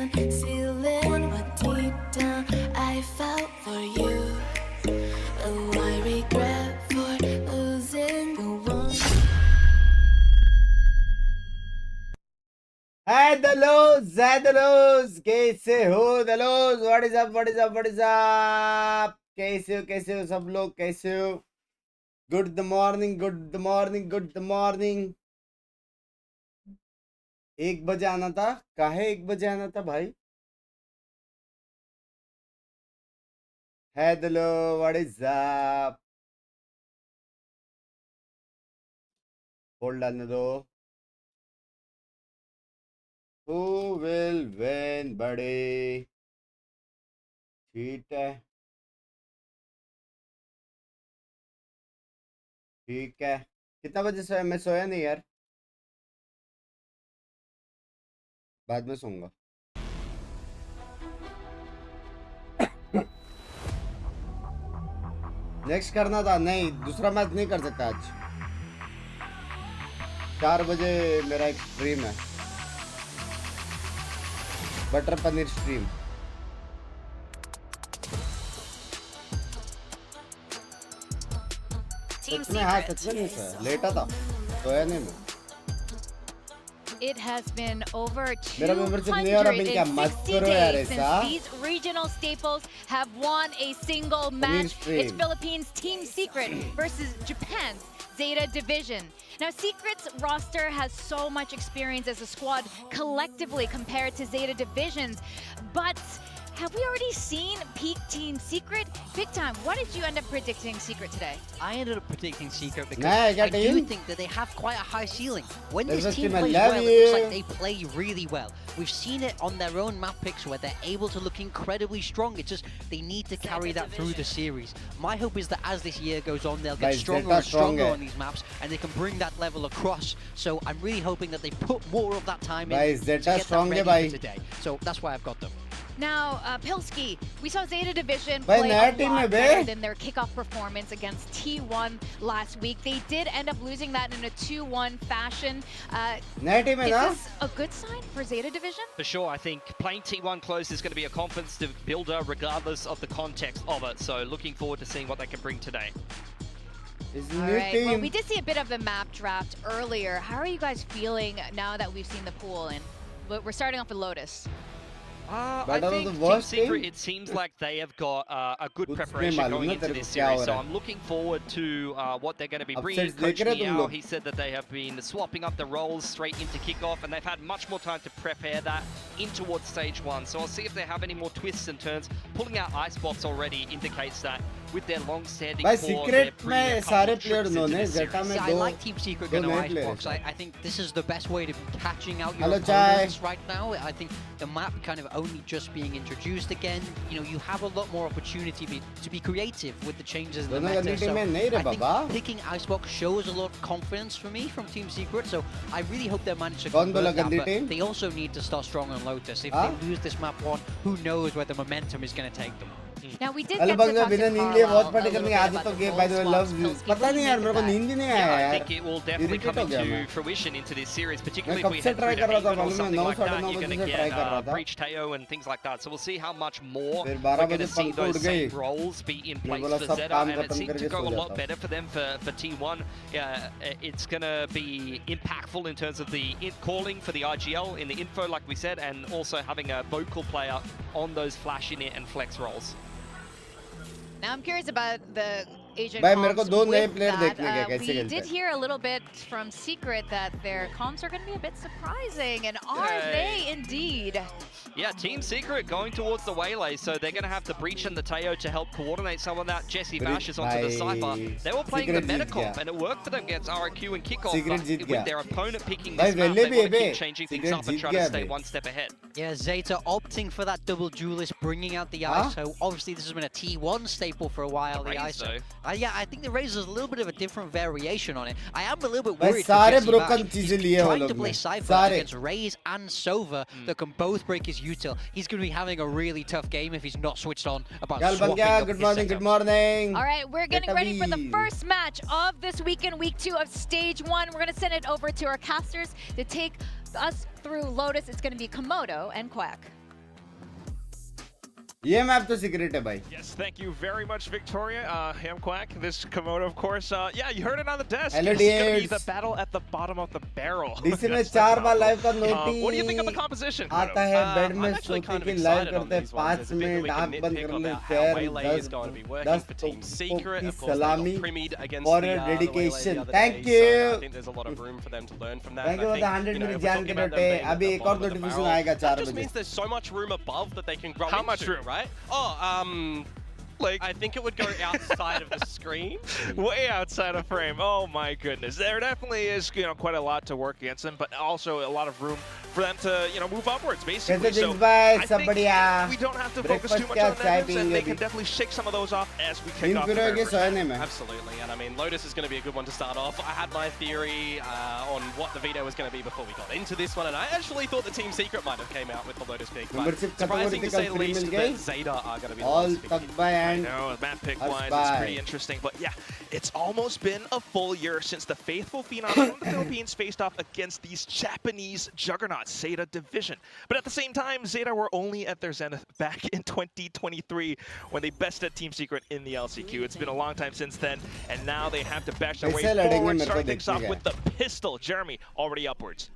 on ceiling, but deep down I felt for you. Oh, I regret for losing the one. Hey Dalos, कैसे हो Dalos? What is up? What is up? What is up? कैसे हो सब लोग कैसे हो? Good morning, good morning, good morning. 1 बजे आना था. काहे 1 बजे आना था भाई? Hey Dalo, what is up? Hold डालने दो. Who will win, buddy? ठीक है. ठीक है. कितना बजे सोया? मैं सोया नहीं यार. बाद में सोऊंगा. नेक्स्ट करना था. नहीं, दूसरा मैच नहीं कर सकता आज. 4 बजे मेरा एक स्ट्रीम है. Butter paneer stream. सच में हाँ, सच में नहीं सोया. लेटा था, सोया नहीं मैं. It has been over मेरा membership नहीं हो रहा. बिन क्या मत 260 करो यार days ऐसा. since these regional staples have won a single match. It's Philippines Team Secret versus Japan's Zeta division. Now, Secret's roster has so much experience as a squad collectively compared to Zeta divisions, but have we already seen peak Team Secret? Big time, what did you end up predicting Secret today? I ended up predicting Secret because Nah, I do think that they have quite a high ceiling. When this team plays well, it looks like they play really well. We've seen it on their own map picks where they're able to look incredibly strong. It's just they need to carry that through the series. My hope is that as this year goes on, they'll get stronger and stronger on these maps and they can bring that level across. So I'm really hoping that they put more of that time in to get that ready for today. So that's why I've got them. Now, Pilski, we saw Zeta Division play a lot better than their kickoff performance against T1 last week. They did end up losing that in a 2-1 fashion. Is this a good sign for Zeta Division? For sure, I think playing T1 close is going to be a confidence builder regardless of the context of it. So looking forward to seeing what they can bring today. Alright, well, we did see a bit of the map draft earlier. How are you guys feeling now that we've seen the pool? And we're starting off with Lotus. I think Team Secret, it seems like they have got a good preparation going into this series, so I'm looking forward to what they're going to be bringing. Coach Miao, he said that they have been swapping up the roles straight into kickoff, and they've had much more time to prepare that in towards stage 1. So I'll see if they have any more twists and turns. Pulling out Icebox already indicates that with their long-standing core, they're bringing a couple of tricks into this series. I like Team Secret going to Icebox. I think this is the best way to be catching out your opponents right now. I think the map kind of only just being introduced again. You know, you have a lot more opportunity to be creative with the changes in the meta. So I think picking Icebox shows a lot of confidence for me from Team Secret. So I really hope they manage to convert that, but they also need to start strong on Lotus. If they lose this map 1, who knows where the momentum is going to take them. Now we did get to talk to Watchparty करने की आदत तो गई. By the way, love you. पता नहीं यार, मेरे को नींद ही नहीं आया यार. I think it will definitely come into fruition into this series, particularly if we head through to England or something like that. You're going to get Breach Teo and things like that. So we'll see how much more we're going to see those same roles be in place for Zeta, and it seemed to go a lot better for them for T1. It's going to be impactful in terms of the calling for the IGL in the info, like we said, and also having a vocal player on those flash in it and flex roles. Now I'm curious about the Asian भाई comps मेरे को 2 नए player with देखने के that. कैसे We खेलते did हैं. hear a little bit from Secret that their comps are going to be a bit surprising, and are they indeed? Yeah, Team Secret going towards the Waylay, so they're going to have the Breach and the Teo to help coordinate some of that. Jesse bashes onto the Cypher. They were playing the meta comp, and it worked for them against RQ and Kickoff, but with their opponent picking this map, they want to keep changing things up and try to stay one step ahead. Yeah, Zeta opting for that double duelist, bringing out the ISO. Obviously, this has been a T1 staple for a while, the ISO. Yeah, I think the Raze is a little bit of a different variation on it. I am a little bit worried for Jesse Bash. Trying to play Cypher against Raze and Sova that can both break his util. He's going to be having a really tough game if he's not switched on about swapping up Good morning, good morning. All right, we're getting ready for the first match of this weekend, week 2 of stage 1. We're going to send it over to our casters to take us through Lotus. It's going to be Komodo and Quack. ये map तो secret है भाई. Yes, thank you very much, Victoria. Hamquack, this Komodo, of course. Yeah, you heard it on the desk. Hello, It's going to be dudes. the battle at the bottom of the barrel. DC में That's 4 bar awful. Live का naughty What do you think of the composition? आता है bed में I'm actually सोते kind of कि live excited on करते हैं these ones. 5 There's a bit that minute we आंख can बंद nitpick कर ले about how chair Waylay is going to be working 10 for Team Secret. की Of course, they सलामी got primmied against for the your Waylay dedication. the other Thank day, so you. I think there's a lot of room for them to learn from that. Thank you for And the I 100 think, minute if we're जान talking के about them नोटे being at अभी the एक और bottom of the notification barrel, आएगा 4 that just बजे. means there's so much room above that they can grow How much into, room? right? Like, I think it would go outside of the screen. Way outside of frame. Oh my goodness. There definitely is, quite a lot to work against them, but also a lot of room for them to, move upwards, basically. So I think we don't have to focus too much on that, and they can definitely shake some of those off as we kick off the very first match. Absolutely, and I mean, Lotus is going to be a good one to start off. I had my theory on what the veto was going to be before we got into this one, and I actually thought the Team Secret might have came out with the Lotus pick, but surprising to say the least that Zeta are going to be the All Lotus pick. I know, map pick-wise, it's pretty interesting, but yeah, it's almost been a full year since the faithful Phenoms from the Philippines faced off against these Japanese juggernauts, Zeta Division. But at the same time, Zeta were only at their zenith back in 2023 when they bested Team Secret in the LCQ. It's been a long time since then, and now they have to bash their way forward, starting things off with the pistol. Jeremy, already upwards.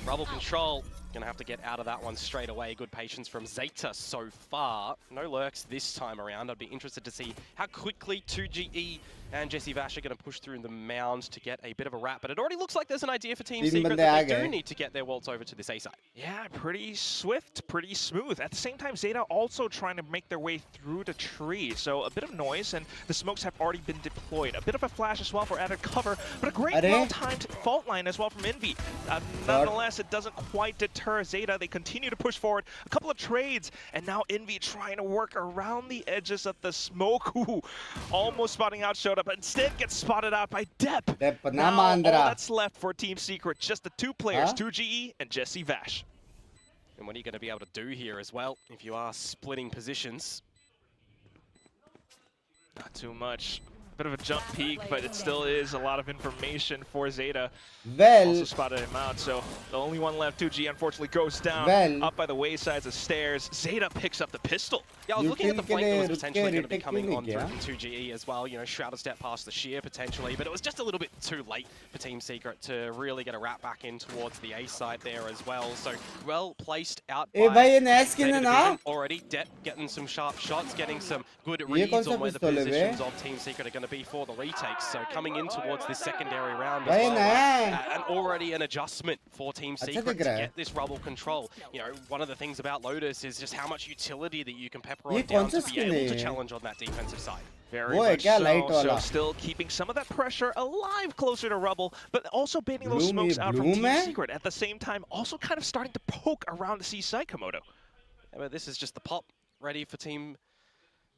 Rubble control, gonna have to get out of that one straight away. Good patience from Zeta so far. No lurks this time around. I'd be interested to see how quickly 2GE and Jesse Vash are going to push through the mound to get a bit of a wrap. But it already looks like there's an idea for Team Secret that they do need to get their waltz over to this A side. Yeah, pretty swift, pretty smooth. At the same time, Zeta also trying to make their way through the tree. So a bit of noise, and the smokes have already been deployed. A bit of a flash as well for added cover, but a great well-timed fault line as well from Envy. Nonetheless, it doesn't quite deter Zeta. They continue to push forward. A couple of trades, and now Envy trying to work around the edges of the smoke. Ooh, almost spotting out showed up, but instead gets spotted out by Depp. Now all that's left for Team Secret, just the 2 players, 2GE and Jesse Vash. And what are you going to be able to do here as well if you are splitting positions? Not too much. Bit of a jump peak, but it still is a lot of information for Zeta. Also spotted him out, so the only one left, 2G, unfortunately goes down, up by the waysides of stairs. Zeta picks up the pistol. Yeah, I was looking at the flank that was potentially going to be coming on through from 2GE as well. You know, Shrouded step past the sheer potentially, but it was just a little bit too late for Team Secret to really get a wrap back in towards the A side there as well. So well placed out by Zeta already. Depp getting some sharp shots, getting some good reads on where the positions of Team Secret are going to be for the retakes. So coming in towards this secondary round as well, and already an adjustment for Team Secret to get this rubble control. You know, one of the things about Lotus is just how much utility that you can pepper on down to be able to challenge on that defensive side. Very much so still keeping some of that pressure alive closer to Rubble, but also baiting those smokes out from Team Secret. At the same time, also kind of starting to poke around the C side, Komodo. Yeah, but this is just the pop ready for Team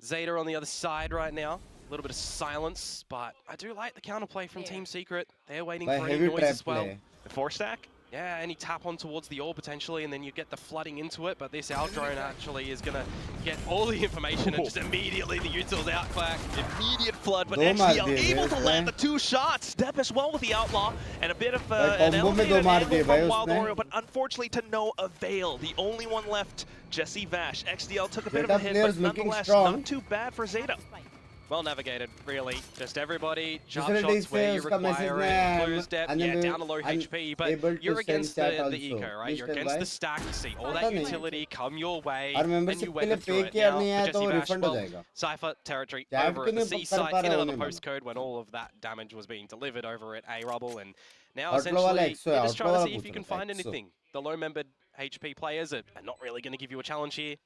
Zeta on the other side right now. A little bit of silence, but I do like the counterplay from Team Secret. They're waiting for any noise as well. The 4-stack? Yeah, any tap on towards the orb potentially, and then you get the flooding into it, but this out drone actually is going to get all the information and just immediately the util's out, Quack. Immediate flood, but XDL able to land the 2 shots. Step as well with the Outlaw, and a bit of an elevated angle from Wild Oriole, but unfortunately to no avail. The only one left, Jesse Vash. XDL took a bit of a hit, but nonetheless, not too bad for Zeta. Well navigated, really. Just everybody jump shots where you require it. Blue step, yeah, down to low HP, but you're against the eco, right? You're against the stack. You see all that utility come your way, and you weather through it. Now, for Jesse Vash, well, Cypher territory over at the C site, in another postcode when all of that damage was being delivered over at A Rubble, and now essentially you're just trying to see if you can find anything. The low-membered HP players are not really going to give you a challenge here.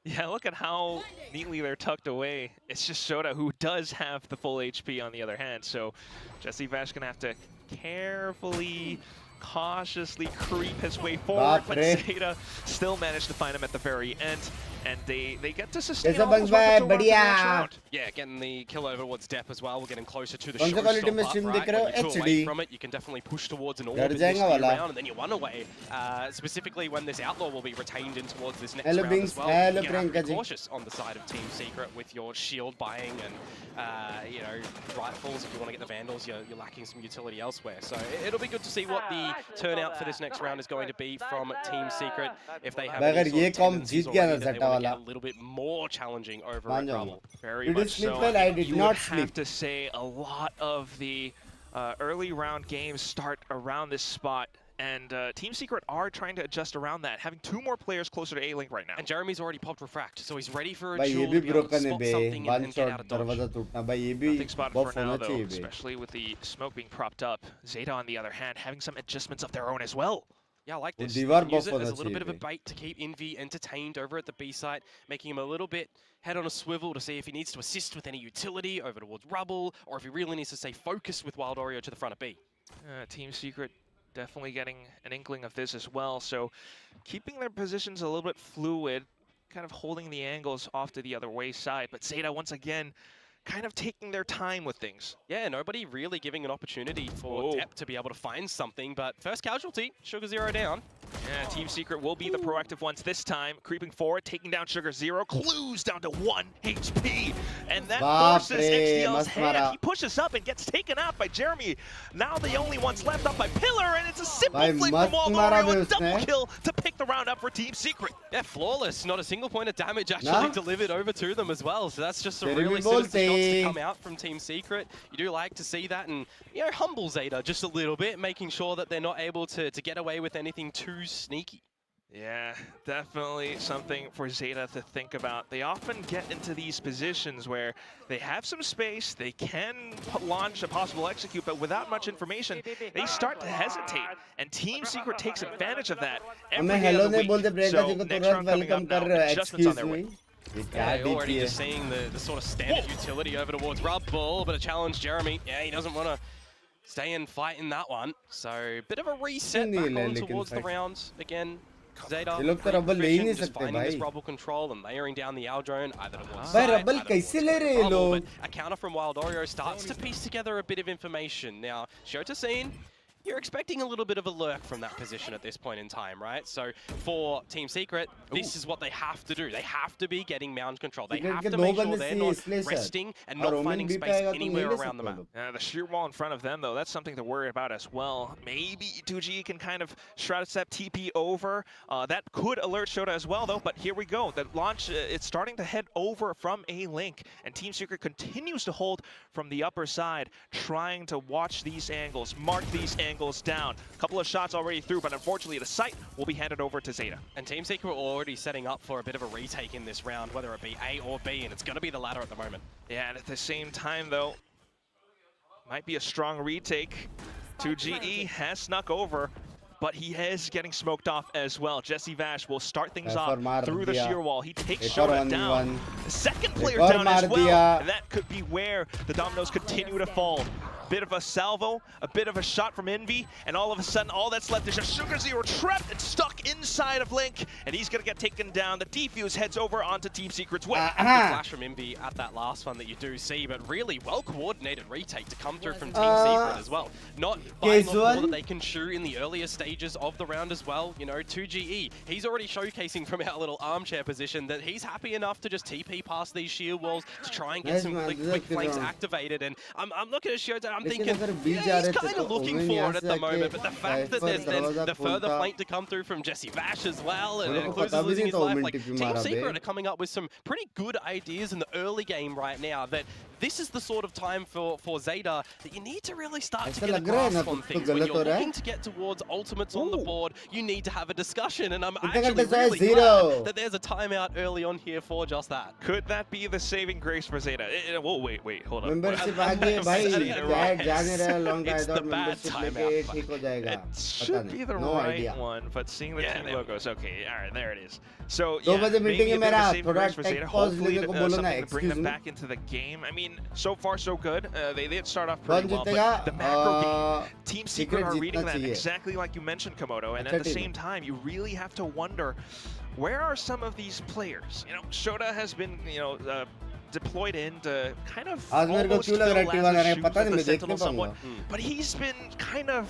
Yeah, look at how neatly they're tucked away. It's just Shota who does have the full HP on the other hand, so Jesse Vash gonna have to carefully, cautiously creep his way forward, but Zeta still managed to find him at the very end, and they get to sustain all those weapons over the next round. Yeah, getting the kill over towards Depp as well. We're getting closer to the showstopper, right? When you draw away from it, you can definitely push towards an orb in this round, and then you run away. Specifically when this Outlaw will be retained in towards this next round as well. You're gonna have to be cautious on the side of Team Secret with your shield buying and you know, rifles. If you want to get the Vandals, you're lacking some utility elsewhere. So it'll be good to see what the turnout for this next round is going to be from Team Secret. If they have अगर ये com जीत गया ना they Zeta want to वाला get a little bit more challenging over मान at जाऊंगा Rubble. Very Did you much sleep so. well? I did You not would sleep. have to say a lot of the early round games start around this spot. And Team Secret are trying to adjust around that, having 2 more players closer to A-Link right now. And Jeremy's already popped Refract, so he's ready for a भाई ये duel भी to be able to broken है spot bay something and one get out shot of dodge. दरवाजा टूटना भाई ये भी Nothing spotted buff for now, होना though, चाहिए बे especially with the smoke being propped up. Zeta, on the other hand, having some adjustments of their own as well. Yeah, I like वो this. दीवार You can use buff it as होना a little bit of a चाहिए bait to keep Envy entertained over at the B site, making him a little bit head on a swivel to see if he needs to assist with any utility over towards Rubble, or if he really needs to stay focused with Wild Oreo to the front of B. Team Secret definitely getting an inkling of this as well, so keeping their positions a little bit fluid, kind of holding the angles off to the other way side, but Zeta once again kind of taking their time with things. Yeah, nobody really giving an opportunity for Depp to be able to find something, but first casualty, Sugar Zero down. Yeah, Team Secret will be the proactive ones this time, creeping forward, taking down Sugar Zero, Clues down to 1 HP, and that forces XDL's hand. He pushes up and gets taken out by Jeremy. Now the only ones left up by Pillar, and it's a simple flick from Waldo, a double kill to pick the round up for Team Secret. Yeah, flawless. Not a single point of damage actually delivered over to them as well, so that's just a really sinister shots to come out from Team Secret. You do like to see that, and you know, humble Zeta just a little bit, making sure that they're not able to get away with anything too sneaky. Yeah, definitely something for Zeta to think about. They often get into these positions where they have some space, they can launch a possible execute, but without much information, they start to hesitate, and Team Secret takes advantage of that every day of the week. So next round coming up now, adjustments on their way. Yeah, already just seeing the sort of standard utility over towards Rubble, but a challenge Jeremy. Yeah, he doesn't want to stay and fight in that one. So, bit of a reset back on towards the rounds again. Zeta just finding this Rubble control and layering down the Owl drone either towards side, Rubble कैसे ले रहे हैं लोग? But a counter from Wild Oreo starts to piece together a bit of information. Now, Shota scene. You're expecting a little bit of a lurk from that position at this point in time, right? So for Team Secret, this is what they have to do. They have to be getting mound control. They have to make sure they're not resting and not finding space anywhere around the map. The sheer wall in front of them, though, that's something to worry about as well. Maybe 2G can kind of Shroud Step TP over. That could alert Shota as well, though. But here we go. The launch, it's starting to head over from A-Link. And Team Secret continues to hold from the upper side, trying to watch these angles, mark these angles down. A couple of shots already through, but unfortunately the site will be handed over to Zeta. And Team Secret were already setting up for a bit of a retake in this round, whether it be A or B, and it's going to be the latter at the moment. Yeah, and at the same time, though, might be a strong retake. 2GE has snuck over, but he is getting smoked off as well. Jesse Vash will start things off through the sheer wall. He takes Shota down. The second player down as well. And that could be where the dominoes continue to fall. Bit of a salvo, a bit of a shot from Envy, and all of a sudden, all that's left is just Sugar Zero trapped and stuck inside of Link, and he's gonna get taken down. The defuse heads over onto Team Secret's way. The flash from Envy at that last one that you do see, but really well-coordinated retake to come through from Team Secret as well. Not buying off more that they can shoot in the earlier stages of the round as well. You know, 2GE, he's already showcasing from our little armchair position that he's happy enough to just TP past these shield walls to try and get some quick flanks activated. And I'm looking at Shota, I'm thinking, yeah, he's kind of looking for it at the moment, but the fact that there's the further flank to come through from Jesse Vash as well, and Clues is losing his life, like, Team Secret are coming up with some pretty good ideas in the early game right now, that this is the sort of time for Zeta that you need to really start to get a grasp on things. When you're looking to get towards ultimates on the board, you need to have a discussion, and I'm actually really glad that there's a timeout early on here for just that. Could that be the saving grace for Zeta? Whoa, wait, hold on. It's the bad timeout. It should be the right one, but seeing the team logos, okay, all right, there it is. So yeah, maybe the saving grace for Zeta. Hopefully something to bring them back into the game. I mean, so far so good. They did start off pretty well, but the macro game, Team Secret are reading that exactly like you mentioned, Komodo, and at the same time, you really have to wonder, where are some of these players? You know, Shota has been, you know, deployed in to kind of almost fill as a shoot as the Sentinel somewhat, but he's been kind of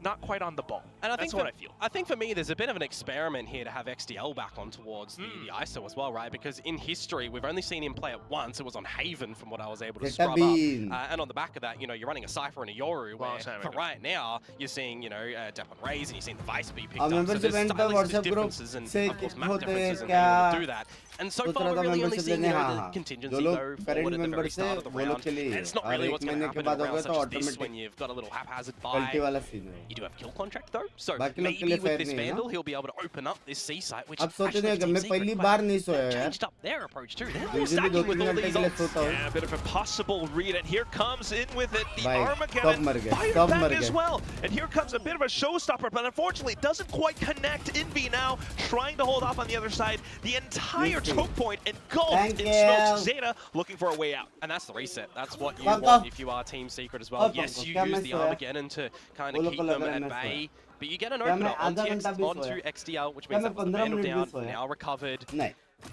not quite on the ball. And that's what I feel. I think for me, there's a bit of an experiment here to have XDL back on towards the ISO as well, right? Because in history, we've only seen him play it once. It was on Haven, from what I was able to scrub up. And on the back of that, you know, you're running a Cypher and a Yoru, where for right now, you're seeing, you know, Depp on Raze, and you're seeing the Vice be picked up. So there's stylistic differences and, of course, map differences and being able to do that. And so far, we're really only seeing, you know, the contingency go forward at the very start of the round. And it's not really what's going to happen in a round such as this, when you've got a little haphazard buy. You do have kill contract though, so maybe with this Vandal he'll be able to open up this C site, which actually changed up their approach too. They're stacking with all these ults. Yeah, a bit of a possible read, and here comes in with it the Armageddon fired back as well. And here comes a bit of a showstopper, but unfortunately it doesn't quite connect. Envy now trying to hold off on the other side. The entire choke point engulfed in smokes. Zeta looking for a way out. And that's the reset. That's what you want if you are Team Secret as well. Yes, you use the Armageddon to kind of keep them at bay, but you get an opener onto XDL, which means that the Vandal down, now recovered.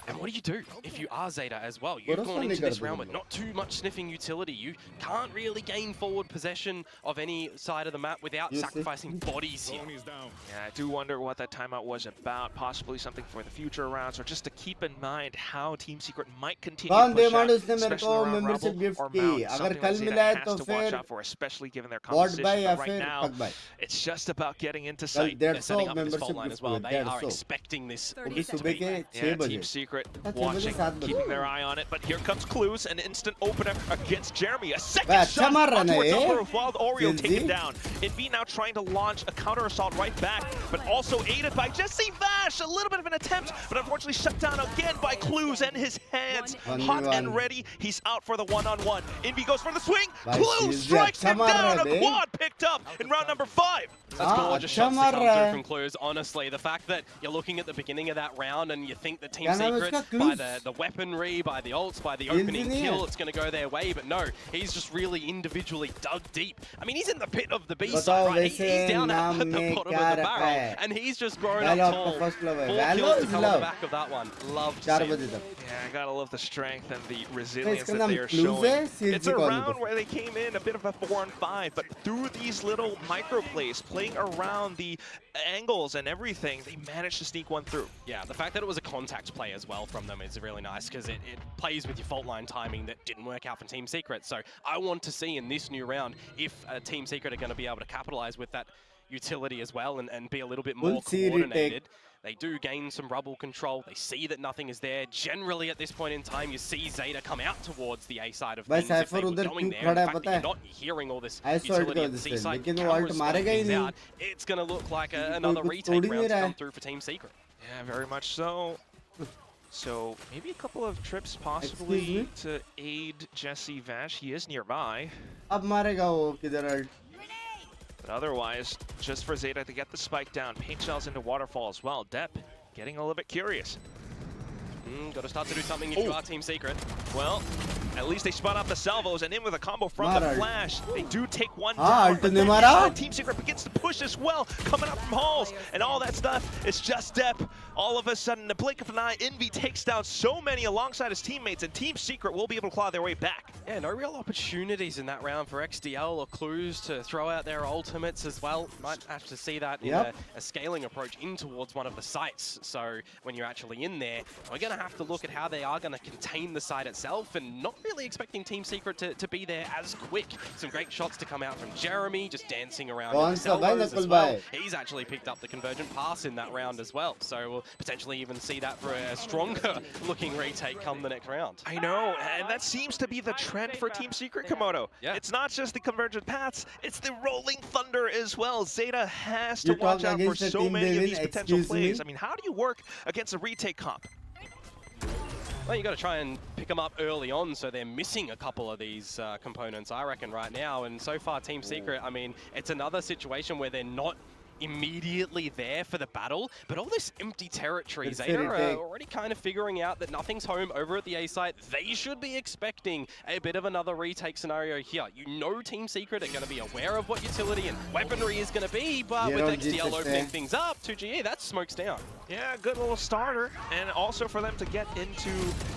And what do? If you are Zeta as well? You've gone into this round with not too much sniffing utility. You can't really gain forward possession of any side of the map without sacrificing bodies here. Yeah, I do wonder what that timeout was about. Possibly something for the future rounds, or just to keep in mind how Team Secret might continue to push out, especially around Rubble or Mount. Something that Zeta has to watch out for, especially given their composition. But right now, it's just about getting into sight. They're setting up this fault line as well. They are expecting this. Yeah, Team Secret watching, keeping their eye on it, but here comes Clues, an instant opener against Jeremy. A second shot towards upper of Wild Oreo taken down. Envy now trying to launch a counter assault right back, but also aided by Jesse Vash. A little bit of an attempt, but unfortunately shut down again by Clues and his hands. Hot and ready, he's out for the one-on-one. Envy goes for the swing. Clues strikes him down. A quad picked up in round number 5. That's gorgeous shots to come through from Clues. Honestly, the fact that you're looking at the beginning of that round and you think the Team Secret, by the weaponry, by the ults, by the opening kill, it's going to go their way. But no, he's just really individually dug deep. I mean, he's in the pit of the B side, right? He's down at the bottom of the barrel, and he's just grown up tall. 4 kills to come on the back of that one. Love to see it. Yeah, I gotta love the strength and the resilience that they are showing. It's a round where they came in a bit of a 4-on-5, but through these little micro plays, playing around the angles and everything, they managed to sneak one through. Yeah, the fact that it was a contact play as well from them is really nice, because it plays with your fault line timing that didn't work out for Team Secret. So I want to see in this new round if Team Secret are going to be able to capitalize with that utility as well and be a little bit more coordinated. They do gain some rubble control. They see that nothing is there. Generally, at this point in time, you see Zeta come out towards the A side of things. If they were going there, the fact that you're not hearing all this utility at the C side, cameras things out, it's going to look like another retake round to come through for Team Secret. Yeah, very much so. So maybe a couple of trips possibly to aid Jesse Vash. He is nearby. But otherwise, just for Zeta to get the spike down, paint shells into waterfall as well. Depp getting a little bit curious. Got to start to do something if you are Team Secret. Well, at least they spot out the salvos, and in with a combo from the flash. They do take one down, but then Team Secret begins to push as well, coming up from halls, and all that stuff. It's just Depp. All of a sudden, in the blink of an eye, Envy takes down so many alongside his teammates, and Team Secret will be able to claw their way back. Yeah, no real opportunities in that round for XDL or Clues to throw out their ultimates as well. Might have to see that in a scaling approach in towards one of the sites. So when you're actually in there, we're going to have to look at how they are going to contain the site itself, and not really expecting Team Secret to be there as quick. Some great shots to come out from Jeremy, just dancing around in the salvos as well. He's actually picked up the convergent pass in that round as well, so we'll potentially even see that for a stronger looking retake come the next round. I know, and that seems to be the trend for Team Secret, Komodo. Yeah. It's not just the convergent paths, it's the rolling thunder as well. Zeta has to watch out for so many of these potential plays. I mean, how do you work against a retake comp? Well, you got to try and pick them up early on, so they're missing a couple of these components, I reckon, right now. And so far, Team Secret, I mean, it's another situation where they're not immediately there for the battle, but all this empty territory, Zeta are already kind of figuring out that nothing's home over at the A site. They should be expecting a bit of another retake scenario here. You know Team Secret are going to be aware of what utility and weaponry is going to be, but with XDL opening things up, 2GE, that smokes down. Yeah, good little starter, and also for them to get into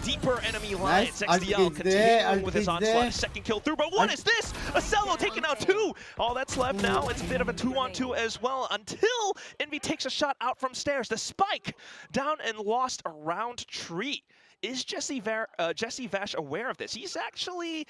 deeper enemy lines. XDL continuing with his onslaught, second kill through, but what is this? A Cello taking out 2! All that's left now, it's a bit of a 2-on-2 as well, until Envy takes a shot out from stairs. The spike down and lost around tree. Is Jesse Vash aware of this? He's actually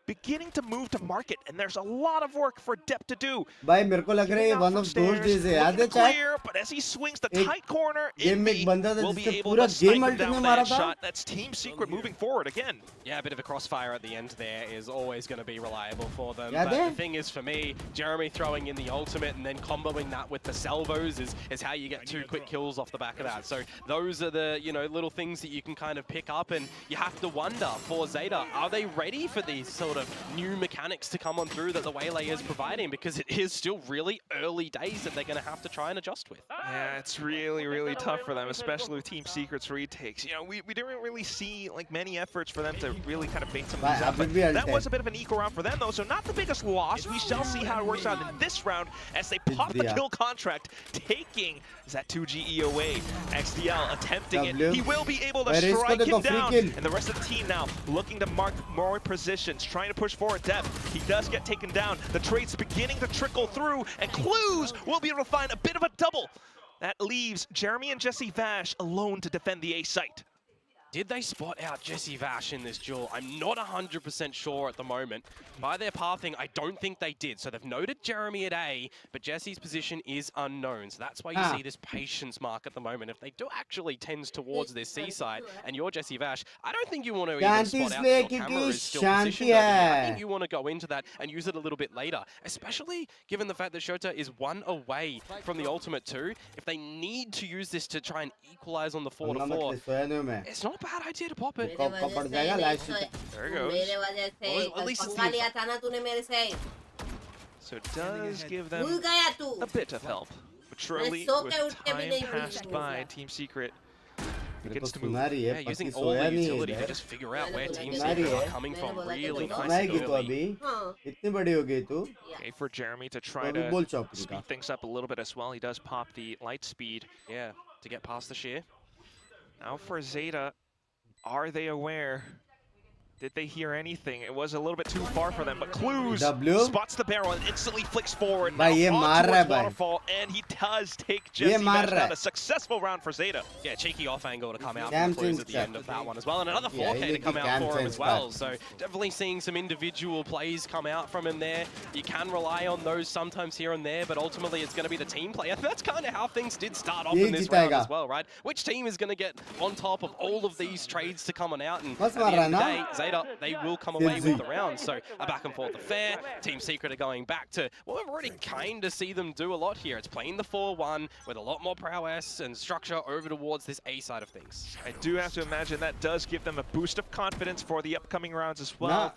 beginning to move to market, and there's a lot of work for Depp to do. भाई मेरे को लग रहा है one of those days है याद है clear, but as he swings the tight corner, Envy will be able to snipe him down that shot. That's Team Secret moving forward again. Yeah, a bit of a crossfire at the end there is always going to be reliable for them. But the thing is, for me, Jeremy throwing in the ultimate and then comboing that with the salvos is how you get 2 quick kills off the back of that. So those are the, you know, little things that you can kind of pick up, and you have to wonder for Zeta, are they ready for these sort of new mechanics to come on through that the Waylay is providing, because it is still really early days that they're going to have to try and adjust with. Yeah, it's really, really tough for them, especially with Team Secret's retakes. You know, we didn't really see like many efforts for them to really kind of bait some of these up, but that was a bit of an eco round for them though, so not the biggest loss. We shall see how it works out in this round as they pop the kill contract, taking that 2GE away. XDL attempting it. He will be able to strike him down, and the rest of the team now looking to mark more positions, trying to push forward depth. He does get taken down. The trade's beginning to trickle through, and Clues will be able to find a bit of a double. That leaves Jeremy and Jesse Vash alone to defend the A site. Did they spot out Jesse Vash in this duel? I'm not 100% sure at the moment. By their pathing, I don't think they did. So they've noted Jeremy at A, but Jesse's position is unknown. So that's why you see this patience mark at the moment. If they do actually tends towards this C side, and you're Jesse Vash, I don't think you want to even spot out that your camera is still positioned over here. I think you want to go into that and use it a little bit later, especially given the fact that Shota is 1 away from the ultimate too. If they need to use this to try and equalize on the 4-4, it's not a bad idea to pop it. There it goes. Well, at least it's so it does give them a bit of help. But surely, with time passed by, Team Secret begins to move. Yeah, using all the utility to just figure out where Team Secret are coming from really nice and early. Okay, for Jeremy to try to speed things up a little bit as well. He does pop the light speed. Yeah, to get past the shear. Now for Zeta, are they aware? Did they hear anything? It was a little bit too far for them, but Clues spots the barrel and instantly flicks forward towards Waterfall, and he does take Jesse Vash down. A successful round for Zeta. Yeah, cheeky off angle to come out from Clues at the end of that one as well, and another 4K to come out for him as well. So definitely seeing some individual plays come out from him there. You can rely on those sometimes here and there, but ultimately it's going to be the team play. And that's kind of how things did start off in this round as well, right? Which team is going to get on top of all of these trades to come on out, and at the end of the day, Zeta, they will come away with the round. So a back and forth affair. Team Secret are going back to what we've already kind of see them do a lot here. It's playing the 4-1 with a lot more prowess and structure over towards this A side of things. I do have to imagine that does give them a boost of confidence for the upcoming rounds as well.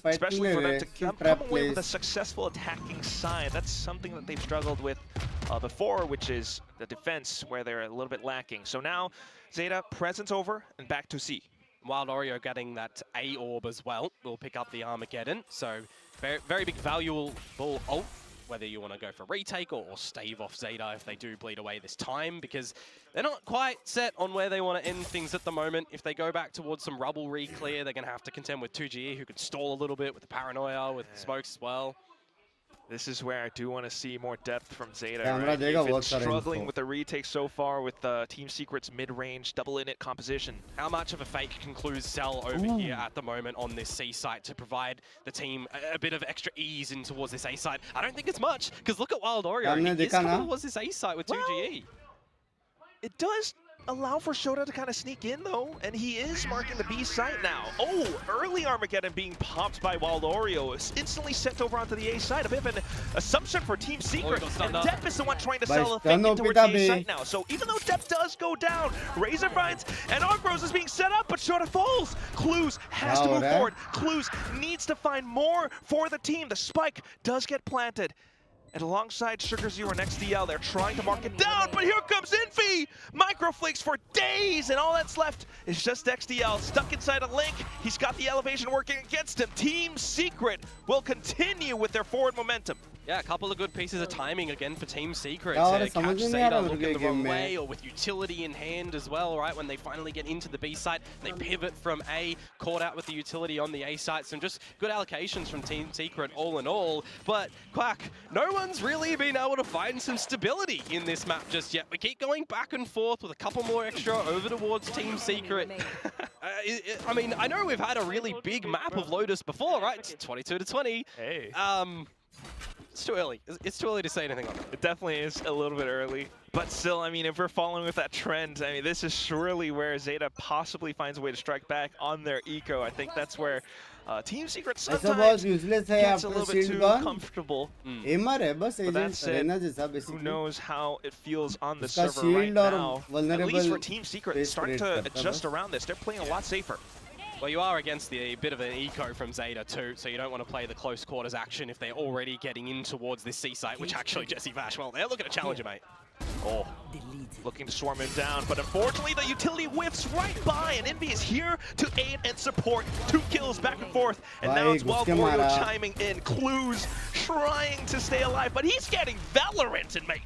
Especially for them to come away with a successful attacking side. That's something that they've struggled with before, which is the defense, where they're a little bit lacking. So now Zeta, presence over and back to C. Wild Oreo getting that A orb as well will pick up the Armageddon. So very, very big valuable ult, whether you want to go for retake or stave off Zeta if they do bleed away this time, because they're not quite set on where they want to end things at the moment. If they go back towards some rubble re-clear, they're going to have to contend with 2GE, who can stall a little bit with the paranoia, with smokes as well. This is where I do want to see more depth from Zeta. Right? They've been struggling with the retake so far with Team Secret's mid-range double init composition. How much of a fake can Clues sell over here at the moment on this C site to provide the team a bit of extra ease in towards this A site? I don't think it's much, because look at Wild Oreo. He is coming towards this A site with 2GE. It does allow for Shota to kind of sneak in though, and he is marking the B site now. Oh, early Armageddon being popped by Wild Oreo is instantly sent over onto the A site. A bit of an assumption for Team Secret, and Depp is the one trying to sell a fake in towards the A site now. So even though Depp does go down, Razor finds and Arc Rose is being set up, but Shota falls. Clues has to move forward. Clues needs to find more for the team. The spike does get planted. And alongside Sugar Zero and XDL, they're trying to mark it down, but here comes Envy! Microflakes for days, and all that's left is just XDL stuck inside a link. He's got the elevation working against him. Team Secret will continue with their forward momentum. Yeah, a couple of good pieces of timing again for Team Secret to catch Zeta looking the wrong way, or with utility in hand as well, right? When they finally get into the B site, they pivot from A, caught out with the utility on the A site. Some just good allocations from Team Secret all in all. But, Quack, no one's really been able to find some stability in this map just yet. We keep going back and forth with a couple more extra over towards Team Secret. I mean, I know we've had a really big map of Lotus before, right? It's 22-20. Hey. It's too early. It's too early to say anything on it. It definitely is a little bit early. But still, I mean, if we're following with that trend, I mean, this is surely where Zeta possibly finds a way to strike back on their eco. I think that's where Team Secret sometimes gets a little bit too comfortable. But that said, who knows how it feels on the server right now. At least for Team Secret, starting to adjust around this. They're playing a lot safer. Well, you are against a bit of an eco from Zeta too, so you don't want to play the close quarters action if they're already getting in towards this C site, which actually Jesse Vash, well, they're looking to challenge you, mate. Oh, looking to swarm him down, but unfortunately the utility whiffs right by, and Envy is here to aid and support. 2 kills back and forth, and now it's Wild Warrior chiming in. Clues trying to stay alive, but he's getting valorant in, mate.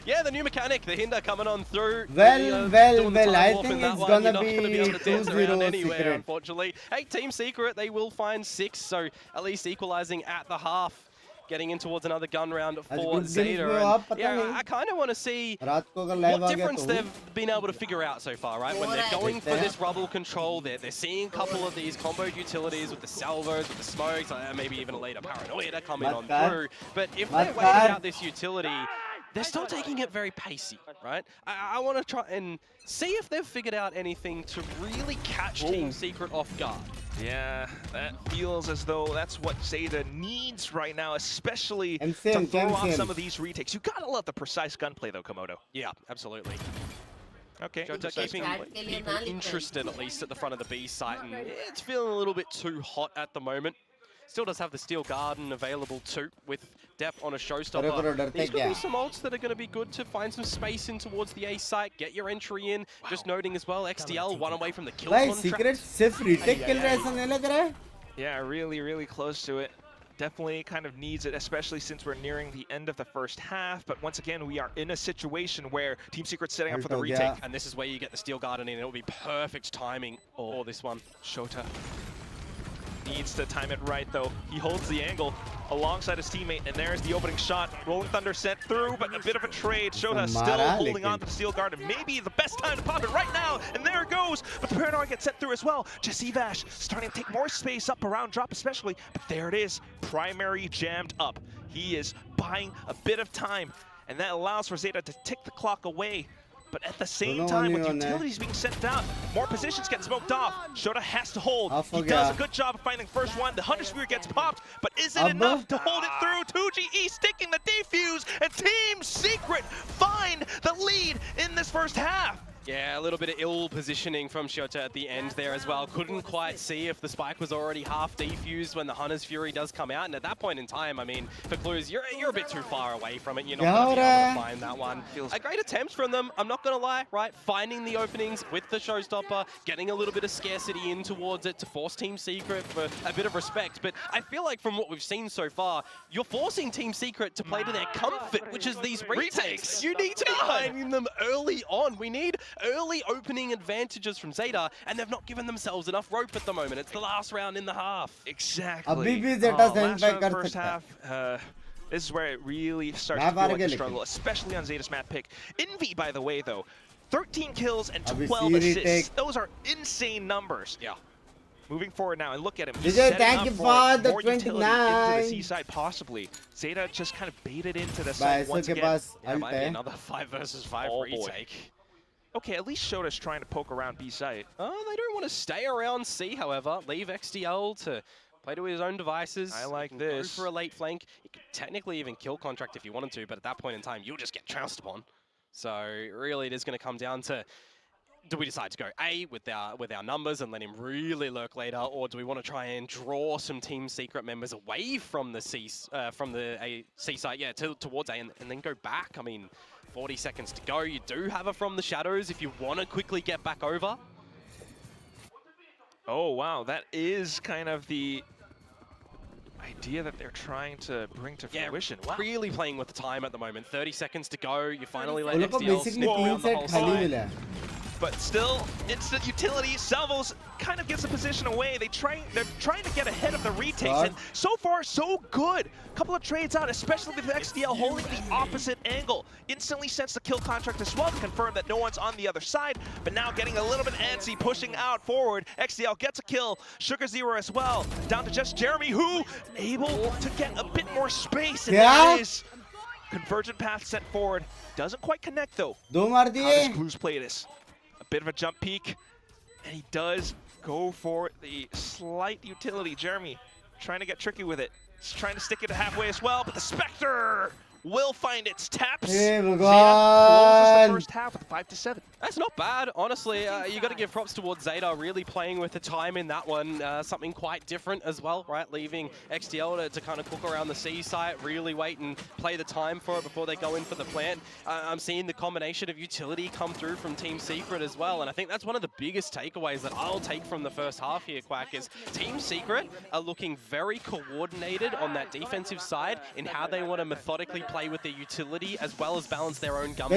Yeah, the new mechanic, the Hinder coming on through. Well, I think it's gonna be able to dance around anywhere, Secret. unfortunately. Hey, Team Secret, they will find 6, so at least equalizing at the half. Getting in towards another gun round for Zeta. And yeah, I kind of want to see what difference they've been able to figure out so far, right? When they're going for this rubble control, they're seeing a couple of these comboed utilities with the salvos, with the smokes, maybe even a later paranoia coming on through. But if they're waiting out this utility, they're still taking it very pacey, right? I want to try and see if they've figured out anything to really catch Team Secret off guard. Yeah, that feels as though that's what Zeta needs right now, especially to throw off some of these retakes. You gotta love the precise gunplay though, Komodo. Yeah, absolutely. Okay, keeping people interested at least at the front of the B site, and it's feeling a little bit too hot at the moment. Still does have the Steel Garden available too, with Dep on a showstopper. These could be some ults that are going to be good to find some space in towards the A site, get your entry in. Just noting as well, XDL one away from the kill contract. Yeah, really close to it. Definitely kind of needs it, especially since we're nearing the end of the first half. But once again, we are in a situation where Team Secret's setting up for the retake. And this is where you get the Steel Garden in. It'll be perfect timing for this one. Shota needs to time it right though. He holds the angle alongside his teammate, and there's the opening shot. Rolling Thunder sent through, but a bit of a trade. Shota still holding on to the Steel Guard, and maybe the best time to pop it right now, and there it goes. But the Paranoia gets sent through as well. Jesse Vash starting to take more space up around drop especially, but there it is. Primary jammed up. He is buying a bit of time, and that allows for Zeta to tick the clock away. But at the same time, with utilities being sent down, more positions get smoked off. Shota has to hold. He does a good job of finding the first one. The Hunter Spear gets popped, but is it enough to hold it through? 2GE sticking the defuse, and Team Secret find the lead in this first half. Yeah, a little bit of ill positioning from Shota at the end there as well. Couldn't quite see if the spike was already half defused when the Hunter's Fury does come out. And at that point in time, I mean, for Clues, you're a bit too far away from it. You're not going to be able to find that one. A great attempt from them, I'm not going to lie, right? Finding the openings with the showstopper, getting a little bit of scarcity in towards it to force Team Secret for a bit of respect. But I feel like from what we've seen so far, you're forcing Team Secret to play to their comfort, which is these retakes. You need to be finding them early on. We need early opening advantages from Zeta, and they've not given themselves enough rope at the moment. It's the last round in the half. Exactly. Last round, first half. This is where it really starts to feel like a struggle, especially on Zeta's map pick. Envy, by the way, though, 13 kills and 12 assists. Those are insane numbers. Yeah. Moving forward now, and look at him. He's thank you for the 29 into the C side, possibly. Zeta just kind of baited into the side once again. Yeah, might be another 5 versus 5 retake. Okay, at least Shota's trying to poke around B site. Oh, they don't want to stay around C, however. Leave XDL to play to his own devices. I like this. Go for a late flank. You could technically even kill Contract if you wanted to, but at that point in time, you'll just get trounced upon. So really, it is going to come down to do we decide to go A with our numbers and let him really lurk later, or do we want to try and draw some Team Secret members away from the C site, yeah, towards A, and then go back? I mean, 40 seconds to go. You do have it from the shadows if you want to quickly get back over. Oh wow, that is kind of the idea that they're trying to bring to fruition. Wow. Really playing with the time at the moment. 30 seconds to go. You finally let XDL sniff around the whole side. But still, instant utility. Salvos kind of gets the position away. They're trying to get ahead of the retakes, and so far so good. A couple of trades out, especially with XDL holding the opposite angle. Instantly sends the kill contract as well to confirm that no one's on the other side. But now getting a little bit antsy, pushing out forward. XDL gets a kill. Sugar Zero as well. Down to just Jeremy, who able to get a bit more space. And there is convergent path sent forward. Doesn't quite connect though. How does Clues play this? Bit of a jump peek, and he does go for the slight utility. Jeremy trying to get tricky with it. He's trying to stick it halfway as well, but the Spectre will find its taps. Zeta closes the first half with 5-7. That's not bad, honestly. You got to give props towards Zeta, really playing with the time in that one. Something quite different as well, right? Leaving XDL to kind of cook around the C site, really wait and play the time for it before they go in for the plant. I'm seeing the combination of utility come through from Team Secret as well, and I think that's one of the biggest takeaways that I'll take from the first half here, Quack, is Team Secret are looking very coordinated on that defensive side in how they want to methodically play with their utility as well as balance their own gun.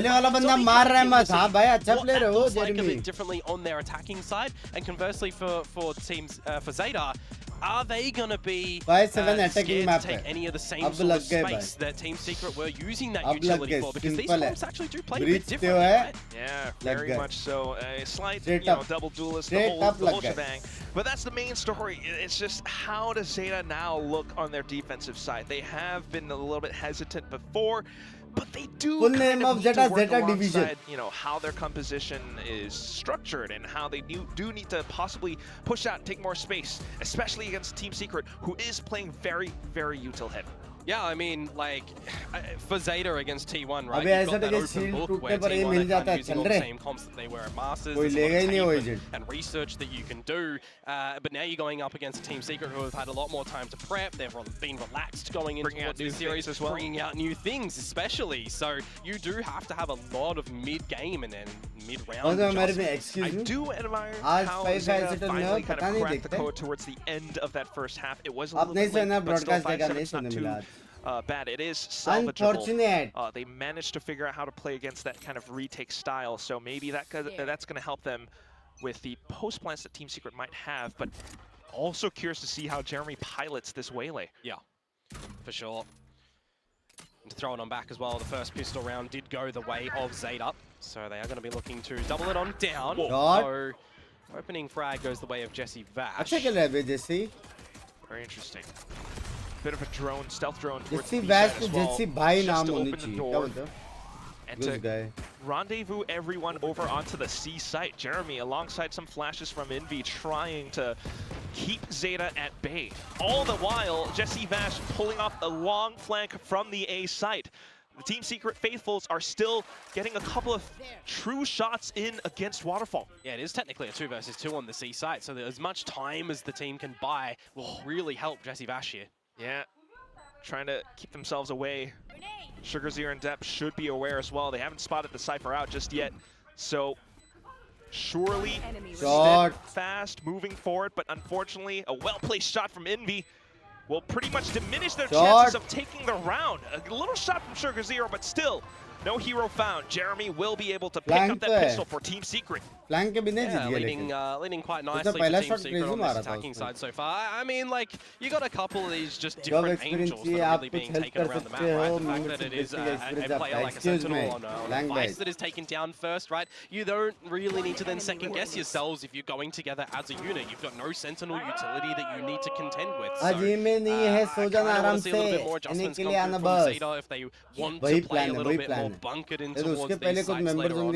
Like a bit differently on their attacking side, and conversely for teams for Zeta, are they going to be scared to take any of the same sort of space that Team Secret were using that utility for? Because these comps actually do play a bit differently, right? Yeah, very much so. A slight, double duelist, the whole shebang. But that's the main story. It's just, how does Zeta now look on their defensive side? They have been a little bit hesitant before, but they do full name of Zeta division. You know, how their composition is structured and how they do need to possibly push out and take more space, especially against Team Secret, who is playing very, very util heavy. Yeah, I mean, like, for Zeta against T1, right? You've got that open book where T1 are kind of using all the same comps that they were at Masters. There's a lot of tape and research that you can do. But now you're going up against Team Secret, who have had a lot more time to prep. They've been relaxed going into this series, as well, bringing out new things, especially. So you do have to have a lot of mid-game and then mid-round adjustments. I do admire how Zeta finally kind of cracked the code towards the end of that first half. It was a little bit late, but still 5-7's not too bad. It is salvageable. They managed to figure out how to play against that kind of retake style, so maybe that's going to help them with the post plans that Team Secret might have, but also curious to see how Jeremy pilots this waylay. Yeah, for sure. And to throw it on back as well, the first pistol round did go the way of Zeta, so they are going to be looking to double it on down. So opening frag goes the way of Jesse Vash. Very interesting. Bit of a drone, stealth drone towards Jesse Vash as well, Jesse bhai just naam to honi open the chahiye. door Kya and to rendezvous everyone over onto the C site. Jeremy, alongside some flashes from Envy, trying to keep Zeta at bay. All the while, Jesse Vash pulling off a long flank from the A site. The Team Secret faithfuls are still getting a couple of true shots in against Waterfall. Yeah, it is technically a 2 versus 2 on the C site, so that as much time as the team can buy will really help Jesse Vash here. Yeah, trying to keep themselves away. Sugar Zero and Depp should be aware as well. They haven't spotted the Cypher out just yet, so surely fast moving forward, but unfortunately a well-placed shot from Envy will pretty much diminish their chances of taking the round. A little shot from Sugar Zero, but still, no hero found. Jeremy will be able to pick up that pistol for Team Secret. Yeah, leading quite nicely for Team Secret on this attacking side so far. I mean, like, you got a couple of these just different angels that are really being taken around the map, right? The fact that it is a player like a Sentinel on a device that is taken down first, right? You don't really need to then second guess yourselves if you're going together as a unit. You've got no Sentinel utility that you need to contend with. So, I kind of want to see a little bit more adjustments come through from Zeta if they want to play a little bit more bunkered in towards these sites later on.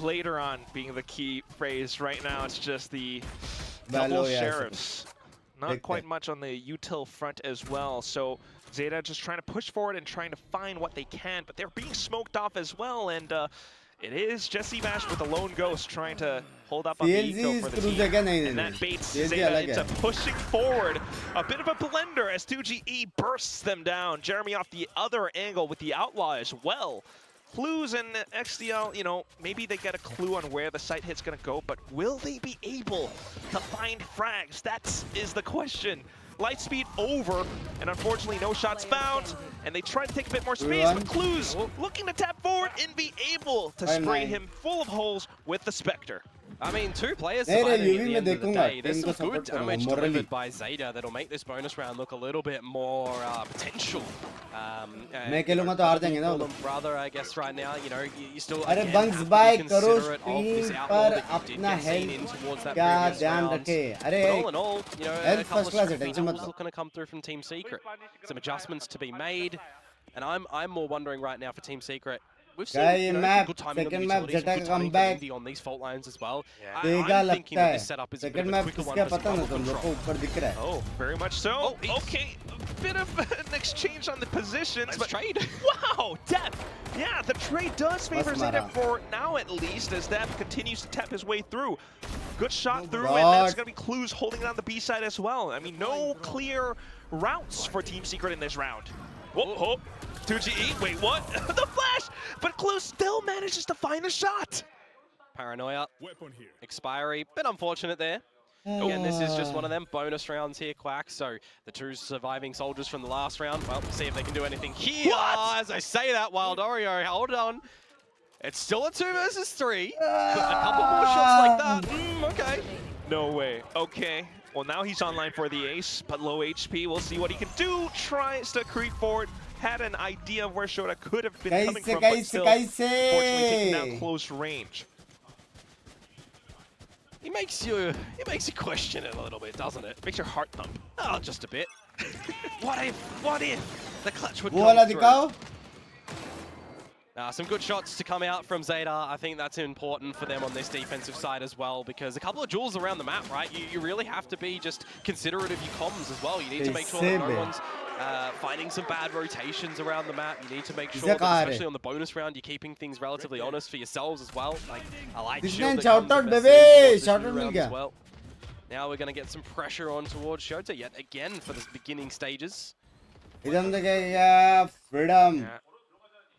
Later on being the key phrase. Right now it's just the double sheriffs. Not quite much on the util front as well, so Zeta just trying to push forward and trying to find what they can, but they're being smoked off as well, and It is Jesse Bash with the lone ghost trying to hold up on the eco for the team. And that baits Zeta into pushing forward. A bit of a blender as 2GE bursts them down. Jeremy off the other angle with the outlaw as well. Clues and XDL, you know, maybe they get a clue on where the site hit's gonna go, but will they be able to find frags? That is the question. Light speed over, and unfortunately no shots found. And they try to take a bit more space, but Clues looking to tap forward and be able to spray him full of holes with the Spectre. I mean, 2 players surviving at the end of the day. There's some good damage delivered by Zeta that'll make this bonus round look a little bit more potential. Brother, I guess right now, you know, you still again, Binks have by to be considerate of this outlaw that you did get seen in towards that previous round. But all in all, you know, a couple of scrappy duels looking to come through from Team Secret. Some adjustments to be made, and I'm more wondering right now for Team Secret. We've seen good timing on the utilities, good timing for Indy on these fault lines as well. I'm thinking that this setup is a bit of a quicker one for some control. Oh, very much so. Oh, okay, a bit of an exchange on the positions. But trade. Wow, Death. Yeah, the trade does favor Zeta for now at least, as Death continues to tap his way through. Good shot through, and that's going to be Clues holding down the B side as well. I mean, no clear routes for Team Secret in this round. Whoa. 2GE, wait, what? The flash! But Clues still manages to find a shot! Paranoia. Expiry. Bit unfortunate there. Again, this is just one of them bonus rounds here, Quack. So the 2 surviving soldiers from the last round, well, we'll see if they can do anything here. As I say that, Wild Oreo, hold on. It's still a 2 versus 3. But a couple more shots like that. Okay. No way. Okay. Well, now he's online for the ace, but low HP. We'll see what he can do. Tries to creep forward. Had an idea of where Shota could have been coming from, but still, fortunately taking down close range. He makes you question it a little bit, doesn't it? Makes your heart thump. Oh, just a bit. What if the clutch would come through? Some good shots to come out from Zeta. I think that's important for them on this defensive side as well, because a couple of duels around the map, right? You really have to be just considerate of your comms as well. You need to make sure that no one's finding some bad rotations around the map. You need to make sure that, especially on the bonus round, you're keeping things relatively honest for yourselves as well. Like, I like shield that comes with best rounds as well. Now we're going to get some pressure on towards Shota yet again for the beginning stages. Freedom.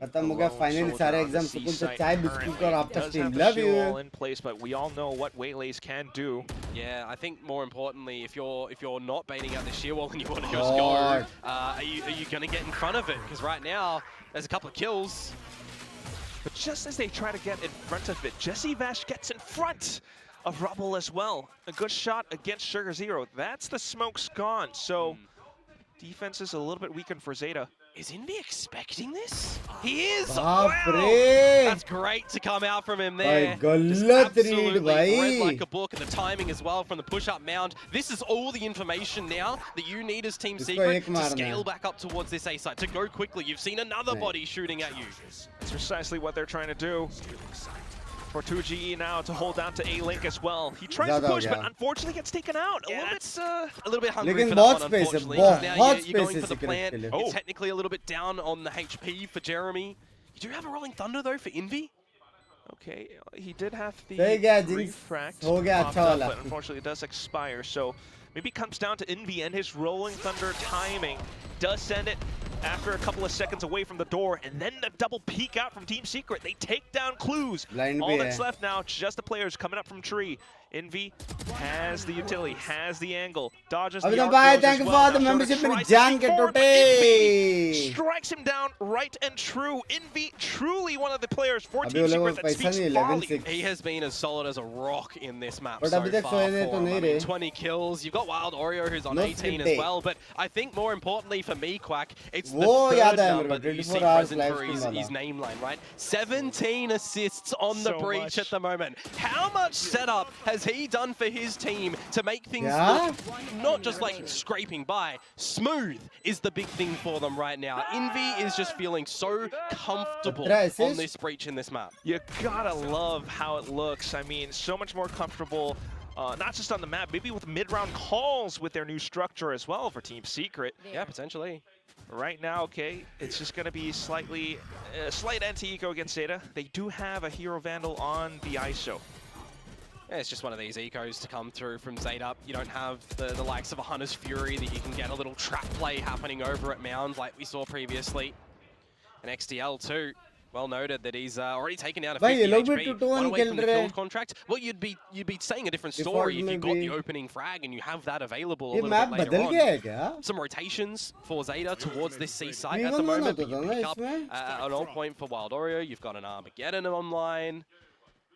खत्म हो गया finally सारे exam सुकून से चाय biscuit और after stream love you all in place, but we all know what waylays can do. Yeah, I think more importantly, if you're not baiting out the sheer wall and you want to just go, are you going to get in front of it? Because right now there's a couple of kills. But just as they try to get in front of it, Jesse Vash gets in front of Rubble as well. A good shot against Sugar Zero. That's the smoke's gone. So defense is a little bit weakened for Zeta. Is Invi expecting this? He is! Wow! That's great to come out from him there. Just absolutely read like a book, and the timing as well from the push-up mound. This is all the information now that you need as Team Secret to scale back up towards this A site, to go quickly. You've seen another body shooting at you. That's precisely what they're trying to do. For 2GE now to hold down to A-Link as well. He tries to push, but unfortunately gets taken out. A little bit hungry for that one, unfortunately. Now you're going for the plant. It's technically a little bit down on the HP for Jeremy. You do have a Rolling Thunder, though, for Invi. Okay, he did have the refract popped up, but unfortunately it does expire. So maybe it comes down to Invi and his Rolling Thunder timing. Does send it after a couple of seconds away from the door, and then the double peek out from Team Secret. They take down Clues. All that's left now, just the players coming up from tree. Envy has the utility, has the angle, dodges the arc thank you for the membership. Envy strikes him down right and true. Envy truly one of the players for Team Secret that speaks volumes. He has been as solid as a rock in this map so far for him. I mean, 20 kills. You've got Wild Oreo who's on 18 as well, but I think more importantly for me, Quack, it's the third number that you see present for his name line, right? 17 assists on the breach at the moment. How much setup has he done for his team to make things look not just like scraping by? Smooth is the big thing for them right now. Envy is just feeling so comfortable on this breach in this map. You gotta love how it looks. I mean, so much more comfortable not just on the map, maybe with mid-round calls with their new structure as well for Team Secret. Yeah, potentially. Right now, okay, it's just going to be slight anti-eco against Zeta. They do have a Hero Vandal on the ISO. Yeah, it's just one of these ecos to come through from Zeta. You don't have the likes of a Hunter's Fury that you can get a little trap play happening over at Mound like we saw previously. And XDL too. Well noted that he's already taken down a 50 HP. One away from the killed contract. Well, you'd be saying a different story if you got the opening frag and you have that available a little bit later on. Some rotations for Zeta towards this C site at the moment. But you pick up an all point for Wild Oreo. You've got an Armageddon online.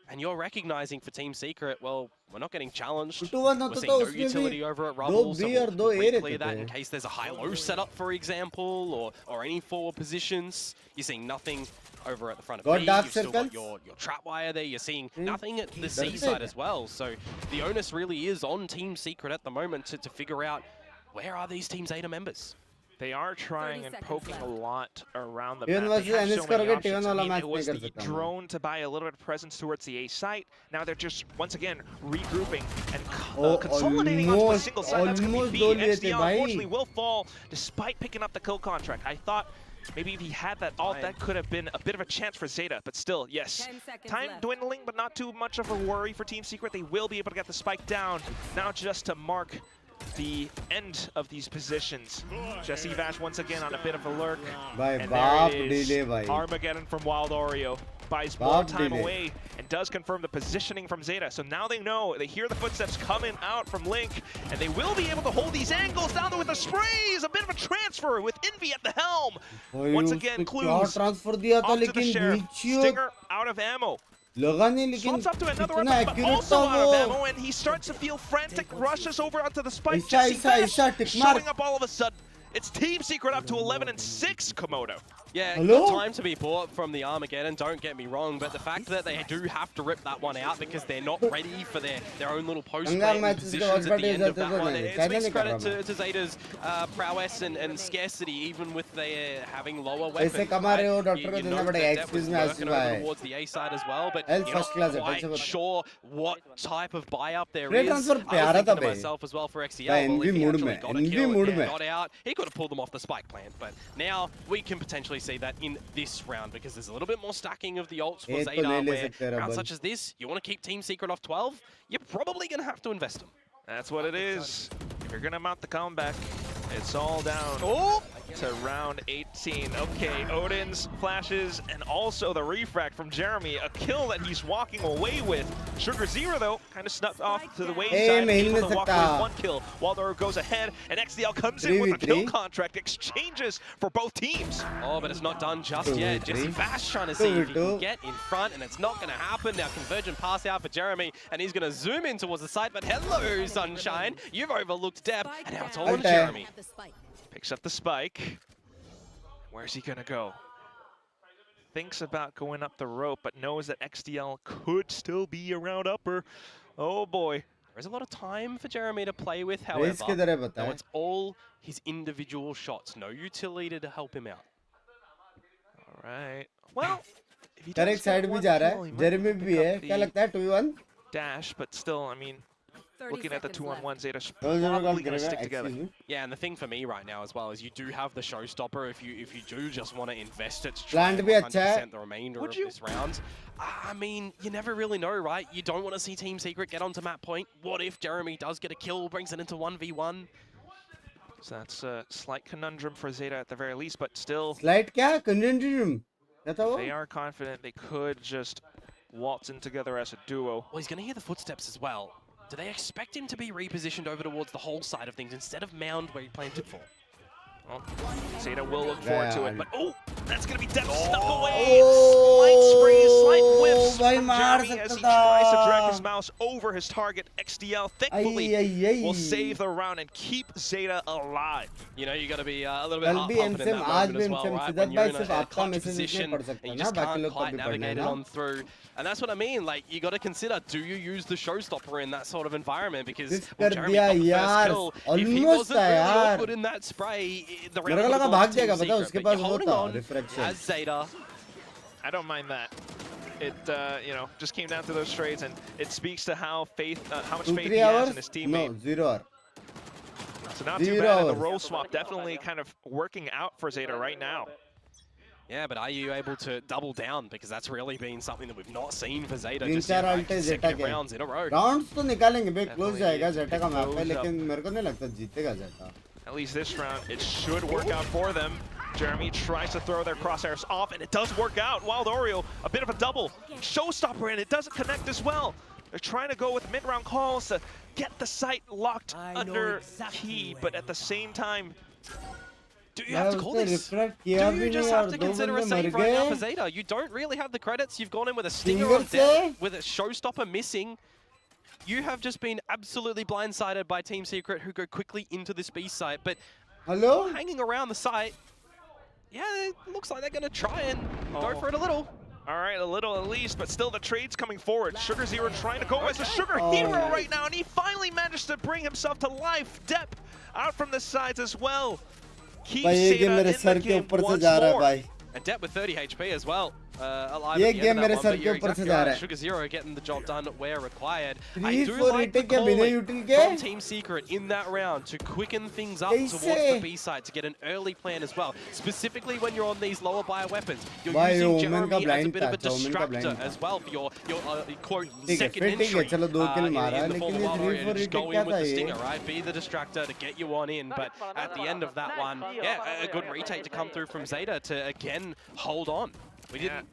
And you're recognizing for Team Secret, well, we're not getting challenged. We're seeing no utility over at Rubble, so we'll clear that in case there's a high-low setup, for example, or any forward positions. You're seeing nothing over at the front of B. You've still got your trap wire there. You're seeing nothing at the C side as well. So the onus really is on Team Secret at the moment to figure out where are these Team Zeta members. They are trying and poking a lot around the map. They have so many options. I mean, it was the drone to buy a little bit of presence towards the A site. Now they're just, once again, regrouping and consolidating onto a single site. That's going to be B. XDL, unfortunately, will fall despite picking up the kill contract. I thought maybe if he had that ult, that could have been a bit of a chance for Zeta. But still, yes. Time dwindling, but not too much of a worry for Team Secret. They will be able to get the spike down. Now just to mark the end of these positions. Jesse Vash once again on a bit of a lurk. And there it is. Armageddon from Wild Oreo buys more time away and does confirm the positioning from Zeta. So now they know, they hear the footsteps coming out from Link, and they will be able to hold these angles down there with the sprays. A bit of a transfer with Envy at the helm. Once again, Clues off to the Sheriff. Stinger out of ammo. Swaps up to another weapon, but also out of ammo, and he starts to feel frantic, rushes over onto the spike. Jesse Vash showing up all of a sudden. It's Team Secret up to 11-6, Komodo. Yeah, good time to be bought from the Armageddon, don't get me wrong, but the fact that they do have to rip that one out because they're not ready for their own little post-plant positions at the end of that one. It makes credit to Zeta's prowess and scarcity, even with their having lower weapons. Right? You know that Depth was working over towards the A side as well, but you're not quite sure what type of buy-up there is. I was thinking to myself as well for XDL, well, if he actually got a kill and got out, he could have pulled them off the spike plant, but now we can potentially see that in this round because there's a little bit more stacking of the ults for Zeta, where rounds such as this, you want to keep Team Secret off 12, you're probably going to have to invest them. That's what it is. If you're going to mount the comeback, it's all down to round 18. Okay, Odin's flashes and also the refract from Jeremy. A kill that he's walking away with. Sugar Zero, though, kind of snuffed off to the wayside. Able to walk away with one kill. Waldor goes ahead, and XDL comes in with a kill contract. Exchanges for both teams. Oh, but it's not done just yet. Jesse Vash trying to see if he can get in front, and it's not going to happen. Now, convergent pass out for Jeremy, and he's going to zoom in towards the site, but hello, Sunshine. You've overlooked Deb, and now it's all on Jeremy. Picks up the spike. Where's he gonna go? Thinks about going up the rope, but knows that XDL could still be around upper. Oh boy. There's a lot of time for Jeremy to play with, however. Now it's all his individual shots. No utility to help him out. Alright. Well, if he correct side bhi ja raha hai. Jeremy bhi hai. Kya lagta hai 2v1? Dash, but still, I mean, looking at the 2-on-1, Zeta's probably going to stick together. Yeah, and the thing for me right now as well is you do have the showstopper if you do just want to invest it to try and 100% the remainder of this round. I mean, you never really know, right? You don't want to see Team Secret get onto map point. What if Jeremy does get a kill, brings it into 1v1? So that's a slight conundrum for Zeta at the very least, but still... Slight kya? Conundrum? They are confident they could just waltz in together as a duo. Well, he's going to hear the footsteps as well. Do they expect him to be repositioned over towards the whole side of things instead of Mound where he planted for? Well, Zeta will look forward to it, but that's going to be Depth snuck away. Slight sprays, slight whiffs from Jeremy as he tries to drag his mouse over his target. XDL thankfully will save the round and keep Zeta alive. You know, you got to be a little bit confident in that moment as well, right? When you're in a clutch position and you just can't quite navigate it on through. And that's what I mean, like, you got to consider, do you use the showstopper in that sort of environment? Because when Jeremy got the first kill, if he wasn't really awkward in that spray, the round would have gone to Team Secret, but you're holding on as Zeta. I don't mind that. it you know, just came down to those trades, and it speaks to how much faith he has in his teammate. No, 0 hour. So not too bad, and the role swap definitely kind of working out for Zeta right now. Yeah, but are you able to double down? Because that's really been something that we've not seen for Zeta. Just consecutive rounds in a row. Rounds तो निकालेंगे बे, close जाएगा Zeta का map पे, लेकिन मेरे को नहीं लगता जीतेगा Zeta. At least this round, it should work out for them. Jeremy tries to throw their crosshairs off, and it does work out. Wild Oreo, a bit of a double showstopper, and it doesn't connect as well. They're trying to go with mid-round calls to get the site locked under key, but at the same time, do you have to call this? Do you just have to consider a save right now for Zeta? You don't really have the credits. You've gone in with a stinger on deck, with a showstopper missing. You have just been absolutely blindsided by Team Secret, who go quickly into this B site. But hanging around the site, yeah, it looks like they're going to try and go for it a little. All right, a little at least, but still the trade's coming forward. Sugar Zero trying to go as a Sugar Hero right now, and he finally managed to bring himself to life. Depp out from the sides as well. Keeps Zeta in the game once more. And Depp with 30 HP as well. Alive ये at the end game of मेरे that sir one, के ऊपर से जा रहा है. Sugar Zero getting the job done where required. 3 I do 4 like the retake के बिना calling util के from Team Secret in that round to quicken things up towards the B side to get an early plan as well. Specifically when you're on these lower buyer weapons, you're using Jeremy as a bit of a distractor as well for your quote second entry. In the form of Wild Warrior, to just go in with the stinger, right? Be the distractor to get you on in. But at the end of that one, yeah, a good retake to come through from Zeta to again hold on.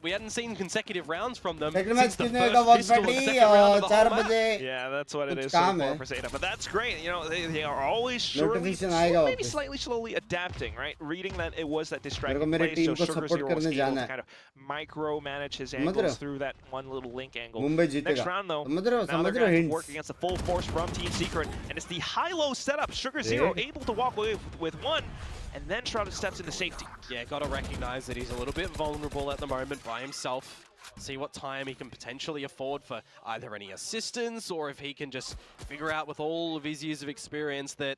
We hadn't seen consecutive rounds from them since the first pistol and second round of the whole map. Yeah, that's what it is so far for Zeta. But that's great. You know, they are always surely, maybe slightly slowly adapting, right? Reading that it was that distracting play, so Sugar Zero was able to kind of micro-manage his angles through that one little link angle. Next round, though, now they're going to work against the full force from Team Secret, and it's the high-low setup. Sugar Zero able to walk away with one, and then Shrouded steps into safety. Yeah, got to recognize that he's a little bit vulnerable at the moment by himself. See what time he can potentially afford for either any assistance or if he can just figure out with all of his years of experience that,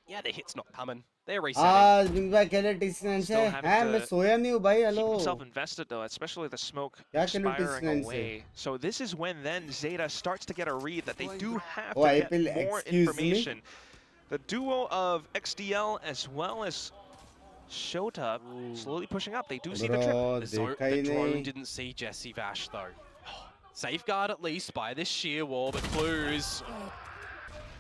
yeah, the hit's not coming. They're resetting. Binks भाई खेले T9 से. हैं मैं सोया नहीं हूँ भाई. Hello. Keep himself invested though, especially the smoke expiring away. So this is when then Zeta starts to get a read that they do have to get more information. The duo of XDL as well as Shota slowly pushing up. They do see the trip. The drone didn't see Jesse Vash though. Safeguard at least by this sheer wall, but clues.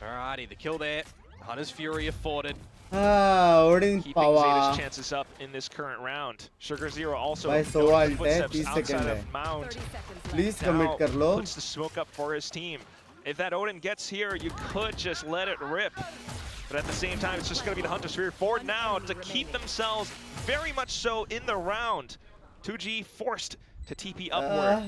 Alrighty, the kill there. Hunter's Fury afforded. Keeping Zeta's chances up in this current round. Sugar Zero also going the footsteps outside of Mound. Please commit kar lo. Puts the smoke up for his team. If that Odin gets here, you could just let it rip. But at the same time, it's just going to be the Hunter's Fury for now to keep themselves very much so in the round. 2G forced to TP upward.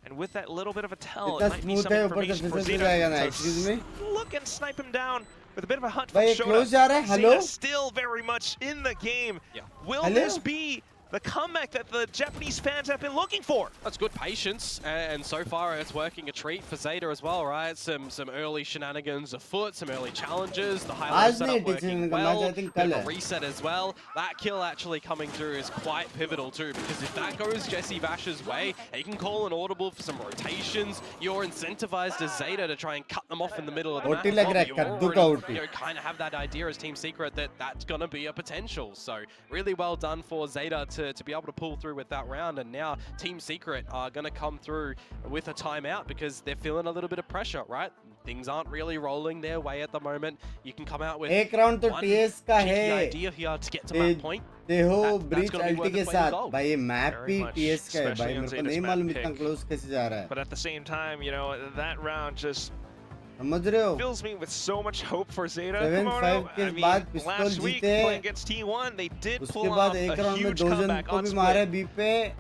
And with that little bit of a tell, it might be some information for Zeta to look and snipe him down with a bit of a hunt from Shota. Zeta still very much in the game. Will this be the comeback that the Japanese fans have been looking for? That's good patience, and so far it's working a treat for Zeta as well, right? Some early shenanigans afoot, some early challenges, the highlight setup working well, bit of a reset as well. That kill actually coming through is quite pivotal too, because if that goes Jesse Vash's way, he can call an audible for some rotations. You're incentivized as Zeta to try and cut them off in the middle of the map. You already kind of have that idea as Team Secret that that's going to be a potential. So really well done for Zeta to be able to pull through with that round, and now Team Secret are going to come through with a timeout because they're feeling a little bit of pressure, right? Things aren't really rolling their way at the moment. You can come out with one cheeky idea here to get to that point. देखो breach अल्टी के साथ भाई ये map भी TS का है भाई, मेरे को नहीं मालूम इतना क्लोज कैसे जा रहा है. But at the same time, you know, that round just समझ रहे हो, fills me with so much hope for Zeta. 7-5 के बाद पिस्तौल last week जीते, playing against T1, they did pull उसके बाद off एक a राउंड में huge 2 जन comeback को on भी मारे split. बी पे.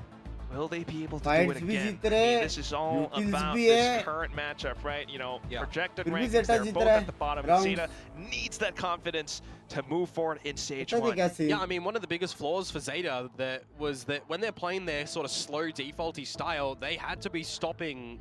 Will they be able to do Fights it भी again? जीत रहे, This is all utils about भी this है. current matchup, right? You know, projected फिर भी rankings, Zeta they're जीत both रहा at the है. bottom. Rounds. Zeta needs that confidence to move forward in stage पता नहीं 1. क्या scene. Yeah, I mean, one of the biggest flaws for Zeta was that when they're playing their sort of slow defaulty style, they had to be stopping,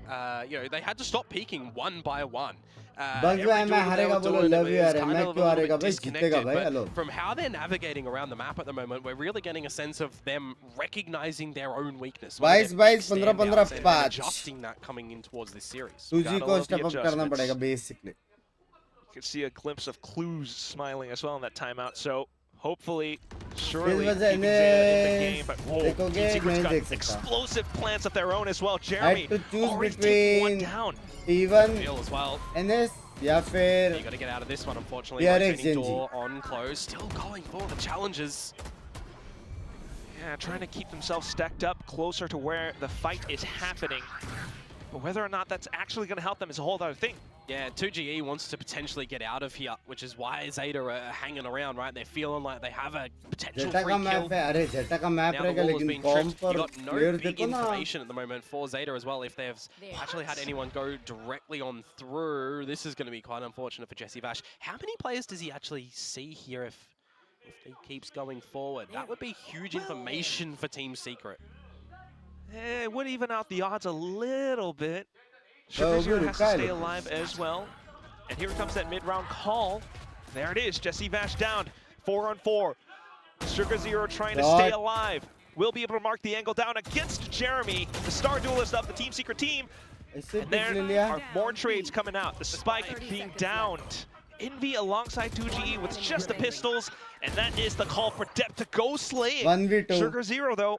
you know, they had to stop peaking one by one. every duel that they were doing, it was kind of a little bit disconnected, but from how they're navigating around the map at the moment, we're really getting a sense of them recognizing their own weakness. 22-15-15 and adjusting that coming in towards this series. 2G को step up करना पड़ेगा basically. You can see a glimpse of Clues smiling as well in that timeout, so hopefully, surely keeping Zeta in the game, but whoa, Team Secret's got explosive plans of their own as well. Jeremy already taking one down. Even as well. NS या फिर you got to get out of this one, unfortunately. Rotating door on close, still going for the challenges. Yeah, trying to keep themselves stacked up closer to where the fight is happening. But whether or not that's actually going to help them is a whole other thing. Yeah, 2GE wants to potentially get out of here, which is why Zeta are hanging around, right? They're feeling like they have a potential free kill. Now the wall has been tripped. You got no big information at the moment for Zeta as well. If they've actually had anyone go directly on through, this is going to be quite unfortunate for Jesse Vash. How many players does he actually see here if he keeps going forward? That would be huge information for Team Secret. It would even out the odds a little bit. Sugar Zero has to stay alive as well. And here comes that mid-round call. There it is, Jesse Vash down, 4-on-4. Sugar Zero trying to stay alive. Will be able to mark the angle down against Jeremy, the star duelist of the Team Secret team. And there are more trades coming out. The spike being downed. Envy alongside 2GE with just the pistols. And that is the call for Depth to go slay it. Sugar Zero though.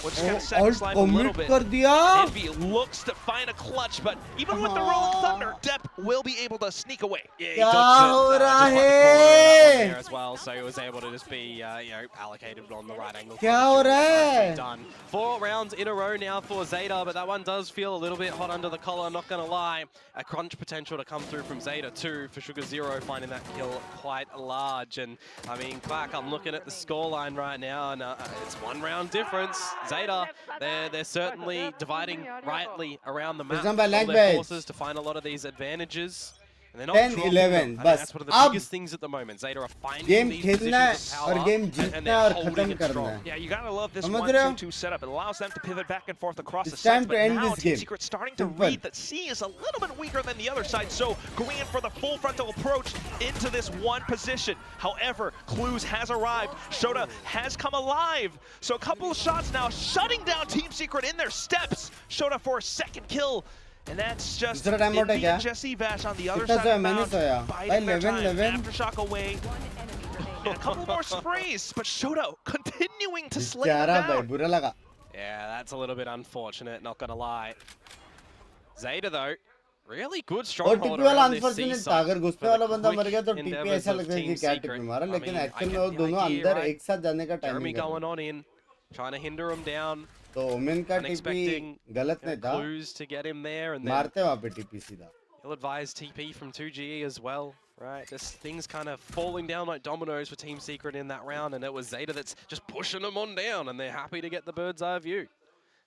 We're just gonna satisfy a little bit. Envy looks to find a clutch, but even with the Rolling Thunder, Depp will be able to sneak away. Yeah, he dodged it there as well, so he was able to just be you know, allocated on the right angle. Done. 4 rounds in a row now for Zeta, but that one does feel a little bit hot under the collar, not gonna lie. A crunch potential to come through from Zeta too, for Sugar Zero finding that kill quite large. And I mean, Quack, I'm looking at the scoreline right now, and it's 1 round difference. Zeta, they're certainly dividing rightly around the map, all their forces to find a lot of these advantages. And they're not 10-11, that's one of the biggest things at the moment. Zeta are finding these positions of power, and they're holding it strong. Yeah, you gotta love this 1-2-2 setup. It allows them to pivot back and forth across the sides. But now Team Secret starting to read that C is a little bit weaker than the other side, so going in for the full frontal approach into this one position. However, Clues has arrived. Shota has come alive. So a couple of shots now shutting down Team Secret in their steps. Shota for a 2nd kill. And that's just Jesse Vash on the other side of the mound, biding their time. Aftershock away. And a couple more sprays, but Shota continuing to slay them down. Yeah, that's a little bit unfortunate, not gonna lie. Zeta though, really good stronghold around this C side. अगर घुसने वाला बंदा मर गया तो TP ऐसा लगता है कि क्या टीपी मारा, लेकिन एक्चुअल में वो दोनों अंदर एक साथ जाने का टाइमिंग है. going on in, trying to hinder him down. तो ओमेन का टीपी गलत नहीं था. Clues to get him there, and मारते वहाँ पे टीपी सीधा. He'll advise TP from 2GE as well, right? Just things kind of falling down like dominoes for Team Secret in that round, and it was Zeta that's just pushing them on down, and they're happy to get the bird's eye view.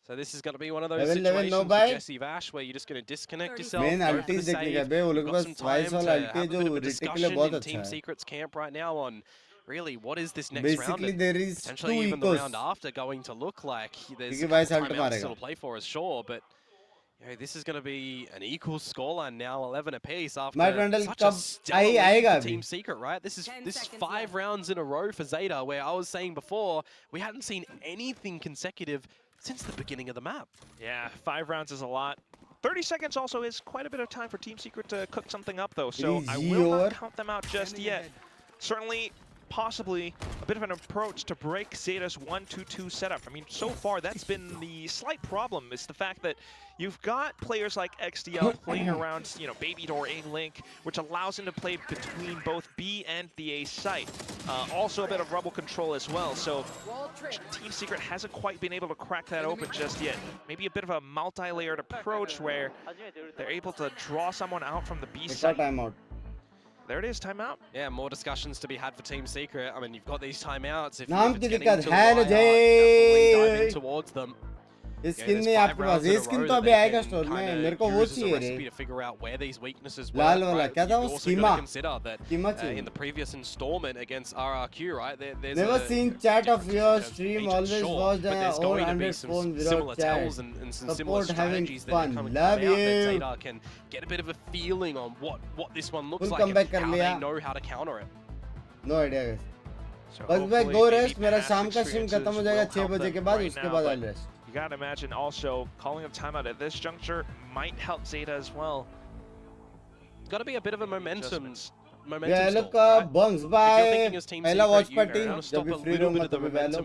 So this is going to be one of those situations for Jesse Vash where you're just going to disconnect yourself. Main ultis देखने का बे, वो लोग बस twice वाला ulti जो Ritik के लिए बहुत अच्छा है. Team Secret's camp right now on really what is this next round? Basically there is potentially even the round after going to look like. There's timeouts still to play for us, sure, but you know, this is going to be an equal scoreline now, 11 apiece after such a stellar Team Secret, right? This is 5 rounds in a row for Zeta, where I was saying before we hadn't seen anything consecutive since the beginning of the map. Yeah, 5 rounds is a lot. 30 seconds also is quite a bit of time for Team Secret to cook something up, though, so I will not count them out just yet. Certainly, possibly a bit of an approach to break Zeta's 1-2-2 setup. I mean, so far that's been the slight problem, is the fact that you've got players like XDL playing around, you know, Baby Door A-Link, which allows him to play between both B and the A site. Also a bit of rubble control as well, so Team Secret hasn't quite been able to crack that open just yet. Maybe a bit of a multi-layered approach where they're able to draw someone out from the B site. There it is, timeout. Yeah, more discussions to be had for Team Secret. I mean, you've got these timeouts. If Naam it's ki getting dikkat to hai definitely dive in towards them. Skin नहीं आपके पास ये skin तो अभी आएगा store में मेरे को वो चाहिए रे लाल वाला क्या था वो स्कीमा चाहिए in the previous installment against RRQ, right? There's never seen chat of your stream always watched there's all going to be 100 some phone similar without chat tells and some similar support having strategies that are fun coming love out that you Zeta can get a bit of a feeling on what this one looks full like comeback and कर how लिया they know how to counter it. no idea guys So बस भाई hopefully go maybe rest मेरा past शाम का stream experiences खत्म हो जाएगा will 6 help बजे them के बाद right उसके now, बाद but I'll rest you gotta imagine also calling a timeout at this juncture might help Zeta as well. Got to be a bit of a momentum ये लोग का bunks bye पहला watch party जब भी free रहूंगा तभी वैलो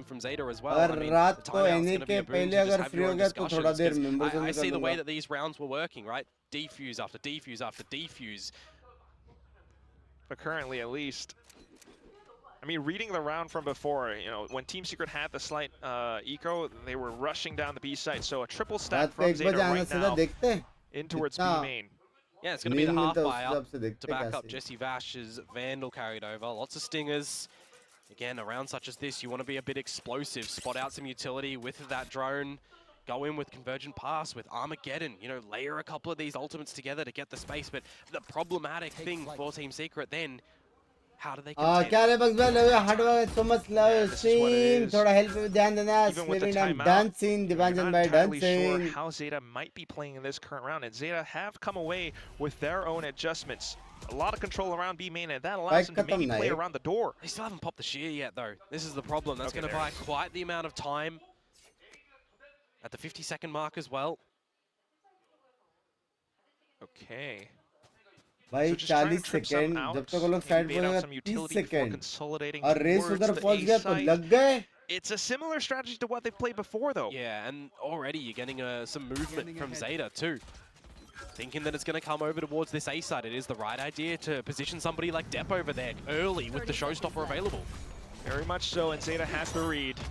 और रात को एनए के पहले अगर फ्री हो गया तो थोड़ा देर मेंबर्स में I see कर the way लूंगा that these rounds were working, right? Defuse after defuse after defuse. But currently, at least, I mean, reading the round from before, you know, when Team Secret had the slight eco, they were rushing down the B site. So a triple stack रात को from 1 Zeta बजे आना right सीधा now देखते हैं in towards B कितना main. Yeah, it's going to be the नींद half मिलता है उस buy हिसाब up से to देखते back up कैसे Jesse Vash's Vandal carried over. Lots of stingers. Again, a round such as this, you want to be a bit explosive. Spot out some utility with that drone. Go in with Convergent Pass, with Armageddon. You know, layer a couple of these ultimates together to get the space. But the problematic thing for Team Secret then, how do they contend? क्या रे bunks भाई hard work so much love stream थोड़ा help पे ध्यान देना Even with the screen timeout, dancing you're दिवांजन not भाई entirely sure dancing how Zeta might be playing in this current round. And Zeta have come away with their own adjustments. A lot of control around B main, and that allows them to maybe play around the door. They still haven't popped the shear yet, though. This is the problem. That's going to buy quite the amount of time. At the 50-second mark as well. Okay. भाई So just trying to 40 trip some second out, जब तक वो लोग maybe side bait out बोलेगा some 30 utility before second consolidating और race towards उधर the पहुंच A गया तो site. लग गए It's a similar strategy to what they've played before, though. Yeah, and already you're getting some movement from Zeta too. Thinking that it's going to come over towards this A side. It is the right idea to position somebody like Depp over there early with the showstopper available. Very much so, and Zeta has the read.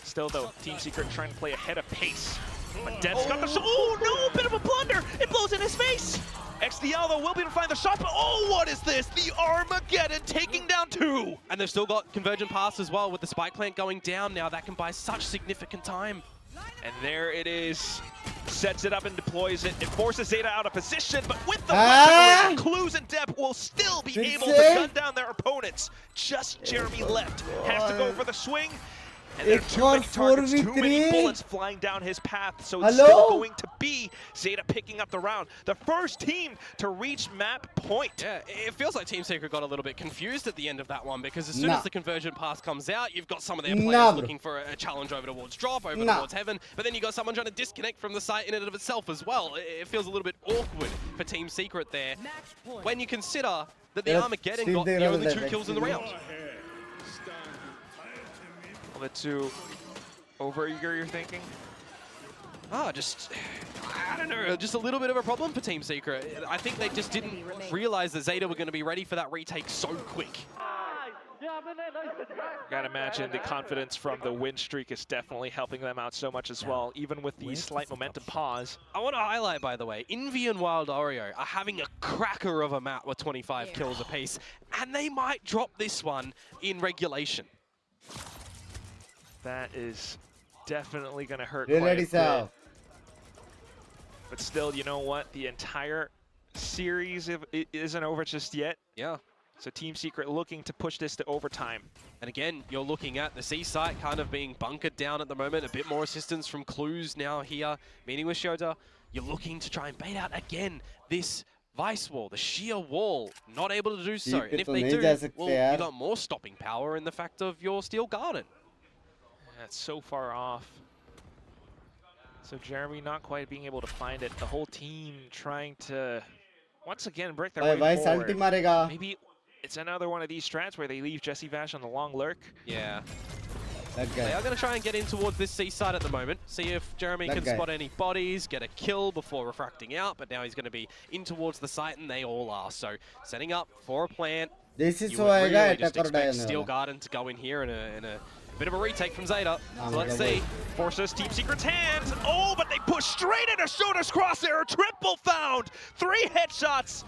Still, though, Team Secret trying to play ahead of pace. But Depp's got the... Oh, no! Bit of a blunder! It blows in his face! XDL, though, will be able to find the shot, but oh, what is this? The Armageddon taking down two! And they've still got Convergent Pass as well with the spike plant going down now. That can buy such significant time. And there it is. Sets it up and deploys it. It forces Zeta out of position, but with the weaponry, Clues and Depp will still be able to gun down their opponents. Just Jeremy left. Has to go for the swing. And there are too many targets, too many bullets flying down his path, so it's still going to be Zeta picking up the round. The first team to reach map point. Yeah, it feels like Team Secret got a little bit confused at the end of that one, because as soon as the Convergent Pass comes out, you've got some of their players looking for a challenge over towards Drop, over towards Heaven, but then you've got someone trying to disconnect from the site in and of itself as well. It feels a little bit awkward for Team Secret there, when you consider that the Armageddon got the only 2 kills in the round. A bit too over-eager, you're thinking? I don't know, just a little bit of a problem for Team Secret. I think they just didn't realize that Zeta were going to be ready for that retake so quick. Gotta imagine the confidence from the win streak is definitely helping them out so much as well, even with the slight momentum pause. I want to highlight, by the way, Envy and Wild Oreo are having a cracker of a map with 25 kills apiece, and they might drop this one in regulation. That is definitely going to hurt quite a bit. But still, you know what? The entire series isn't over just yet. Yeah. So Team Secret looking to push this to overtime. And again, you're looking at the C site kind of being bunkered down at the moment. A bit more assistance from Clues now here, meeting with Shota. You're looking to try and bait out again this Vice wall, the sheer wall, not able to do so. And if they do, well, you got more stopping power in the fact of your Steel Garden. That's so far off. So Jeremy not quite being able to find it. The whole team trying to, once again, break their way forward. Maybe it's another one of these strats where they leave Jesse Vash on the long lurk. Yeah. They are going to try and get in towards this C side at the moment. See if Jeremy can spot any bodies, get a kill before refracting out. But now he's going to be in towards the site, and they all are. So setting up for a plant. This is you would really just expect Steel Garden to go in here in a bit of a retake from Zeta. So let's see. Forces Team Secret's hands. Oh, but they push straight into Shota's crosshair. Triple found. 3 headshots.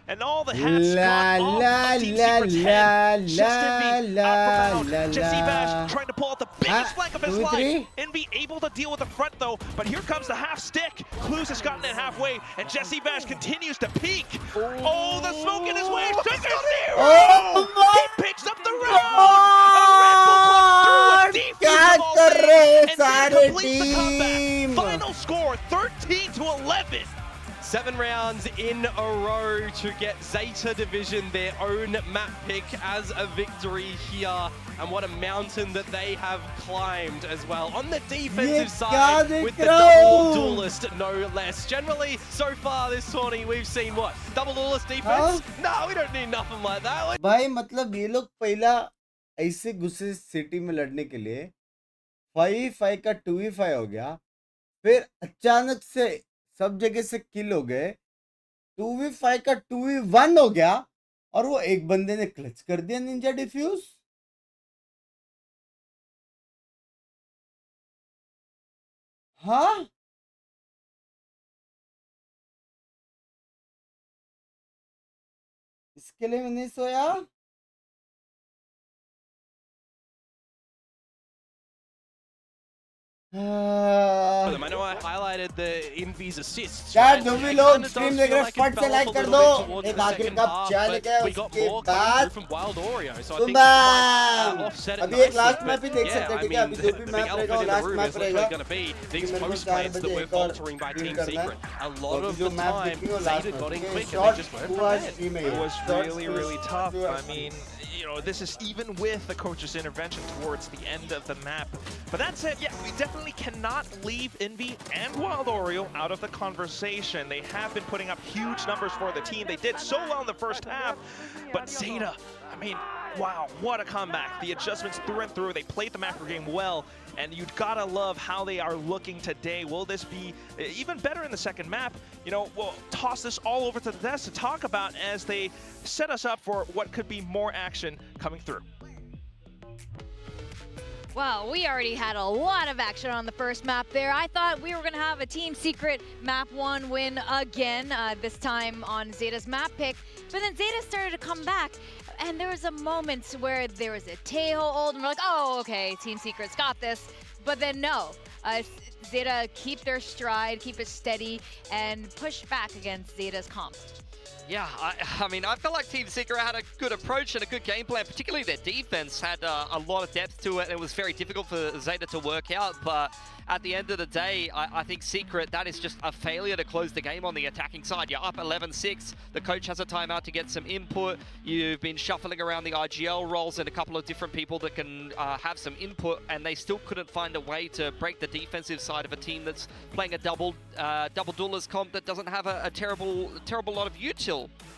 And all the hats gone off Team Secret's head. Just Envy out from out. Jesse Bash trying to to pull out the biggest flank of his life. Envy able to deal with the front though, but here comes the half stick. Clues has gotten it halfway, and Jesse Bash continues to peek. Oh, the smoke in his way. Sugar Zero! He picks up the round! A Red Bull clutch through a defense of all things, and then completes the comeback. Final score, 13-11. 7 rounds in a row to get Zeta Division their own map pick as a victory here. And what a mountain that they have climbed as well. On the defensive side with the double duelist, no less. Generally, so far this tourney, we've seen what? Double duelist defense? No, we don't need nothing like that. भाई मतलब ये लोग पहला ऐसे घुसे city में लड़ने के लिए 5v5 का 2v5 हो गया, फिर अचानक से सब जगह से किल हो गए, 2v5 का 2v1 हो गया, और वो एक बंदे ने क्लच कर दिया निंजा डिफ्यूज। हाँ इसके लिए मैं नहीं सोया। I know I highlighted the Envy's assists. यार जो भी लोग स्ट्रीम देख रहे हैं फट से लाइक कर दो। एक आखिर कब चल गया उसके बाद तुम अभी एक लास्ट मैच भी देख सकते हैं, ठीक है? अभी जो भी मैच रहेगा वो लास्ट मैच रहेगा। These postmates that we're faltering by Team Secret. A lot of the time, Zeta got in quick and they just weren't prepared. It was really tough. I mean, you know, this is even with the coach's intervention towards the end of the map. But that's it. Yeah, we definitely cannot leave Envy and Wild Oreo out of the conversation. They have been putting up huge numbers for the team. They did so well in the first half. But Zeta, I mean, wow, what a comeback. The adjustments through and through. They played the macro game well. And you've got to love how they are looking today. Will this be even better in the second map? You know, we'll toss this all over to the desk to talk about as they set us up for what could be more action coming through. Well, we already had a lot of action on the first map there. I thought we were going to have a Team Secret map 1 win again, this time on Zeta's map pick. But then Zeta started to come back, and there was a moment where there was a Tejo ult, and we're like, oh, okay, Team Secret's got this. But then no, Zeta keep their stride, keep it steady, and push back against Zeta's comp. Yeah, I mean, I felt like Team Secret had a good approach and a good game plan. Particularly their defense had a lot of depth to it. It was very difficult for Zeta to work out, but at the end of the day, I think Secret, that is just a failure to close the game on the attacking side. You're up 11-6. The coach has a timeout to get some input. You've been shuffling around the IGL roles and a couple of different people that can have some input, and they still couldn't find a way to break the defensive side of a team that's playing a double duelist comp that doesn't have a terrible lot of util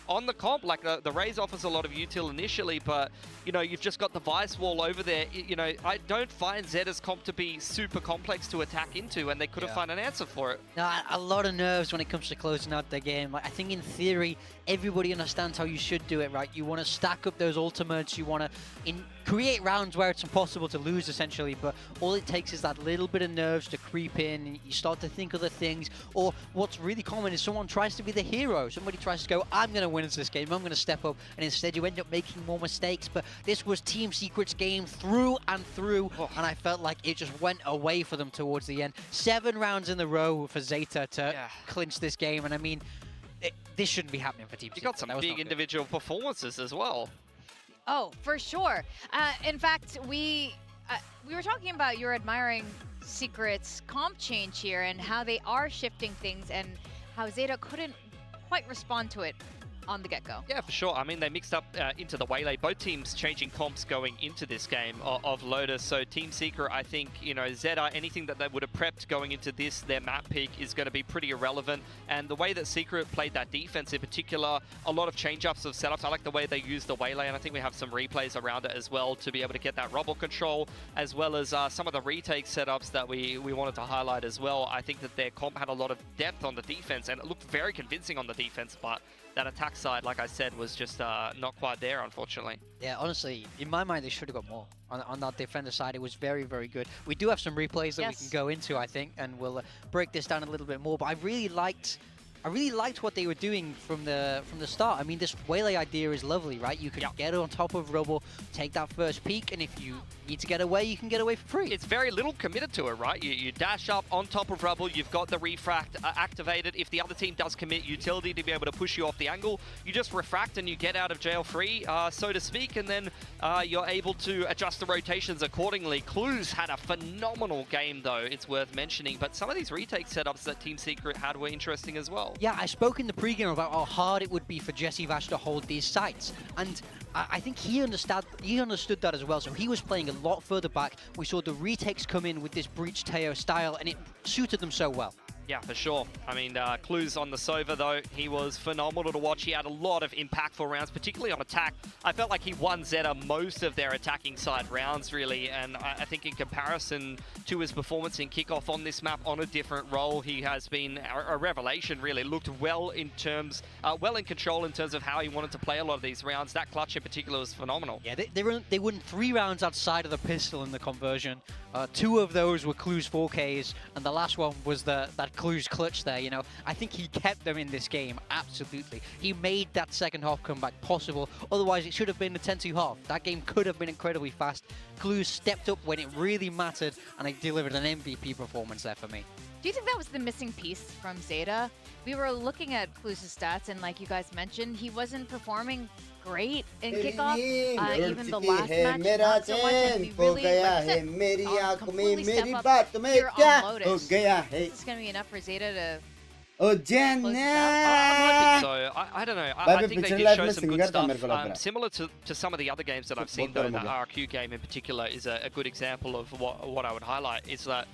on the comp. Like the Raze offers a lot of util initially, but you know, you've just got the Vice wall over there. You know, I don't find Zeta's comp to be super complex to attack into, and they couldn't find an answer for it. No, a lot of nerves when it comes to closing out the game. I think in theory, everybody understands how you should do it, right? You want to stack up those ultimates, you want to create rounds where it's impossible to lose, essentially, but all it takes is that little bit of nerves to creep in, and you start to think other things, or what's really common is someone tries to be the hero. Somebody tries to go, I'm going to win this game, I'm going to step up, and instead you end up making more mistakes. But this was Team Secret's game through and through, and I felt like it just went away for them towards the end. 7 rounds in a row for Zeta to clinch this game, and I mean, this shouldn't be happening for Team Secret. You got some big individual performances as well. Oh, for sure. In fact, we were talking about you're admiring Secret's comp change here and how they are shifting things and how Zeta couldn't quite respond to it on the get-go. Yeah, for sure. I mean, they mixed up into the Waylay. Both teams changing comps going into this game of Lotus. So Team Secret, I think, you know, Zeta, anything that they would have prepped going into this, their map pick is going to be pretty irrelevant. And the way that Secret played that defense in particular, a lot of change-ups of setups. I like the way they used the Waylay, and I think we have some replays around it as well to be able to get that rubble control, as well as some of the retake setups that we wanted to highlight as well. I think that their comp had a lot of depth on the defense, and it looked very convincing on the defense, but that attack side, like I said, was just not quite there, unfortunately. Yeah, honestly, in my mind, they should have got more. On that defender side, it was very, very good. We do have some replays that we can go into, I think, and we'll break this down a little bit more. But I really liked I really liked what they were doing from the start. I mean, this Waylay idea is lovely, right? You can get on top of rubble, take that first peek, and if you need to get away, you can get away for free. It's very little committed to it, right? You dash up on top of rubble, you've got the refract activated. If the other team does commit utility to be able to push you off the angle, you just refract and you get out of jail free, so to speak, and then you're able to adjust the rotations accordingly. Clues had a phenomenal game, though, it's worth mentioning, but some of these retake setups that Team Secret had were interesting as well. Yeah, I spoke in the pregame about how hard it would be for Jesse Vash to hold these sites, and I think he understood that as well, so he was playing a lot further back. We saw the retakes come in with this Breach Teo style, and it suited them so well. Yeah, for sure. I mean, Clues on the Sova, though, he was phenomenal to watch. He had a lot of impactful rounds, particularly on attack. I felt like he won Zeta most of their attacking side rounds, really, and I think in comparison to his performance in kickoff on this map on a different role, he has been a revelation, really. Looked well in terms, well in control in terms of how he wanted to play a lot of these rounds. That clutch in particular was phenomenal. Yeah, they won 3 rounds outside of the pistol in the conversion. 2 of those were Clues 4Ks, and the last one was that Clues clutch there, you know. I think he kept them in this game, absolutely. He made that second half comeback possible, otherwise it should have been a 10-2 half. That game could have been incredibly fast. Clues stepped up when it really mattered, and they delivered an MVP performance there for me. Do you think that was the missing piece from Zeta? We were looking at Clues' stats, and like you guys mentioned, he wasn't performing great in kickoff. Even the last match, not so much. And we really completely step up here on Lotus. Is this going to be enough for Zeta to close this out? So I don't know. I think they did show some good stuff. Similar to some of the other games that I've seen, though, the RQ game in particular is a good example of what I would highlight, is that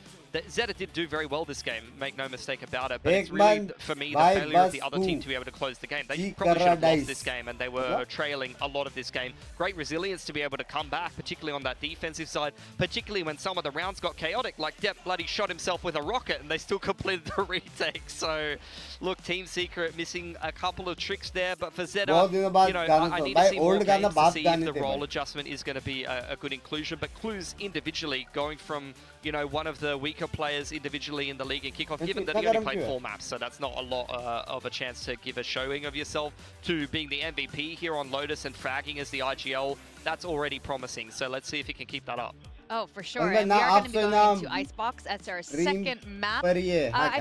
Zeta did do very well this game, make no mistake about it, but it's really, for me, the failure of the other team to be able to close the game. They probably should have lost this game, and they were trailing a lot of this game. Great resilience to be able to come back, particularly on that defensive side, particularly when some of the rounds got chaotic, like Depp bloody shot himself with a rocket, and they still completed the retake. So, look, Team Secret missing a couple of tricks there, but for Zeta, you know, I need to see more games to see if the role adjustment is going to be a good inclusion, but Clues individually going from, you know, one of the weaker players individually in the league in kickoff, given that he only played 4 maps, so that's not a lot of a chance to give a showing of yourself, to being the MVP here on Lotus and fragging as the IGL, that's already promising. So let's see if he can keep that up. Oh, for sure. And we are going to be going into Icebox. That's our second map. I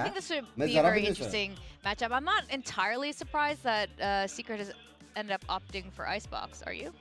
think this would be a very interesting matchup. I'm not entirely surprised that Secret has ended up opting for Icebox. Are you?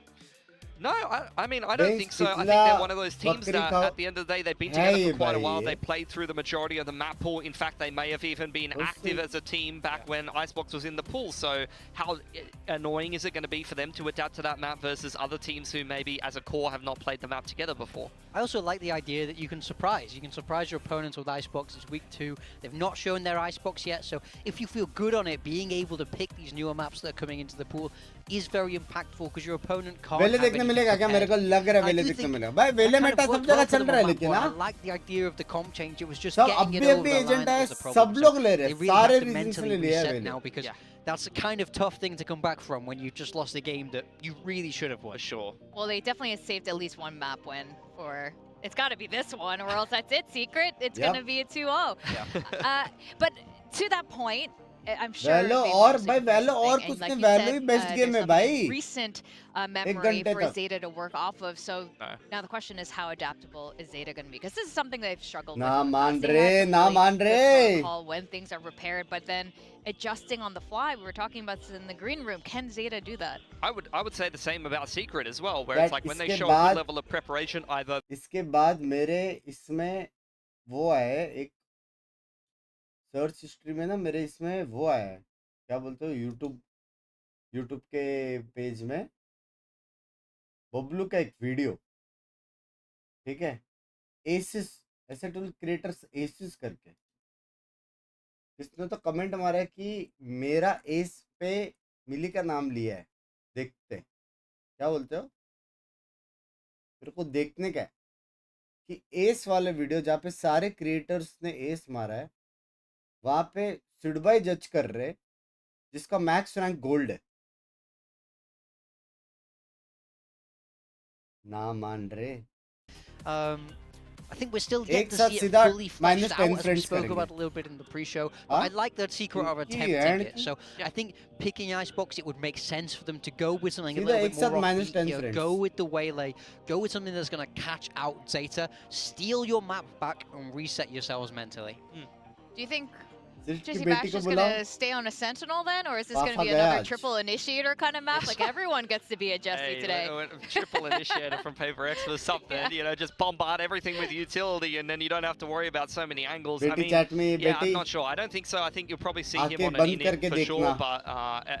No, I mean, I don't think so. I think they're one of those teams that, at the end of the day, they've been together for quite a while. They played through the majority of the map pool. In fact, they may have even been active as a team back when Icebox was in the pool. So how annoying is it going to be for them to adapt to that map versus other teams who maybe, as a core, have not played the map together before? I also like the idea that you can surprise. You can surprise your opponents with Icebox. It's week 2. They've not shown their Icebox yet, so if you feel good on it, being able to pick these newer maps that are coming into the pool is very impactful, because your opponent can't have anything लग रहा है वेले दिखने मिलेगा भाई वेले Meta सब जगह चल रहा है लेकिन I like the idea of the comp change. It was just getting it over the line that was the problem. सब लोग ले रहे हैं सारे रीजन से ले लिया है now, because that's a kind of tough thing to come back from when you just lost a game that you really should have won. Sure. Well, they definitely saved at least one map win for. It's got to be this one, or else that's it, Secret. It's going to be a 2-0. But to that point, I'm sure Valo और भाई Valo और कुछ नहीं Valo ही best game है भाई. Recent memory for Zeta to work off of. So now the question is, how adaptable is Zeta going to be? Because this is something they've struggled with. ना मान रहे. When things are repaired, but then adjusting on the fly. We were talking about this in the green room. Can Zeta do that? I would say the same about Secret as well, where it's like when they show a good level of preparation, either. इसके बाद मेरे इसमें वो है एक search history में ना मेरे इसमें वो आया है क्या बोलते हो यूट्यूब के पेज में बबलू का एक वीडियो ठीक है एसिस ऐसे टूल क्रिएटर्स एसिस करके इसने तो कमेंट मारा है कि मेरा एस पे मिली का नाम लिया है देखते हैं क्या बोलते हो मेरे को देखने का है कि एस वाले वीडियो जहाँ पे सारे क्रिएटर्स ने एस मारा है वहां पे सिडबाई जज कर रहे जिसका मैक्स रैंक गोल्ड है ना मान रहे I think we're still yet to see it fully fleshed out, as we spoke about a little bit in the pre-show. I like the secret of attempting it. So I think picking Icebox, it would make sense for them to go with something a little bit more offbeat, go with the Waylay, go with something that's going to catch out Zeta, steal your map back, and reset yourselves mentally. Do you think Jesse Bash is going to stay on a Sentinel then, or is this going to be another triple initiator kind of map? Like everyone gets to be a Jesse today. Triple initiator from Paper X was something, you know, just bombard everything with utility and then you don't have to worry about so many angles. I mean, yeah, I'm not sure. I don't think so. I think you'll probably see him on an Enid for sure, but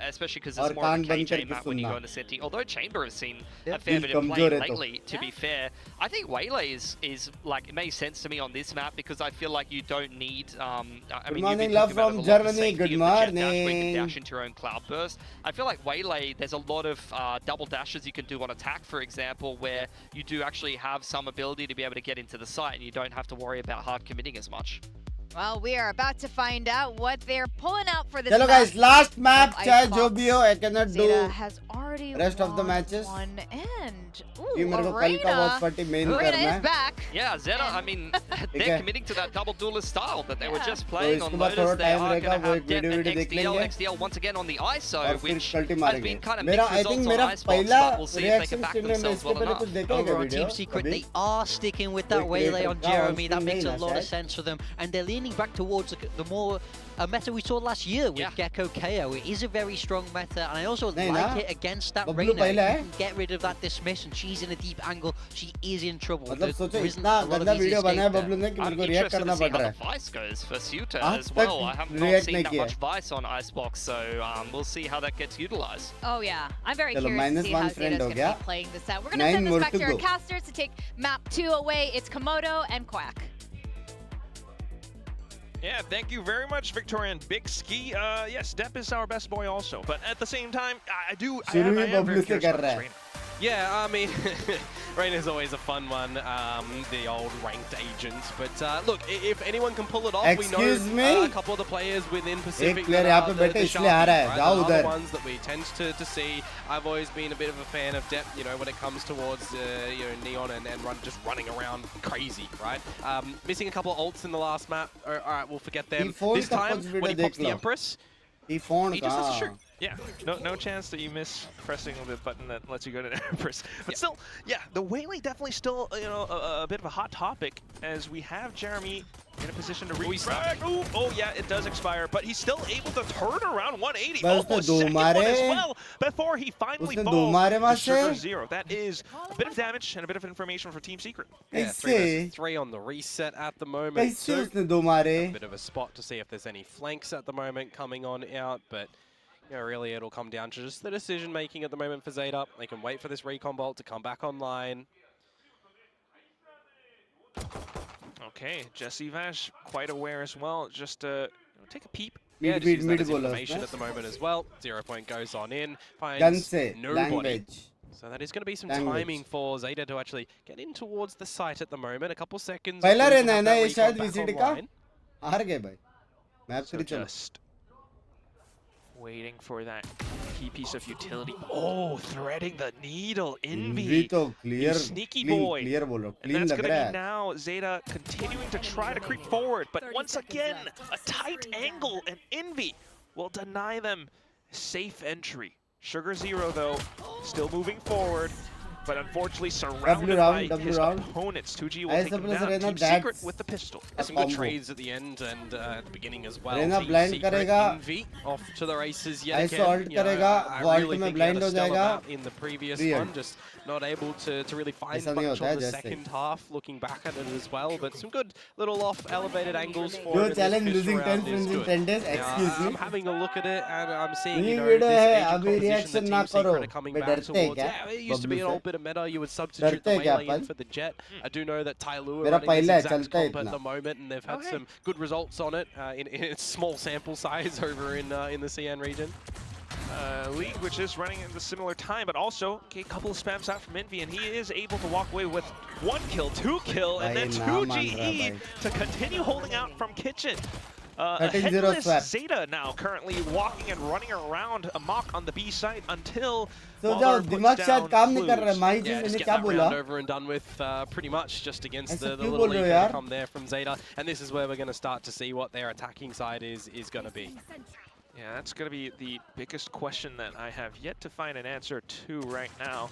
especially because it's more of a KJ map when you go into Senti. Although Chamber has seen a fair bit of play lately, to be fair. I think Waylay is like, it makes sense to me on this map because I feel like you don't need, I mean, love from Germany. Good morning. Dash into your own cloud burst. I feel like Waylay, there's a lot of double dashes you can do on attack, for example, where you do actually have some ability to be able to get into the site and you don't have to worry about hard committing as much. Well, we are about to find out what they're pulling out for this. Hello guys, last map, chahe jo bhi ho, I cannot do has already rest of the matches. One end. Arena is back. Yeah, Zeta, I mean, they're committing to that double duelist style that they were just playing on Lotus. They are going to have Dep and XDL once again on the ISO, which has been kind of mixed results on Icebox, but we'll see if they can back themselves well enough. Over on Team Secret, they are sticking with that Waylay on Jeremy. That makes a lot of sense for them, and they're leaning back towards the more meta we saw last year with Gecko KO. It is a very strong meta, and I also like it against that Reina. You can get rid of that dismiss, and she's in a deep angle. She is in trouble. मतलब सोचो इतना गंदा video बनाया बबलू ने कि मेरे को react करना पड़ रहा है. Vice goes for Suta as well. I have not seen that much Vice on Icebox, so we'll see how that gets utilized. Oh yeah, I'm very curious to see how Zeta's going to be playing this out. We're going to send this back to our casters to take map 2 away. It's Komodo and Quack. Yeah, thank you very much, Victoria and Big Ski. Yes, Dep is our best boy also, but at the same time, I am very curious about this Reina. Yeah, I mean, Reina is always a fun one, the old ranked agent. But look, if anyone can pull it off, we know a couple of the players within Pacific that are the sharpest, the ones that we tend to see. I've always been a bit of a fan of Dep, you know, when it comes towards you know, Neon and just running around crazy, right? Missing a couple of ults in the last map. All right, we'll forget them. This time, when he pops the Empress, he just has to shoot. Yeah, no chance that you miss pressing the button that lets you go to the Empress. But still, yeah, the Waylay definitely still, you know, a bit of a hot topic as we have Jeremy in a position to restart. Oh yeah, it does expire, but he's still able to turn around 180, almost second one as well, before he finally falls to Sugar Zero. That is a bit of damage and a bit of information for Team Secret. Yeah, 3 versus 3 on the reset at the moment. So a bit of a spot to see if there's any flanks at the moment coming on out, but you know, really it'll come down to just the decision making at the moment for Zeta. They can wait for this recon bolt to come back online. Okay, Jesse Vash quite aware as well. Just take a peep. Yeah, just use that as information at the moment as well. 0 point goes on in, finds nobody. So that is going to be some timing for Zeta to actually get in towards the site at the moment. A couple seconds. Just waiting for that key piece of utility. Oh, threading the needle. Envy. You sneaky boy. And that's going to be now Zeta continuing to try to creep forward. But once again, a tight angle, and Envy will deny them safe entry. Sugar Zero, though, still moving forward. But unfortunately surrounded by his opponents. 2G will take him down. Team Secret with the pistol. Some good trades at the end and at the beginning as well. Team Secret, Envy off to the races yet again. I really think he had a stellar map in the previous one. Just not able to really find much on the second half, looking back at it as well. But some good little off elevated angles for him. Losing 10 friends in 10 days. Excuse me. I'm having a look at it and I'm seeing, you know, this agent composition that Team Secret are coming back towards. Yeah, it used to be an old bit of meta. You would substitute the Waylay in for the Jet. I do know that Tyloo are running this exact comp at the moment, and they've had some good results on it in its small sample size over in the CN region. League, which is running at a similar time, but also a couple of spams out from Envy, and he is able to walk away with 1 kill, 2 kill, and then 2 GE to continue holding out from Kitchen. A headless Zeta now currently walking and running around amok on the B site until So दिमाग शायद काम नहीं कर रहा है माही जी मैंने क्या बोला over and done with pretty much just against the little lead that come there from Zeta, and this is where we're going to start to see what their attacking side is going to be. Yeah, that's going to be the biggest question that I have yet to find an answer to right now.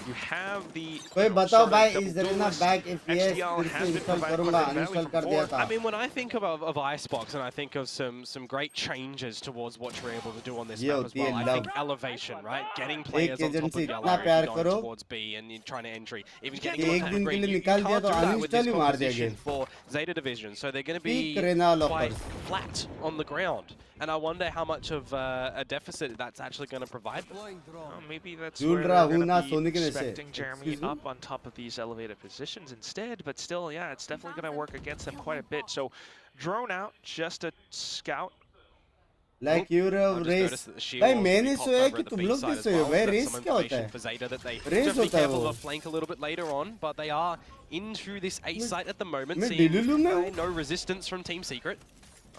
You have the... कोई बताओ भाई, is there enough back if yes, install करूँगा, uninstall कर दिया था. I mean, when I think of Icebox and I think of some great changes towards what you're able to do on this map as well, I think elevation, right? Getting players on top of yellow, going towards B and trying to entry, even getting contact green. You can't do that with this composition for Zeta Division, so they're going to be quite flat on the ground. And I wonder how much of a deficit that's actually going to provide them. Maybe that's where they're going to be expecting Jeremy up on top of these elevated positions instead. But still, yeah, it's definitely going to work against them quite a bit. So, drone out, just a scout. Like you're a race. भाई मैंने सोचा कि तुम लोग भी सोए हो भाई race क्या होता है? Race होता है वो. Flank a little bit later on, but they are in through this A site at the moment. Seeing no resistance from Team Secret.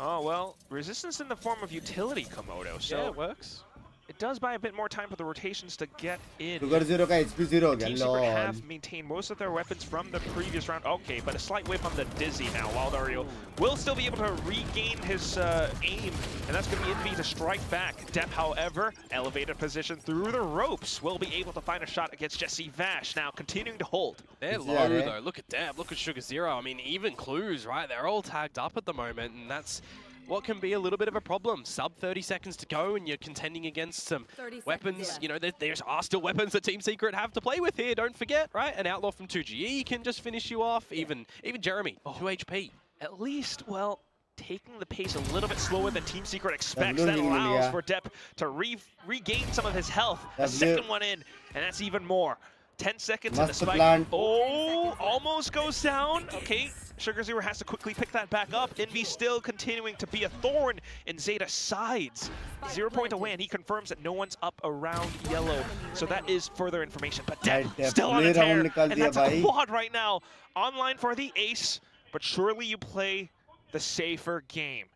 Oh, well, resistance in the form of utility, Komodo. So yeah, it works. It does buy a bit more time for the rotations to get in. Sugar0 का HP 0 हो गया. Team Secret have maintained most of their weapons from the previous round. Okay, but a slight whip on the Dizzy now. Wildario will still be able to regain his aim, and that's going to be Envy to strike back. Depp, however, elevated position through the ropes, will be able to find a shot against Jesse Vash. Now continuing to hold. They're low though. Look at Depp. Look at Sugar0. I mean, even Clues, right? They're all tagged up at the moment, and that's what can be a little bit of a problem. Sub 30 seconds to go and you're contending against some weapons. You know, there are still weapons that Team Secret have to play with here, don't forget, right? An outlaw from 2GE can just finish you off. Even Jeremy, 2 HP. At least, well, taking the pace a little bit slower than Team Secret expects. That allows for Depp to regain some of his health. A second one in, and that's even more. 10 seconds in the spike. Oh, almost goes down. Okay, Sugar0 has to quickly pick that back up. Envy still continuing to be a thorn in Zeta's sides. 0 point away, and he confirms that no one's up around yellow. So that is further information. But Depp still on a tear, and that's a quad right now. Online for the ace, but surely you play the safer game.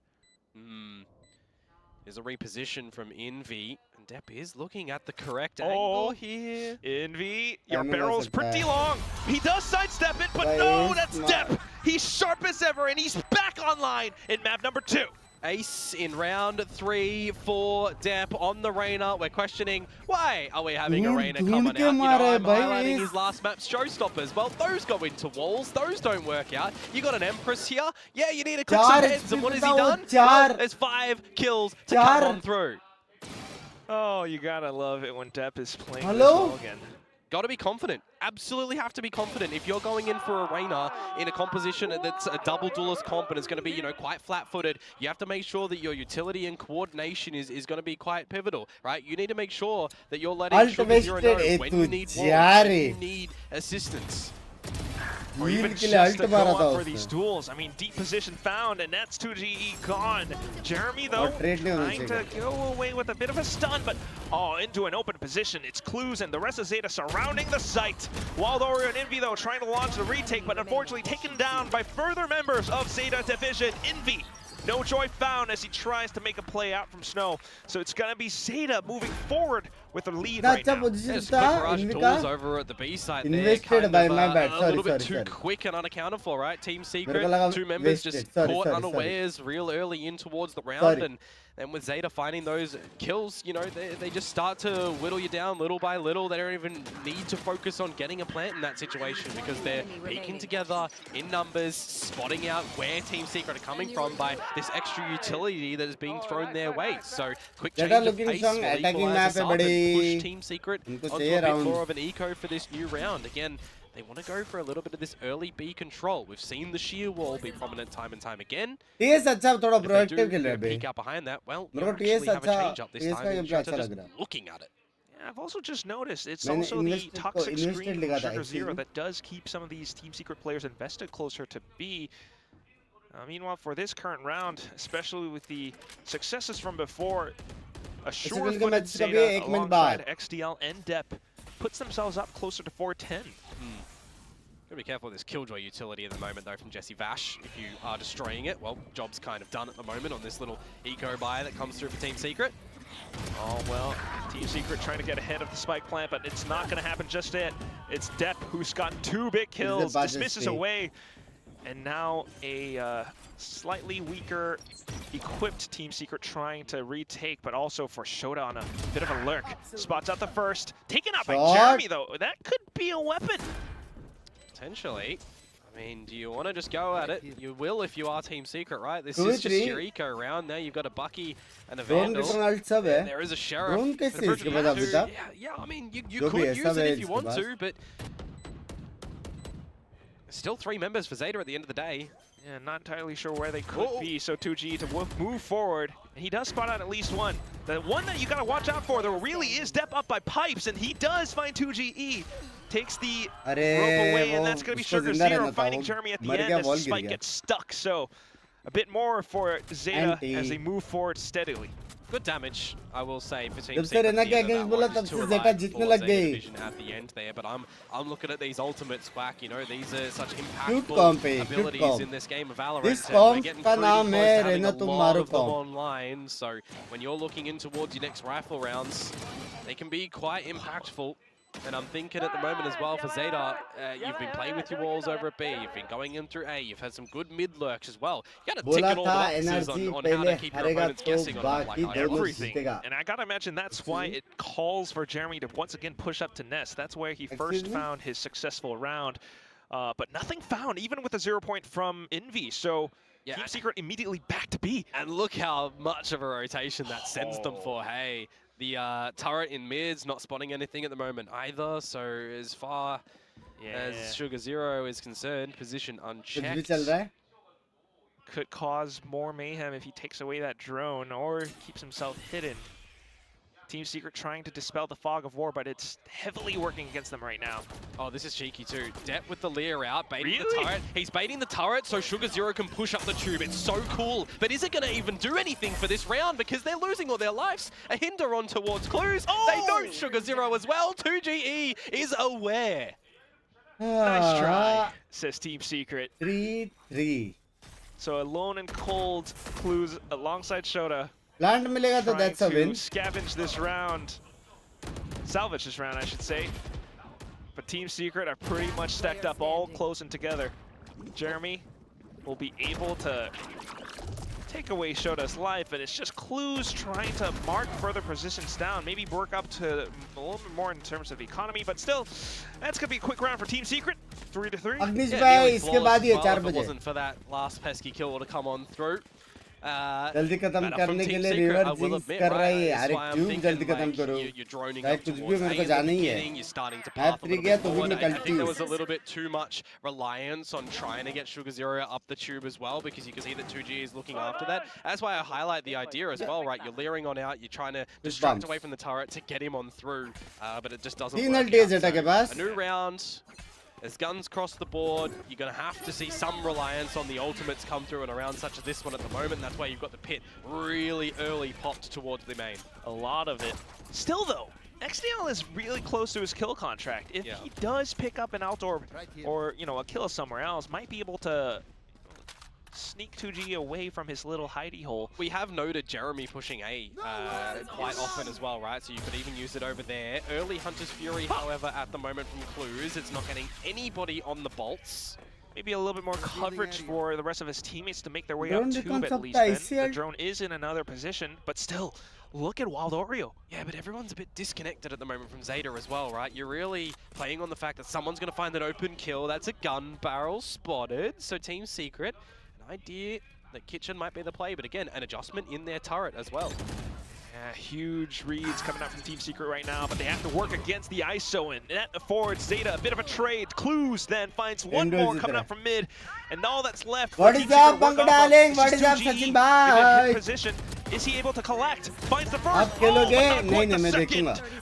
There's a reposition from Envy. Depp is looking at the correct angle here. Envy, your barrel's pretty long. He does sidestep it, but no, that's Depp. He's sharp as ever, and he's back online in map number 2. Ace in round 3 for Depp on the Reyna. We're questioning, why are we having a Reyna coming out? You know, I'm highlighting his last map's showstoppers. Well, those go into walls. Those don't work out. You got an Empress here. Yeah, you need to cook some heads. And what has he done? Well, there's 5 kills to come on through. Oh, you gotta love it when Depp is playing this well again. Got to be confident. Absolutely have to be confident. If you're going in for a Reyna in a composition that's a double duelist comp and it's going to be, you know, quite flat-footed, you have to make sure that your utility and coordination is going to be quite pivotal, right? You need to make sure that you're letting Sugar0 know when you need walls, when you need assistance. Or even just to go up for these duels. I mean, deep position found, and that's 2GE gone. Jeremy, though, trying to go away with a bit of a stun, but into an open position. It's Clues and the rest of Zeta surrounding the site. Wildario and Envy, though, trying to launch the retake, but unfortunately taken down by further members of Zeta Division. Envy, no joy found as he tries to make a play out from Snow. So it's going to be Zeta moving forward with a lead right now. There's quick rush duels over at the B side there. Kind of, a little bit too quick and unaccounted for, right? Team Secret, 2 members just caught unawares real early in towards the round. And with Zeta finding those kills, you know, they just start to whittle you down little by little. They don't even need to focus on getting a plant in that situation because they're peeking together in numbers, spotting out where Team Secret are coming from by this extra utility that is being thrown their way. So quick change of pace will equalize us up and push Team Secret onto a bit more of an eco for this new round. Again, they want to go for a little bit of this early B control. We've seen the sheer wall be prominent time and time again. TS अच्छा थोड़ा proactive खेल रहा है peek out behind that. Well, you actually have a change up this time instead of just looking at it. Yeah, I've also just noticed it's also the toxic screen from Sugar0 that does keep some of these Team Secret players invested closer to B. Meanwhile, for this current round, especially with the successes from before, a sure-footed Zeta alongside XDL and Depp puts themselves up closer to 410. Gotta be careful with this Killjoy utility at the moment, though, from Jesse Vash. If you are destroying it, well, job's kind of done at the moment on this little eco buy that comes through for Team Secret. Oh, well, Team Secret trying to get ahead of the spike plant, but it's not going to happen just yet. It's Depp who's gotten 2 big kills, dismisses away, and now a slightly weaker equipped Team Secret trying to retake, but also for Shota on a bit of a lurk. Spots out the first, taken out by Jeremy, though. That could be a weapon. Potentially. I mean, do you want to just go at it? You will if you are Team Secret, right? This is just your eco round. Now you've got a Bucky and a Vandal. And there is a Sheriff. Yeah, I mean, you could use it if you want to, but still 3 members for Zeta at the end of the day. Yeah, not entirely sure where they could be, so 2G to move forward. And he does spot out at least one. The one that you got to watch out for, though, really is Depp up by Pipes, and he does find 2GE. Takes the rope away, and that's going to be Sugar Zero finding Jeremy at the end as the spike gets stuck. So a bit more for Zeta as they move forward steadily. Good damage, I will say, for Team Secret. Division at the end there, but I'm looking at these ultimates, Quack. You know, these are such impactful abilities in this game of Valorant. This comp का नाम है रहना तुम्हारा comp online. So when you're looking in towards your next rifle rounds, they can be quite impactful. And I'm thinking at the moment as well for Zeta, you've been playing with your walls over at B, you've been going in through A, you've had some good mid-lurks as well. You got to tick all the boxes on how to keep your opponents guessing on everything. And I got to imagine that's why it calls for Jeremy to once again push up to Nest. That's where he first found his successful round. But nothing found, even with a 0 point from Envy. So Team Secret immediately back to B. And look how much of a rotation that sends them for, hey. The turret in mid's not spotting anything at the moment either, so as far as Sugar Zero is concerned, position unchecked. Could cause more mayhem if he takes away that drone or keeps himself hidden. Team Secret trying to dispel the fog of war, but it's heavily working against them right now. Oh, this is cheeky too. Depp with the Leer out, baiting the turret. He's baiting the turret so Sugar Zero can push up the tube. It's so cool. But is it going to even do anything for this round? Because they're losing all their lives. A hinder on towards Clues. They don't Sugar Zero as well. 2GE is aware. Nice try, says Team Secret. 3-3. So alone and cold, Clues alongside Shota. Plant मिलेगा तो that's a win. Scavenge this round, salvage this round, I should say. But Team Secret are pretty much stacked up, all close and together. Jeremy will be able to take away Shota's life, but it's just Clues trying to mark further positions down, maybe work up to a little bit more in terms of economy, but still, that's gonna be a quick round for Team Secret. 3-3. Agnish bhai, इसके बाद ये 4 बजे. If it wasn't for that last pesky kill to come on through. जल्दी खत्म करने के लिए river jinx कर रही है हर एक ट्यूब जल्दी खत्म करो चाहे कुछ भी मेरे को जाना ही है मैप 3 गया तो भी निकलती है there was a little bit too much reliance on trying to get Sugar Zero up the tube as well, because you can see that 2G is looking after that. That's why I highlight the idea as well, right? You're leering on out, you're trying to distract away from the turret to get him on through, but it just doesn't work out. So, a new round. As guns cross the board, you're going to have to see some reliance on the ultimates come through in a round such as this one at the moment. That's why you've got the pit really early popped towards the main. A lot of it. Still though, XDL is really close to his kill contract. If he does pick up an outdoor or, you know, a kill somewhere else, might be able to sneak 2G away from his little hidey hole. We have noted Jeremy pushing A quite often as well, right? So you could even use it over there. Early Hunter's Fury, however, at the moment from Clues, it's not getting anybody on the bolts. Maybe a little bit more coverage for the rest of his teammates to make their way up tube at least then. The drone is in another position, but still, look at Wild Oreo. Yeah, but everyone's a bit disconnected at the moment from Zeta as well, right? You're really playing on the fact that someone's going to find an open kill. That's a gun barrel spotted. So Team Secret, an idea that Kitchen might be the play, but again, an adjustment in their turret as well. Yeah, huge reads coming out from Team Secret right now, but they have to work against the ISO, and that affords Zeta a bit of a trade. Clues then finds one more coming out from mid, and all that's left for Team Secret work off what is up, Sachin bhai? Position. Is he able to collect? Finds the first.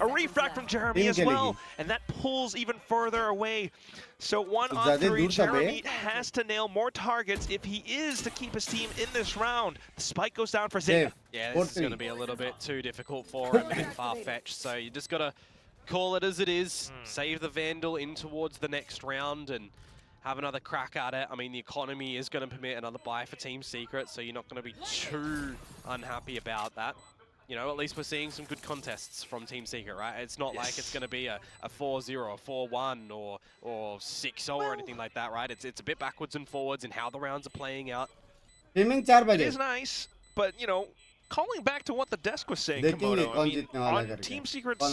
A refract from Jeremy as well, and that pulls even further away. So 1-on-3, Jeremy has to nail more targets if he is to keep his team in this round. The spike goes down for Zeta. Yeah, this is going to be a little bit too difficult for him, a bit far-fetched. So you just got to call it as it is, save the Vandal in towards the next round, and have another crack at it. I mean, the economy is going to permit another buy for Team Secret, so you're not going to be too unhappy about that. You know, at least we're seeing some good contests from Team Secret, right? It's not like it's going to be a 4-0, a 4-1, or 6-0 or anything like that, right? It's a bit backwards and forwards in how the rounds are playing out. It is nice, but, you know, calling back to what the desk was saying, Komodo, I mean, on Team Secret's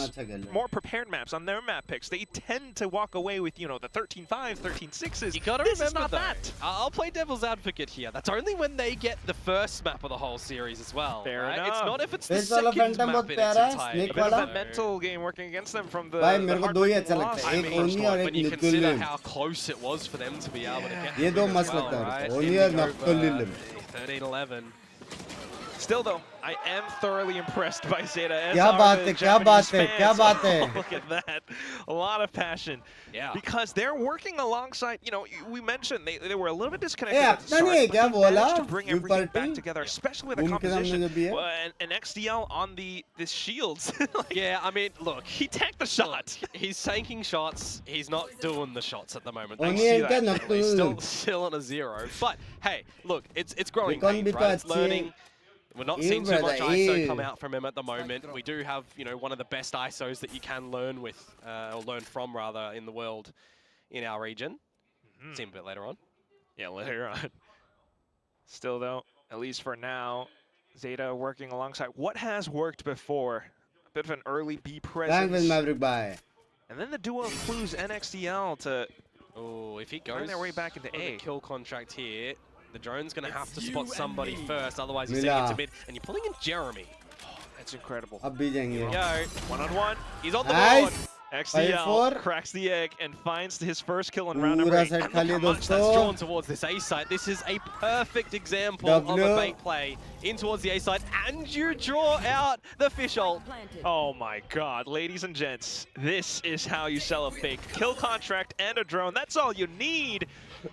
more prepared maps, on their map picks, they tend to walk away with, you know, the 13-5s, 13-6s. You gotta remember that. I'll play devil's advocate here. That's only when they get the first map of the whole series as well. Fair right? enough. It's not if it's the second map in its entirety. A bit of a mental game working against them from the heartbreaking loss. I mean, when you consider how close it was for them to be able to get ये दो मस्त लगता है Oni और Nocturnal 13-11. Still though, I am thoroughly impressed by Zeta. क्या बात है Look at that. A lot of passion. Yeah. Because they're working alongside, you know, we mentioned they were a little bit disconnected at the अपना नहीं है start, क्या but they managed बोला to bring everything back together, especially with the composition. And XDL on the shields. Like, yeah, I mean, look, he tanked the shot. He's tanking shots. He's not doing the shots at the moment. He's still on a 0. But hey, look, it's growing pains, right? It's learning. We're not seeing too much ISO come out from him at the moment. We do have, you know, one of the best ISOs that you can learn with, or learn from rather, in the world, in our region. See him a bit later on. Yeah, later on. Still though, at least for now, Zeta working alongside what has worked before. A bit of an early B presence. And then the duo of Clues and XDL to if he goes find their way back into A. Kill contract here. The drone's going to have to spot somebody first, otherwise he's taking it to mid. And you're pulling in Jeremy. Oh, that's incredible. Here we go. One-on-one. He's on the board. XDL cracks the egg and finds his first kill in round number 8. And look how much that's drawn towards this A site. This is a perfect example of a bait play in towards the A site, and you draw out the fish ult. Oh my god, ladies and gents, this is how you sell a fake kill contract and a drone. That's all you need.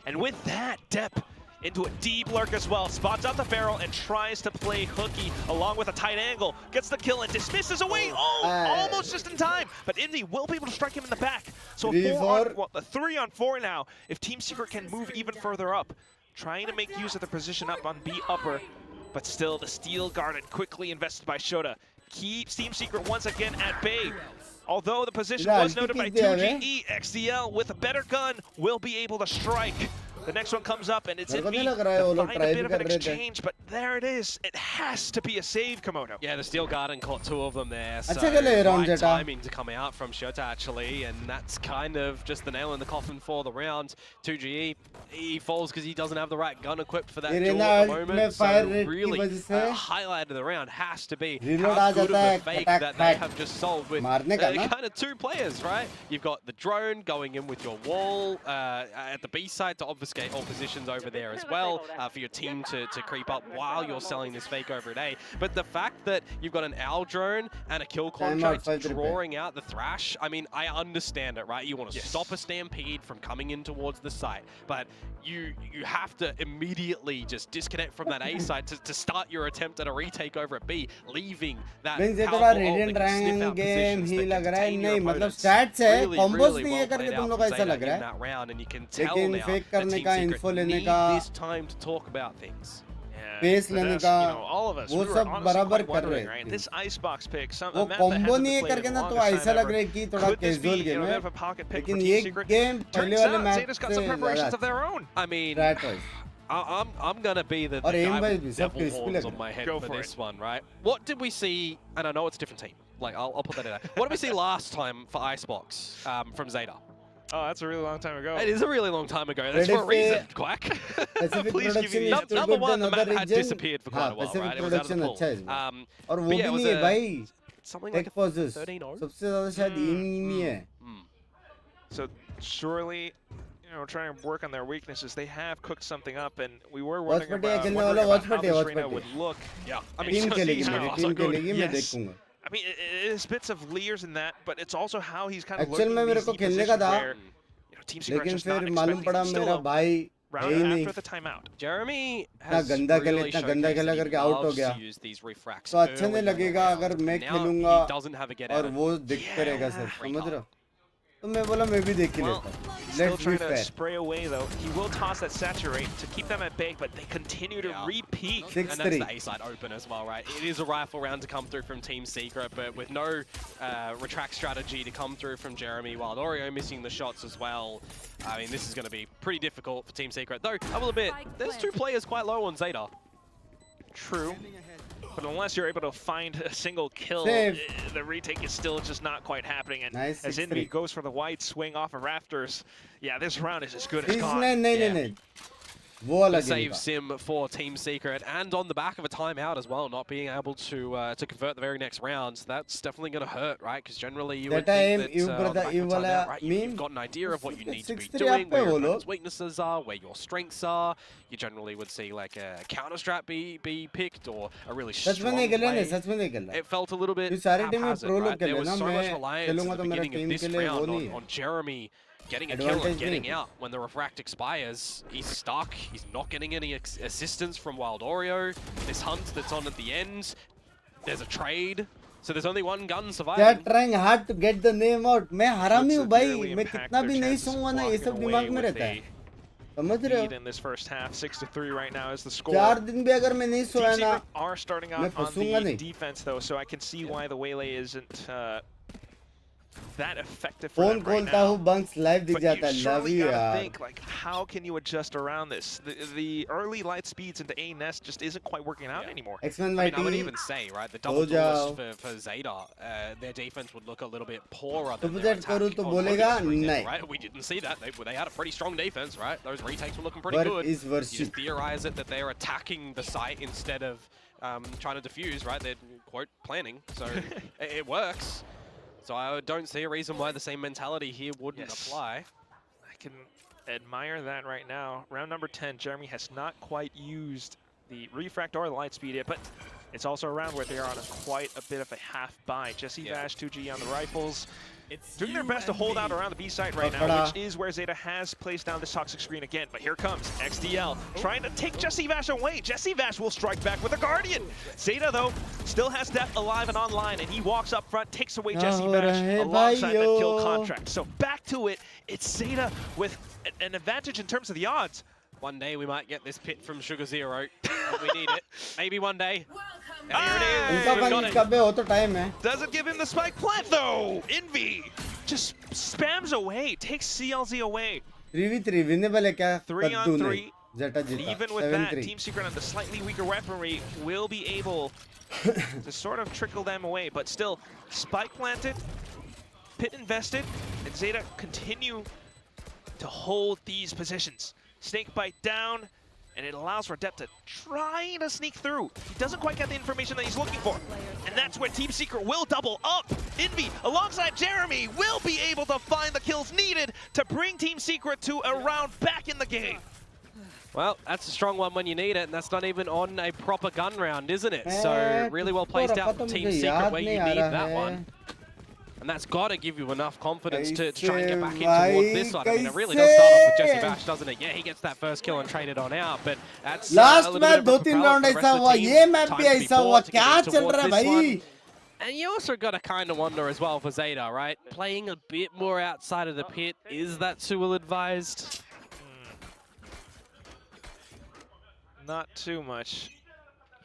And with that, Depp into a deep lurk as well, spots out the barrel and tries to play hooky along with a tight angle, gets the kill and dismisses away. Almost just in time, but Indy will be able to strike him in the back. So a 3-on-4 now, if Team Secret can move even further up, trying to make use of the position up on B upper, but still the steel guarded, quickly invested by Shota. Keeps Team Secret once again at bay. Although the position was noted by 2GE, XDL with a better gun will be able to strike. The next one comes up and it's in me to find a bit of an exchange, but there it is. It has to be a save, Komodo. Yeah, the Steel Garden caught 2 of them there. So right timing to come out from Shota actually, and that's kind of just the nail in the coffin for the round. 2GE, he falls because he doesn't have the right gun equipped for that duel at the moment. So really, highlight of the round has to be how good of a fake that they have just solved with kind of 2 players, right? You've got the drone going in with your wall at the B side to obfuscate all positions over there as well for your team to creep up while you're selling this fake over at A. But the fact that you've got an owl drone and a kill contract drawing out the Thrash, I mean, I understand it, right? You want to stop a Stampede from coming in towards the site, but you have to immediately just disconnect from that A site to start your attempt at a retake over at B, leaving that powerful ult that can sniff out positions that contain your opponents. Really well played out from Zeta in that round, and you can tell now that Team Secret need this time to talk about things. Base लेने का all of us, वो सब बराबर कर रहे हैं. This Icebox pick, वो combo नहीं करके ना तो ऐसा लग रहा है कि थोड़ा कैजुअल गेम है, लेकिन ये गेम पहले वाले मैच से ज़्यादा. I mean, I'm gonna be the guy with devil horns on my head for this one, right? What did we see? And I know it's a different team. Like I'll put that in there. What did we see last time for Icebox from Zeta? Oh, that's a really long time ago. It is a really long time ago. That's for a reason, Quack. Please give me number one. The map had disappeared for quite a while, right? It was out of the pool. और वो भी नहीं है भाई. Something like 13-0. सबसे ज़्यादा शायद नहीं है. So surely, you know, trying to work on their weaknesses. They have cooked something up, and we were wondering about how this arena would look. Yeah, I mean, team खेलेगी मैं देखूंगा. I mean, it is bits of layers in that, but it's also how he's kind of looking at these positions where, you know, Team Secret just not expecting still round after the timeout. Jeremy has really showcased that he loves to use these refracts. तो अच्छा नहीं लगेगा अगर मैं खेलूंगा और वो दिखते रहेगा सर, समझ रहे हो? तो मैं बोला मैं भी देख ही लेता हूँ. Still Let's be trying to fair. spray away though. He will toss that saturate to keep them at bay, but they continue to repeat. And that's the 6-3. A side open as well, right? It is a rifle round to come through from Team Secret, but with no retract strategy to come through from Jeremy, while Oreo missing the shots as well. I mean, this is going to be pretty difficult for Team Secret. Though, I will admit, there's 2 players quite low on Zeta. True. But unless you're able to find a single kill, the retake is still just not quite happening. And Nice, as 6-3. Envy goes for the wide swing off of Rafters, yeah, this round is as good as He's gone. नहीं. वो The अलग save है. sim for Team Secret, and on the back of a timeout as well, not being able to convert the very next round. That's definitely going to hurt, right? Because generally you would think that on the back of a timeout, right, you've got an idea of what you need to be doing, where your opponent's weaknesses are, where your strengths are. You generally would see like a counter strat be picked, or a really strong सच में नहीं कर रहा play. है, सच में नहीं कर रहा. It felt a little bit ये सारी टीमें haphazard, pro लोग right? There खेले was ना, so much मैं reliance at खेलूंगा the तो मेरा beginning of टीम this के लिए वो round नहीं है. on Jeremy getting a kill Advantage and getting नहीं. out when the refract expires. He's stuck. He's not getting any assistance from Wild Oreo. This hunt that's on at the end. There's a trade. So there's only one gun They're surviving. trying hard to get the name out. मैं हरामी हूँ भाई. Severely मैं impact कितना their भी नहीं chances of सोऊंगा ना, ये walking सब away दिमाग में with रहता है. the समझ रहे lead हो? in this first half. 6-3 right now is the score. 4 दिन भी अगर मैं नहीं Team सोया ना, Secret are starting मैं out on फंसूंगा the नहीं. defense though, so I can see why the waylay isn't that effective for phone them right खोलता now. हूँ, बंक्स लाइव दिख But जाता you है. Love surely you gotta यार. think, like, how can you adjust around this? The early light speeds into A nest just isn't quite working out anymore. X-Men I mean, I would YT. even say, right, the double जाओ. duelist for Zeta, their defense would look a little bit poorer तो than their budget attack. करूँ तो on बोलेगा Lotus, for example, नहीं. right? We didn't see that. They had a pretty strong defense, right? Those retakes were looking pretty Work good. is You worship. just theorize it that they're attacking the site instead of trying to defuse, right? They're, quote, planning. So it works. So I don't see a reason why the same mentality here wouldn't apply. I can admire that right now. Round number 10, Jeremy has not quite used the refract or the light speed yet, but it's also a round where they are on quite a bit of a half buy. Jesse Vash, 2G on the rifles. Doing their best to hold out around the B site right now, which is where Zeta has placed down this toxic screen again. But here comes XDL trying to take Jesse Vash away. Jesse Vash will strike back with a Guardian. Zeta, though, still has Death alive and online, and he walks up front, takes away Jesse Vash alongside that kill contract. So back to it. It's Zeta with an advantage in terms of the odds. One day we might get this pit from Sugar Zero. We need it. Maybe one day. Here it is. उनका पानी कब हो तो time है. Doesn't give him the spike plant though. Envy just spams away, takes CLZ away. 3v3 winnable है क्या? 3 on 3. Zeta जीता. Even with that, 7-3. Team Secret on the slightly weaker weaponry will be able to sort of trickle them away. But still, spike planted, pit invested, and Zeta continue to hold these positions. Snake bite down, and it allows for Depp to try to sneak through. He doesn't quite get the information that he's looking for. And that's where Team Secret will double up. Envy, alongside Jeremy, will be able to find the kills needed to bring Team Secret to a round back in the game. Well, that's a strong one when you need it, and that's not even on a proper gun round, isn't it? So really well placed out from Team Secret where you need that one. And that's got to give you enough confidence to try and get back in towards this side. I mean, it really does start off with Jesse Vash, doesn't it? Yeah, he gets that first kill and traded on out, but that's Last match 2-3 round ऐसा हुआ, ये match भी ऐसा हुआ. क्या चल रहा है भाई? And you also got to kind of wonder as well for Zeta, right? Playing a bit more outside of the pit, is that too ill-advised? Not too much.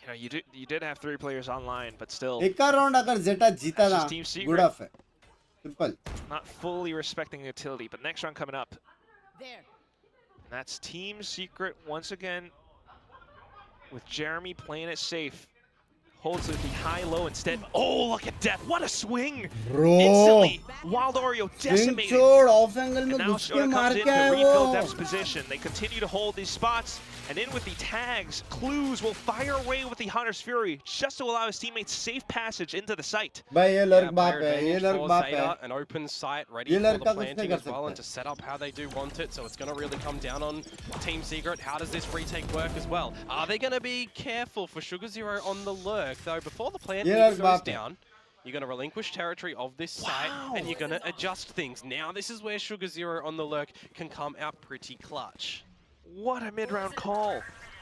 You know, you did have 3 players online, but still. एक round अगर Zeta जीता ना, good off है. Simple. Not fully respecting utility, but next round coming up. And that's Team Secret once again with Jeremy playing it safe. Holds it the high-low instead. Oh, look at Death. What a swing! Bro. Instantly, Wild Oreo decimated. छोड़ off angle And में now घुस के Shota मार comes in के to आए refill वो. Death's position. They continue to hold these spots. And in with the tags, Clues will fire away with the Hunter's Fury just to allow his teammates safe passage into the site. भाई ये लड़क बाप player है, ये advantage लड़क for बाप Zeta, है. an open site ready ये for the लड़का कुछ नहीं planting कर as well, सकता. and to set up how they do want it. So it's going to really come down on Team Secret. How does this retake work as well? Are they going to be careful for Sugar Zero on the lurk, though? Before the plant ये even लड़क goes बाप है. down, you're going to relinquish territory of this site, and you're going to adjust things. Now this is where Sugar Zero on the lurk can come out pretty clutch. What a mid-round call.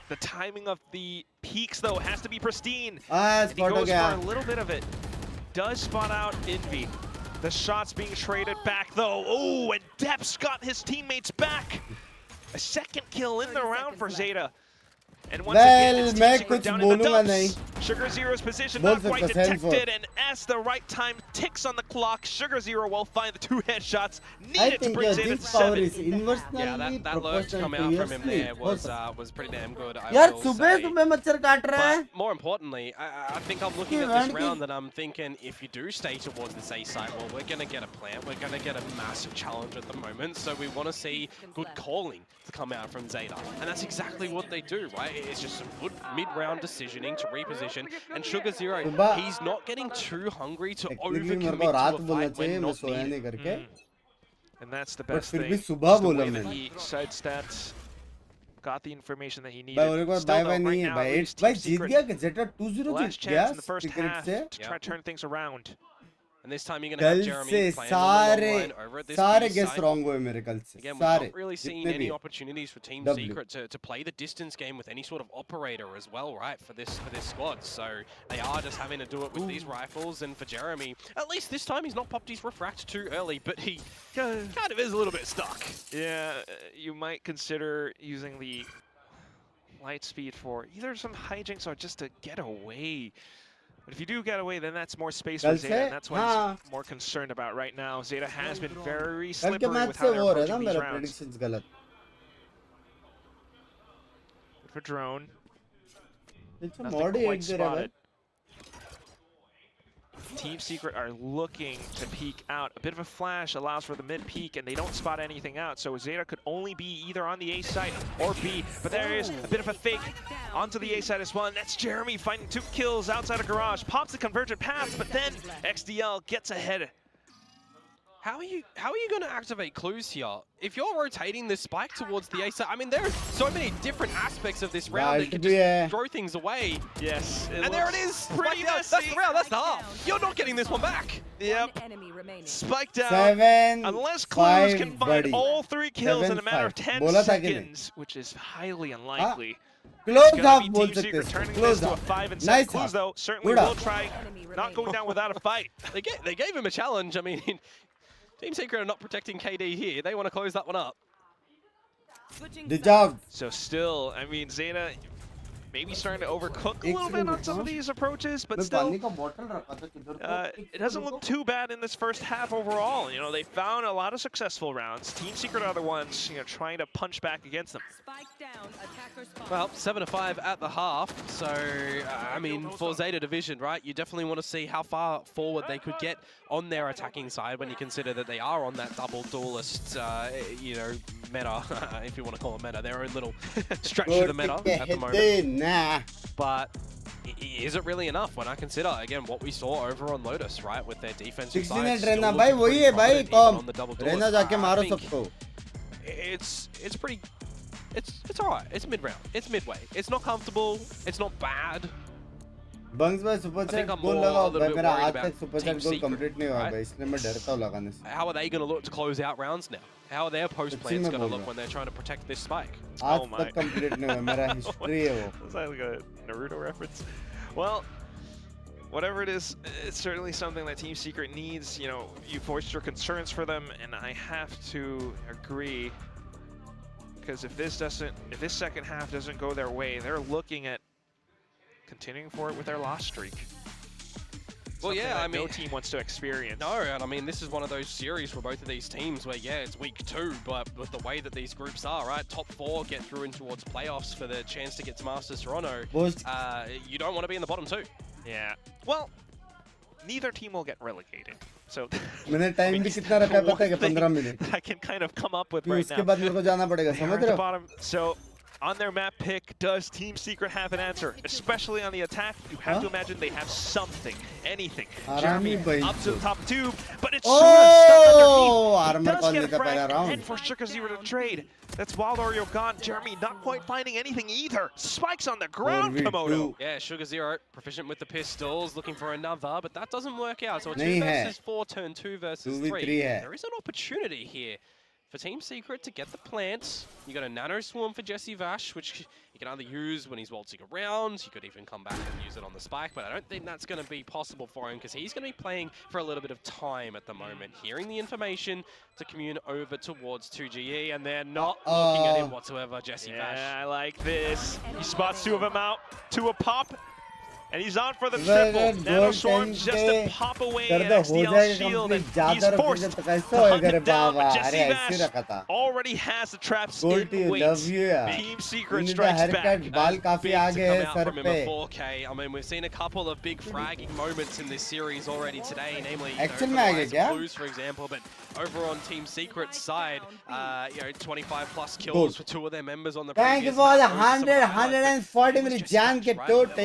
The timing of the peaks, though, has to be pristine. Ah, And he spot हो goes गया. for a little bit of it. Does spot out Envy. The shots being traded back though. Oh, and Dep's got his teammates back. A second kill in the round for Zeta. And once again, it's Team Secret down in the dumps. Sugar Zero's position not quite detected, and as the right time ticks on the clock, Sugar Zero will find the 2 headshots needed to bring Zeta to 7. Yeah, that lurch coming out from him there was pretty damn good. But more importantly, I think I'm looking at this round and I'm thinking, if you do stay towards this A side, well, we're going to get a plant, we're going to get a massive challenge at the moment, so we want to see good calling to come out from Zeta. And that's exactly what they do, right? It's just some good mid-round decisioning to reposition, and Sugar Zero, he's not getting too hungry to overcommit to a fight when not needed. And that's the best thing. Just the way that he sidestepped, got the information that he needed. Still though, right now, it's Team Secret. Last chance in the first half to try to turn things around. And this time you're going to have Jeremy playing on the long line over at this side. Again, we're not really seeing any opportunities for Team Secret to play the distance game with any sort of operator as well, right, for this squad. So they are just having to do it with these rifles. And for Jeremy, at least this time he's not popped his refract too early, but he kind of is a little bit stuck. Yeah, you might consider using the light speed for either some hijinks or just to get away. But if you do get away, then that's more space for Zeta, and that's what he's more concerned about right now. Zeta has been very slippery with how they're approaching these rounds. Good for drone. Nothing quite spotted. Team Secret are looking to peek out. A bit of a flash allows for the mid peek, and they don't spot anything out. So Zeta could only be either on the A side or B. But there is a bit of a fake onto the A side as well. And that's Jeremy finding 2 kills outside of garage. Pops the convergent path, but then XDL gets ahead. How are you going to activate clues here? If you're rotating this spike towards the A side, I mean, there are so many different aspects of this round that you can just throw things away. Yes. And there it is. Pretty that's the round. That's the half. You're not getting this one back. Yep. Spike down. Unless clues can find all 3 kills in a matter of 10 seconds, which is highly unlikely. Close up, Team Secret turning this to a 5 and 7. Clues, though, certainly will try not going down without a fight. They gave him a challenge. I mean, Team Secret are not protecting KD here. They want to close that one up. Good job. So still, I mean, Zeta maybe starting to overcook a little bit on some of these approaches, but still, it doesn't look too bad in this first half overall. You know, they found a lot of successful rounds. Team Secret are the ones, you know, trying to punch back against them. Well, 7-5 at the half. So, I mean, for Zeta Division, right, you definitely want to see how far forward they could get on their attacking side when you consider that they are on that double duelist, you know, meta, if you want to call it meta, their own little stretch of the meta at the moment. But is it really enough when I consider, again, what we saw over on Lotus, right, with their defensive side still looking pretty prominent even on the double duelist. I think it's pretty... It's alright. It's mid-round. It's midway. It's not comfortable. It's not bad. Bunks भाई super chat गोल लगाओ भाई मेरा आज तक super chat गोल complete नहीं हुआ भाई इसलिए मैं डरता हूँ लगाने से. How are they going to look to close out rounds now? How are their post plans going to look when they're trying to protect this spike? आज तक कंप्लीट नहीं हुआ मेरा हिस्ट्री है वो. Is that like a Naruto reference? Well, whatever it is, it's certainly something that Team Secret needs. You know, you voiced your concerns for them, and I have to agree. Because if this second half doesn't go their way, they're looking at continuing forward with their loss streak. Well, yeah, I mean, no team wants to experience. No, and I mean, this is one of those series for both of these teams where, yeah, it's week 2, but with the way that these groups are, right, top 4 get through in towards playoffs for the chance to get to Masters Toronto. You don't want to be in the bottom 2. Yeah. Well, neither team will get relegated. So time भी कितना रखा है पता है 15 minute. I can kind of come up with right now. उसके बाद मेरे को जाना पड़ेगा समझ रहे हो? So on their map pick, does Team Secret have an answer? Especially on the attack, you have to imagine they have something, anything. Jeremy up to the top 2, but it's stuck underneath. He does get a frag, and for Sugar Zero to trade. That's Wild Oreo gone. Jeremy not quite finding anything either. Spikes on the ground, Komodo. Yeah, Sugar Zero proficient with the pistols, looking for another, but that doesn't work out. So a 2 versus 4 turn 2 versus 3. There is an opportunity here for Team Secret to get the plant. You got a Nano Swarm for Jesse Vash, which he can either use when he's waltzing around. He could even come back and use it on the spike, but I don't think that's going to be possible for him because he's going to be playing for a little bit of time at the moment, hearing the information to commune over towards 2GE, and they're not looking at him whatsoever, Jesse Vash. Yeah, I like this. He spots two of them out to a pop. And he's on for the triple. Nano Swarm just to pop away at XDL's shield, and he's forced to hunt him down. But Jesse Vash already has the traps in wait. Team Secret strikes back. Big to come out from him a 4K. I mean, we've seen a couple of big fragging moments in this series already today, namely Blues, for example. But over on Team Secret's side, 25 plus kills for two of their members on the Thank you for the 140 minute Jan ke tote.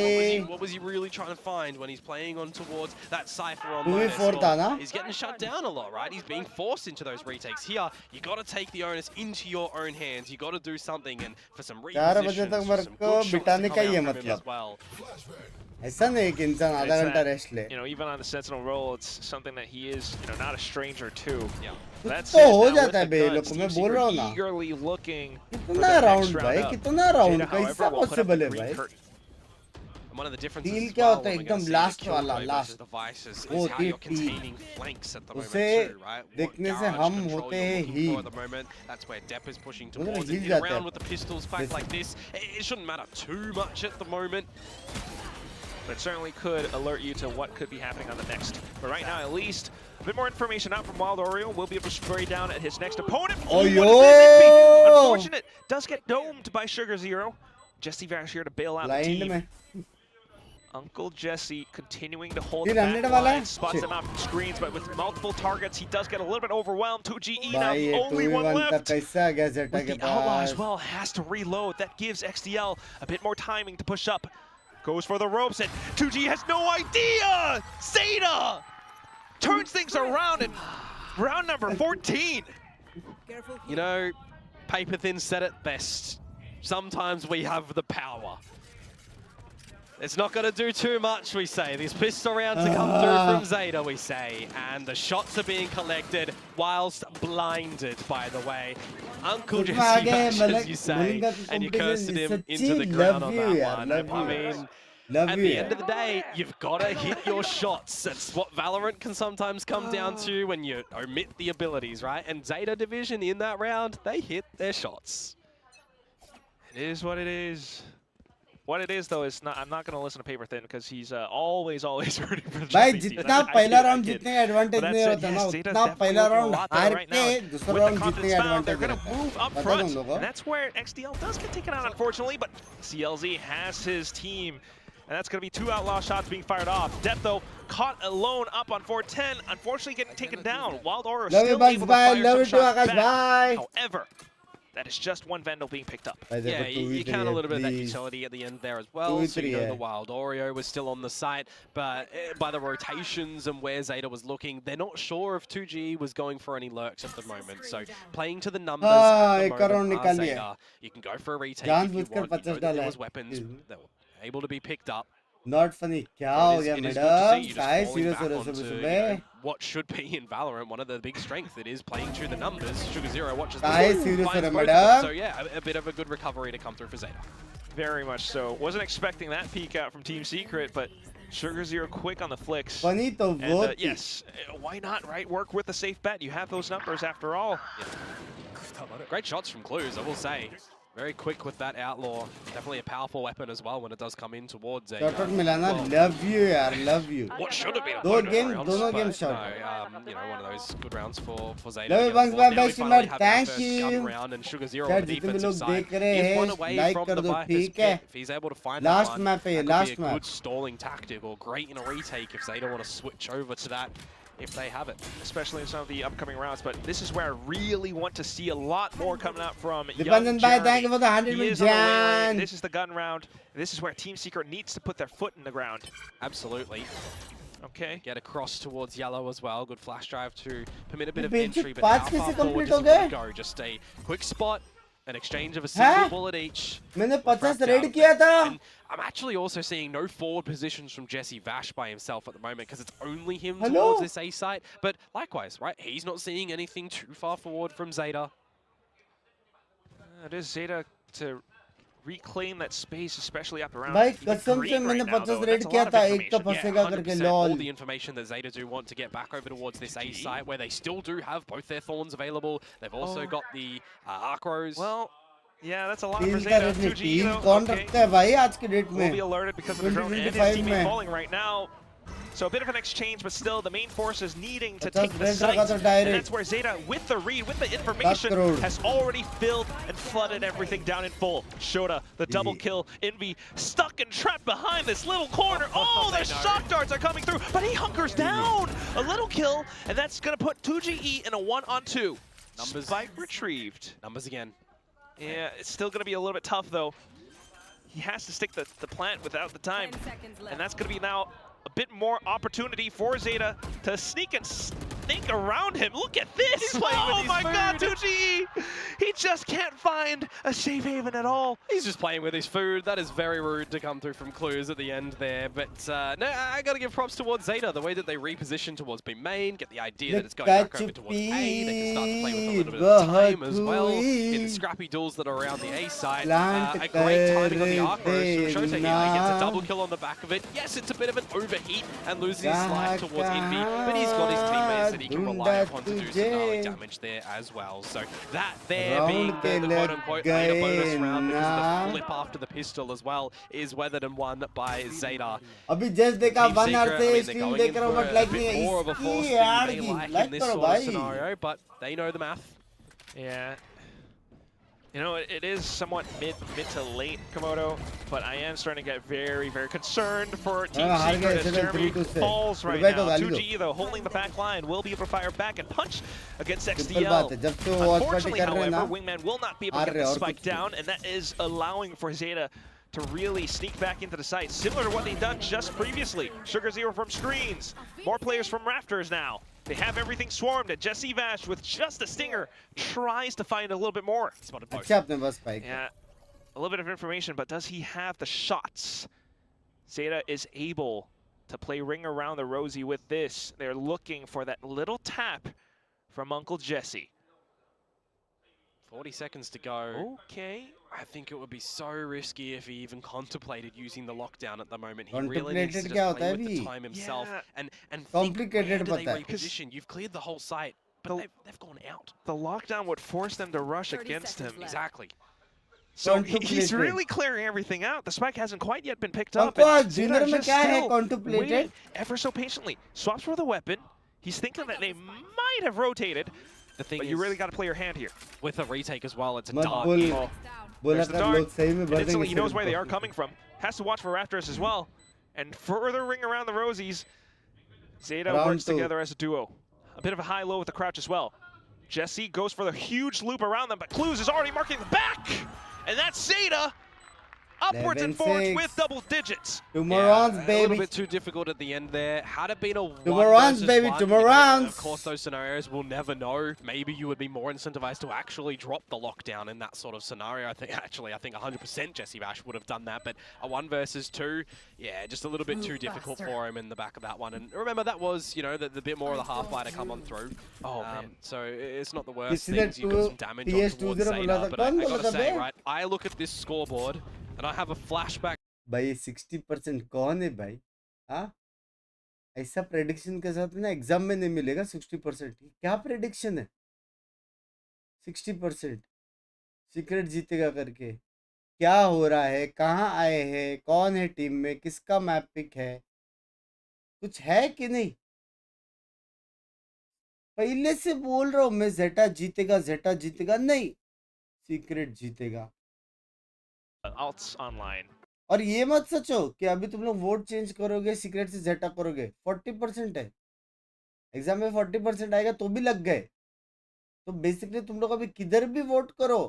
What was he really trying to find when he's playing on towards that Cypher on He's getting shut down a lot, right? He's being forced into those retakes. Here, you got to take the onus into your own hands. You got to do something, and for some repositions, some good shots to come out from him as well. ऐसा नहीं कि इंसान आधा घंटा rest ले. Even on the Sentinel role, it's something that he is, not a stranger to. Yeah. That's तो हो जाता है बे लोगों में बोल रहा हूँ ना. Eagerly looking. कितना राउंड भाई, कितना राउंड कैसा पॉसिबल है भाई? One of the differences Deal क्या होता है एकदम last वाला last. वो containing flanks at the moment too, right? देखने से हम होते हैं heal. That's where Depp is pushing towards it. Get around with the pistols back like this. It shouldn't matter too much at the moment. But it certainly could alert you to what could be happening on the next. But right now, at least, a bit more information out from Wild Oreo. We'll be able to spray down at his next opponent. Oh, yo! Unfortunate. Does get domed by Sugar Zero. Jesse Vash here to bail out the team. Uncle Jesse continuing to hold the back line, spots him out from screens, but with multiple targets, he does get a little bit overwhelmed. 2GE now, only one left. With the Outlaw as well, has to reload. That gives XDL a bit more timing to push up. Goes for the ropes, and 2G has no idea! Zeta turns things around in round number 14. Paper Thin said it best. Sometimes we have the power. It's not going to do too much, we say. These pistol rounds are come through from Zeta, we say. And the shots are being collected whilst blinded, by the way. Uncle Jesse Vash, as you say, and you cursed him into the ground on that one. I mean, at the end of the day, you've got to hit your shots. That's what Valorant can sometimes come down to when you omit the abilities, right? And Zeta Division in that round, they hit their shots. It is what it is. What it is, though, is I'm not going to listen to Paper Thin because he's always rooting for the भाई जितना पहला round जीतने का advantage नहीं होता ना उतना पहला राउंड हार के दूसरा राउंड जीतने का एडवांटेज रहता है. And that's where XDL does get taken out, unfortunately, but CLZ has his team. And that's going to be 2 outlaw shots being fired off. Depp, though, caught alone up on 410, unfortunately getting taken down. Wild Aura still able to fire some shots back. However, that is just one Vandal being picked up. Yeah, you count a little bit of that utility at the end there as well. So the Wild Oreo was still on the site, but by the rotations and where Zeta was looking, they're not sure if 2G was going for any lurks at the moment. So playing to the numbers at the moment, Zeta, you can go for a retake if you want. You know that there was weapons that were able to be picked up. Not funny. क्या हो गया madam? काय serious हो रहे सब सुबह? What should be in Valorant, one of the big strengths, it is playing to the numbers. Sugar Zero watches the serious हो रहे madam? So yeah, a bit of a good recovery to come through for Zeta. Very much so. Wasn't expecting that peek out from Team Secret, but Sugar Zero quick on the flicks. Funny to and, yes, why not, right? Work with a safe bet. You have those numbers after all. Yeah. Great shots from Clues, I will say. Very quick with that Outlaw. Definitely a powerful weapon as well when it does come in towards a... Shot Milana, love you, yaar, love you. What should have been a dono game shot. No, one of those good rounds for Zeta. Love you, Bunks, bye, streamer. Thank you. Round and Sugar Zero on the defensive side. He's one away from the Viper's pick. If he's able to find last that map, one, last that could be a good stalling tactic or great in a retake if Zeta want to switch over to that. If they have it. Especially in some of the upcoming rounds, but this is where I really want to see a lot more coming out from young Jeremy. Thank you for the 100 minutes. This is the gun round. This is where Team Secret needs to put their foot in the ground. Absolutely. Okay. Get across towards yellow as well. Good flash drive to permit a bit of entry, but how far forward does it go? Just a quick spot An exchange of a single bullet each. मैंने 50 red किया था. I'm actually also seeing no forward positions from Jesse Vash by himself at the moment because it's only him Hello? towards this A site. But likewise, right? He's not seeing anything too far forward from Zeta. It is Zeta to reclaim that space, especially up around. भाई कसम से मैंने 50 red किया था, एक तो फंसेगा करके All lol. the information that Zeta do want to get back over towards this A site, where they still do have both their thorns available. They've also got the Arcros. Well, yeah, that's a lot for teal Zeta. का red 2G teal though. कौन Okay. रखता है भाई आज के date Will be में? alerted because of the drone and his 2025 teammate में. falling right now. So a bit of an exchange, but still the main force is needing to 50 take the red site. रखा था And direct. that's where Zeta, with the read, with the 10 information, crore. has already filled and flooded everything down in full. Shota, the double Easy. kill. Envy stuck and trapped behind this little corner. Oh, the shock darts are coming through, but he hunkers down. A little kill, and that's going to put 2GE in a 1-on-2. Numbers. Spike retrieved. Numbers again. Yeah, it's still going to be a little bit tough, though. He has to stick the plant without the time. And that's going to be now a bit more opportunity for Zeta to sneak and sneak around him. Look at this! Oh my god, 2GE! He just can't find a safe haven at all. He's just playing with his food. That is very rude to come through from Clues at the end there. But no, I got to give props towards Zeta. The way that they reposition towards B main, get the idea that it's going back over towards A. They can start to play with a little bit of time as well. Get the scrappy duels that are around the A side. A great timing on the Arcros from Shota here. He gets a double kill on the back of it. Yes, it's a bit of an overheat and loses his life towards Envy, but he's got his teammates that he can rely upon to do some early damage there as well. So that there being the quote-unquote later bonus round, because the flip after the pistol as well is weathered and won by Zeta. अभी just देखा Team 1 Secret, our से they're stream going देख in रहा हूं for but a like bit नहीं more of a force इसकी than यार they की lack लाइक in this करो sort of भाई. scenario, but they know the math. Yeah. You know, it is somewhat mid to late, Komodo, but I am starting to get very, very concerned for Team Secret as Jeremy falls right now. 2G, though, holding the back line, will be able to fire back and punch against XDL. Unfortunately, however, Wingman will not be able to get the spike down, and that is allowing for Zeta to really sneak back into the site, similar to what they've done just previously. Sugar Zero from screens, more players from rafters now. They have everything swarmed, and Jesse Vash, with just a stinger, tries to find a little bit more. Spotted both. अच्छा अपने पास spike. Yeah, a little bit of information, but does he have the shots? Zeta is able to play ring around the rosy with this. They're looking for that little tap from Uncle Jesse. 40 seconds to go. Okay. I think it would be so risky if he even contemplated using the lockdown at the moment. He Contemplated really needs to just क्या होता play है with the भी? time himself Yeah. and think, Complicated where do they पता है. reposition? You've cleared the whole site, but they've gone out. The lockdown would force them to rush against him. Exactly. So he's Contemplated. really clearing everything out. The spike hasn't quite yet been picked up. हमको and आज Zeta dinner में just क्या है still contemplated? waiting ever so patiently. Swaps for the weapon. He's thinking that they might have rotated, The thing but is, you really got to play your hand here. with a retake as well, it's a मत dart. बोल. बोला There's the था dart, लोग सही में and भर instantly देंगे he knows सिर्फ where they are को. coming from. Has to watch for Raptors as well. And further ring around the Rosies. Zeta Round works 2. together as a duo. A bit of a high-low with the crouch as well. Jesse goes for the huge loop around them, but Clues is already marking the back! And that's Zeta! Upwards and forwards 11-6. with double digits. Two more rounds, A little baby. bit too difficult at the end there. Had it been a Two more rounds, 1 versus baby. 1, 2 more you know, rounds. Of course, those scenarios we'll never know. Maybe you would be more incentivized to actually drop the lockdown in that sort of scenario. I think 100% Jesse Bash would have done that. But a 1 versus 2, yeah, just a little bit too difficult for him in the back of that one. And remember, that was, you know, the bit more of the half-bar to come on through. Oh, man. So it's not the worst किसी ने things. You've got some damage on PS2 towards जरा बोला Zeta. था, But I कौन gotta बोला था say, bay? right, I look at this scoreboard and I have a flashback. भाई 60% कौन है भाई? हाँ? ऐसा प्रेडिक्शन के साथ ना एग्जाम में नहीं मिलेगा 60%. क्या प्रेडिक्शन है? 60% सीक्रेट जीतेगा करके. क्या हो रहा है? कहाँ आए हैं? कौन है टीम में? किसका मैप पिक है? कुछ है कि नहीं? पहले से बोल रहा हूँ मैं, जेटा जीतेगा नहीं, सीक्रेट जीतेगा. Alts online. और ये मत सोचो कि अभी तुम लोग वोट चेंज करोगे, सीक्रेट से जेटा करोगे. 40% है एग्जाम में, 40% आएगा तो भी लग गए. तो बेसिकली तुम लोग अभी किधर भी वोट करो,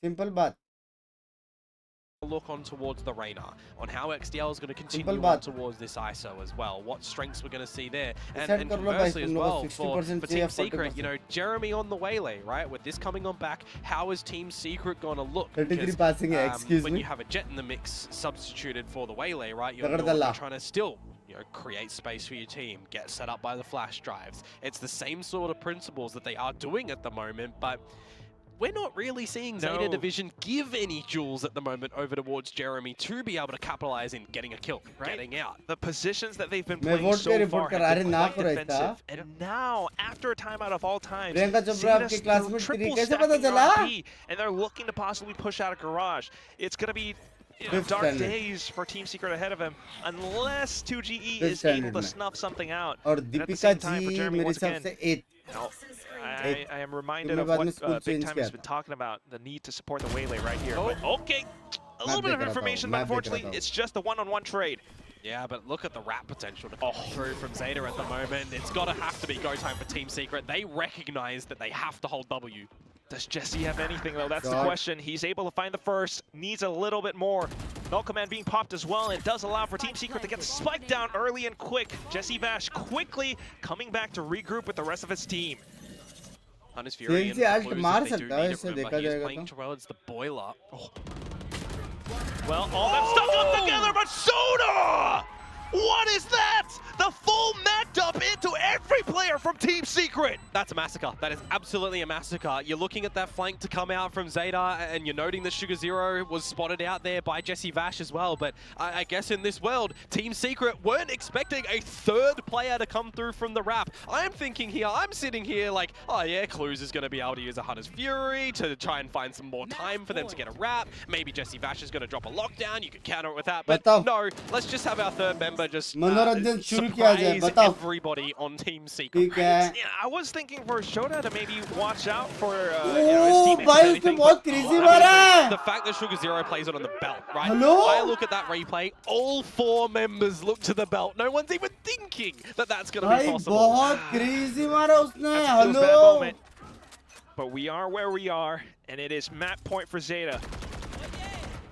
सिंपल बात. look on towards the Reyna, on how XDL is going to continue on towards this ISO as well, what strengths we're going to see there, and conversely as well for Team Secret, you know, Jeremy on the Waylay, right, with this coming on back, how is Team Secret going to look? 33 passing, when you have a Jet in the mix substituted for the Waylay, right, you're trying to still, you know, create space for your team, get set up by the flash drives. It's the same sort of principles that they are doing at the moment, but we're not really seeing Zeta Division give any jewels at the moment over towards Jeremy to be able to capitalize in getting a kill, getting out. The positions that they've been playing so far have been quite defensive. And now, after a timeout of all times, Zeta's triple stacking RP, and they're looking to possibly push out a garage. It's going to be dark days for Team Secret ahead of him, unless 2GE is able to snuff something out. And at the same time, for Jeremy, once again, I am reminded of what Big Time has been talking about, the need to support the Waylay right here. But okay, a little bit of information, but unfortunately, it's just a one-on-one trade. Yeah, but look at the wrap potential to come through from Zeta at the moment. It's got to have to be go time for Team Secret. They recognize that they have to hold W. Does Jesse have anything, though? That's the question. He's able to find the first, needs a little bit more. Null Command being popped as well, and it does allow for Team Secret to get the spike down early and quick. Jesse Vash quickly coming back to regroup with the rest of his team. Hunter's Fury and the Blues, they do need to remember he is playing towards the boiler. Well, all them stuck up together, but Soda! What is that? The full mat dump into every player from Team Secret. That's a massacre. That is absolutely a massacre. You're looking at that flank to come out from Zeta, and you're noting that Sugar Zero was spotted out there by Jesse Vash as well. But I guess in this world, Team Secret weren't expecting a third player to come through from the wrap. I'm thinking here, I'm sitting here like, oh yeah, Clues is going to be able to use a Hunter's Fury to try and find some more time for them to get a wrap. Maybe Jesse Vash is going to drop a lockdown. You could counter it with that. But no, let's just have our third member just surprise everybody on Team Secret. Yeah, I was thinking for Shoda to maybe watch out for his teammates. The fact that Sugar Zero plays it on the belt, right? I look at that replay, all four members look to the belt. No one's even thinking that that's going to be possible. That's a bad moment. But we are where we are, and it is map point for Zeta.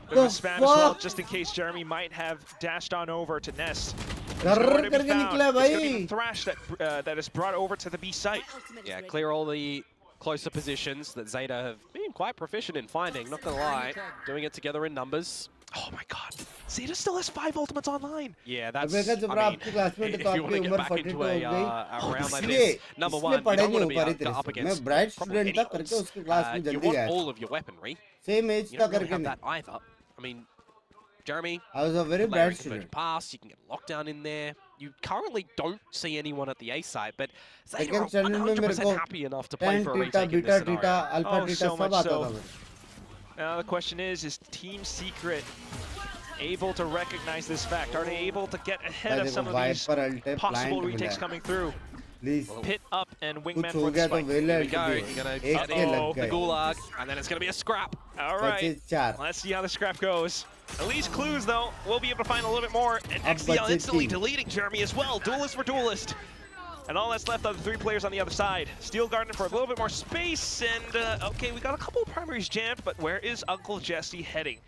With the spam as well, just in case Jeremy might have dashed on over to Nest. It's going to be the Thrash that is brought over to the B site. Yeah, clear all the closer positions that Zeta have been quite proficient in finding, not gonna lie. Doing it together in numbers. Oh my god, Zeta still has 5 ultimates online. Yeah, that's, I mean, if you want to get back into a round like this, number one, you don't want to be up against probably any odds. You want all of your weaponry. You don't really have that either. I mean, Jeremy, I was a very bad student. Pass, you can get lockdown in there. You currently don't see anyone at the A side, but Zeta are 100% happy enough to play for a retake in this scenario. So much so. Now the question is Team Secret able to recognize this fact? Are they able to get ahead of some of these possible retakes coming through? Please. Pit up and wingman for the spike. Here we go. You're going to get the gulag, and then it's going to be a scrap. All right. Let's see how the scrap goes. At least Clues, though, we'll be able to find a little bit more. And XDL instantly deleting Jeremy as well. Duelist for Duelist. And all that's left are the 3 players on the other side. Steel Garden for a little bit more space. And, okay, we got a couple of primaries jammed, but where is Uncle Jesse heading?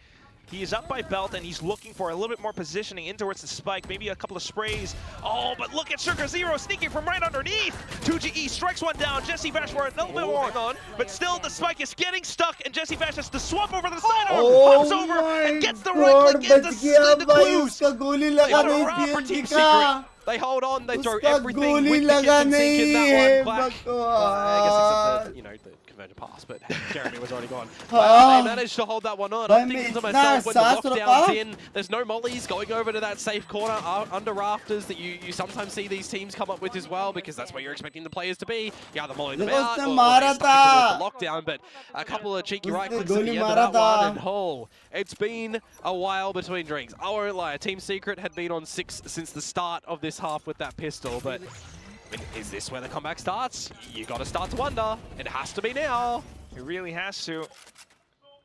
He is up by belt, and he's looking for a little bit more positioning in towards the spike. Maybe a couple of sprays. Oh, but look at Sugar Zero sneaking from right underneath. 2GE strikes one down. Jesse Vash for a little bit more. But still, the spike is getting stuck, and Jesse Vash has to swap over to the side. Hops over and gets the right click into Clues. What a wrap for Team Secret. They hold on, they throw everything with the kitchen sink in that one back. I guess except the, you know, the converted pass, but Jeremy was already gone. They managed to hold that one on. I'm thinking to myself, when the lockdown's in, there's no mollies going over to that safe corner under rafters that you sometimes see these teams come up with as well, because that's where you're expecting the players to be. You either molly them out or they're stuck towards the lockdown, but a couple of cheeky right clicks at the end of that one, and it's been a while between drinks. I won't lie, Team Secret had been on 6 since the start of this half with that pistol, but I mean, is this where the comeback starts? You got to start to wonder. It has to be now. It really has to. If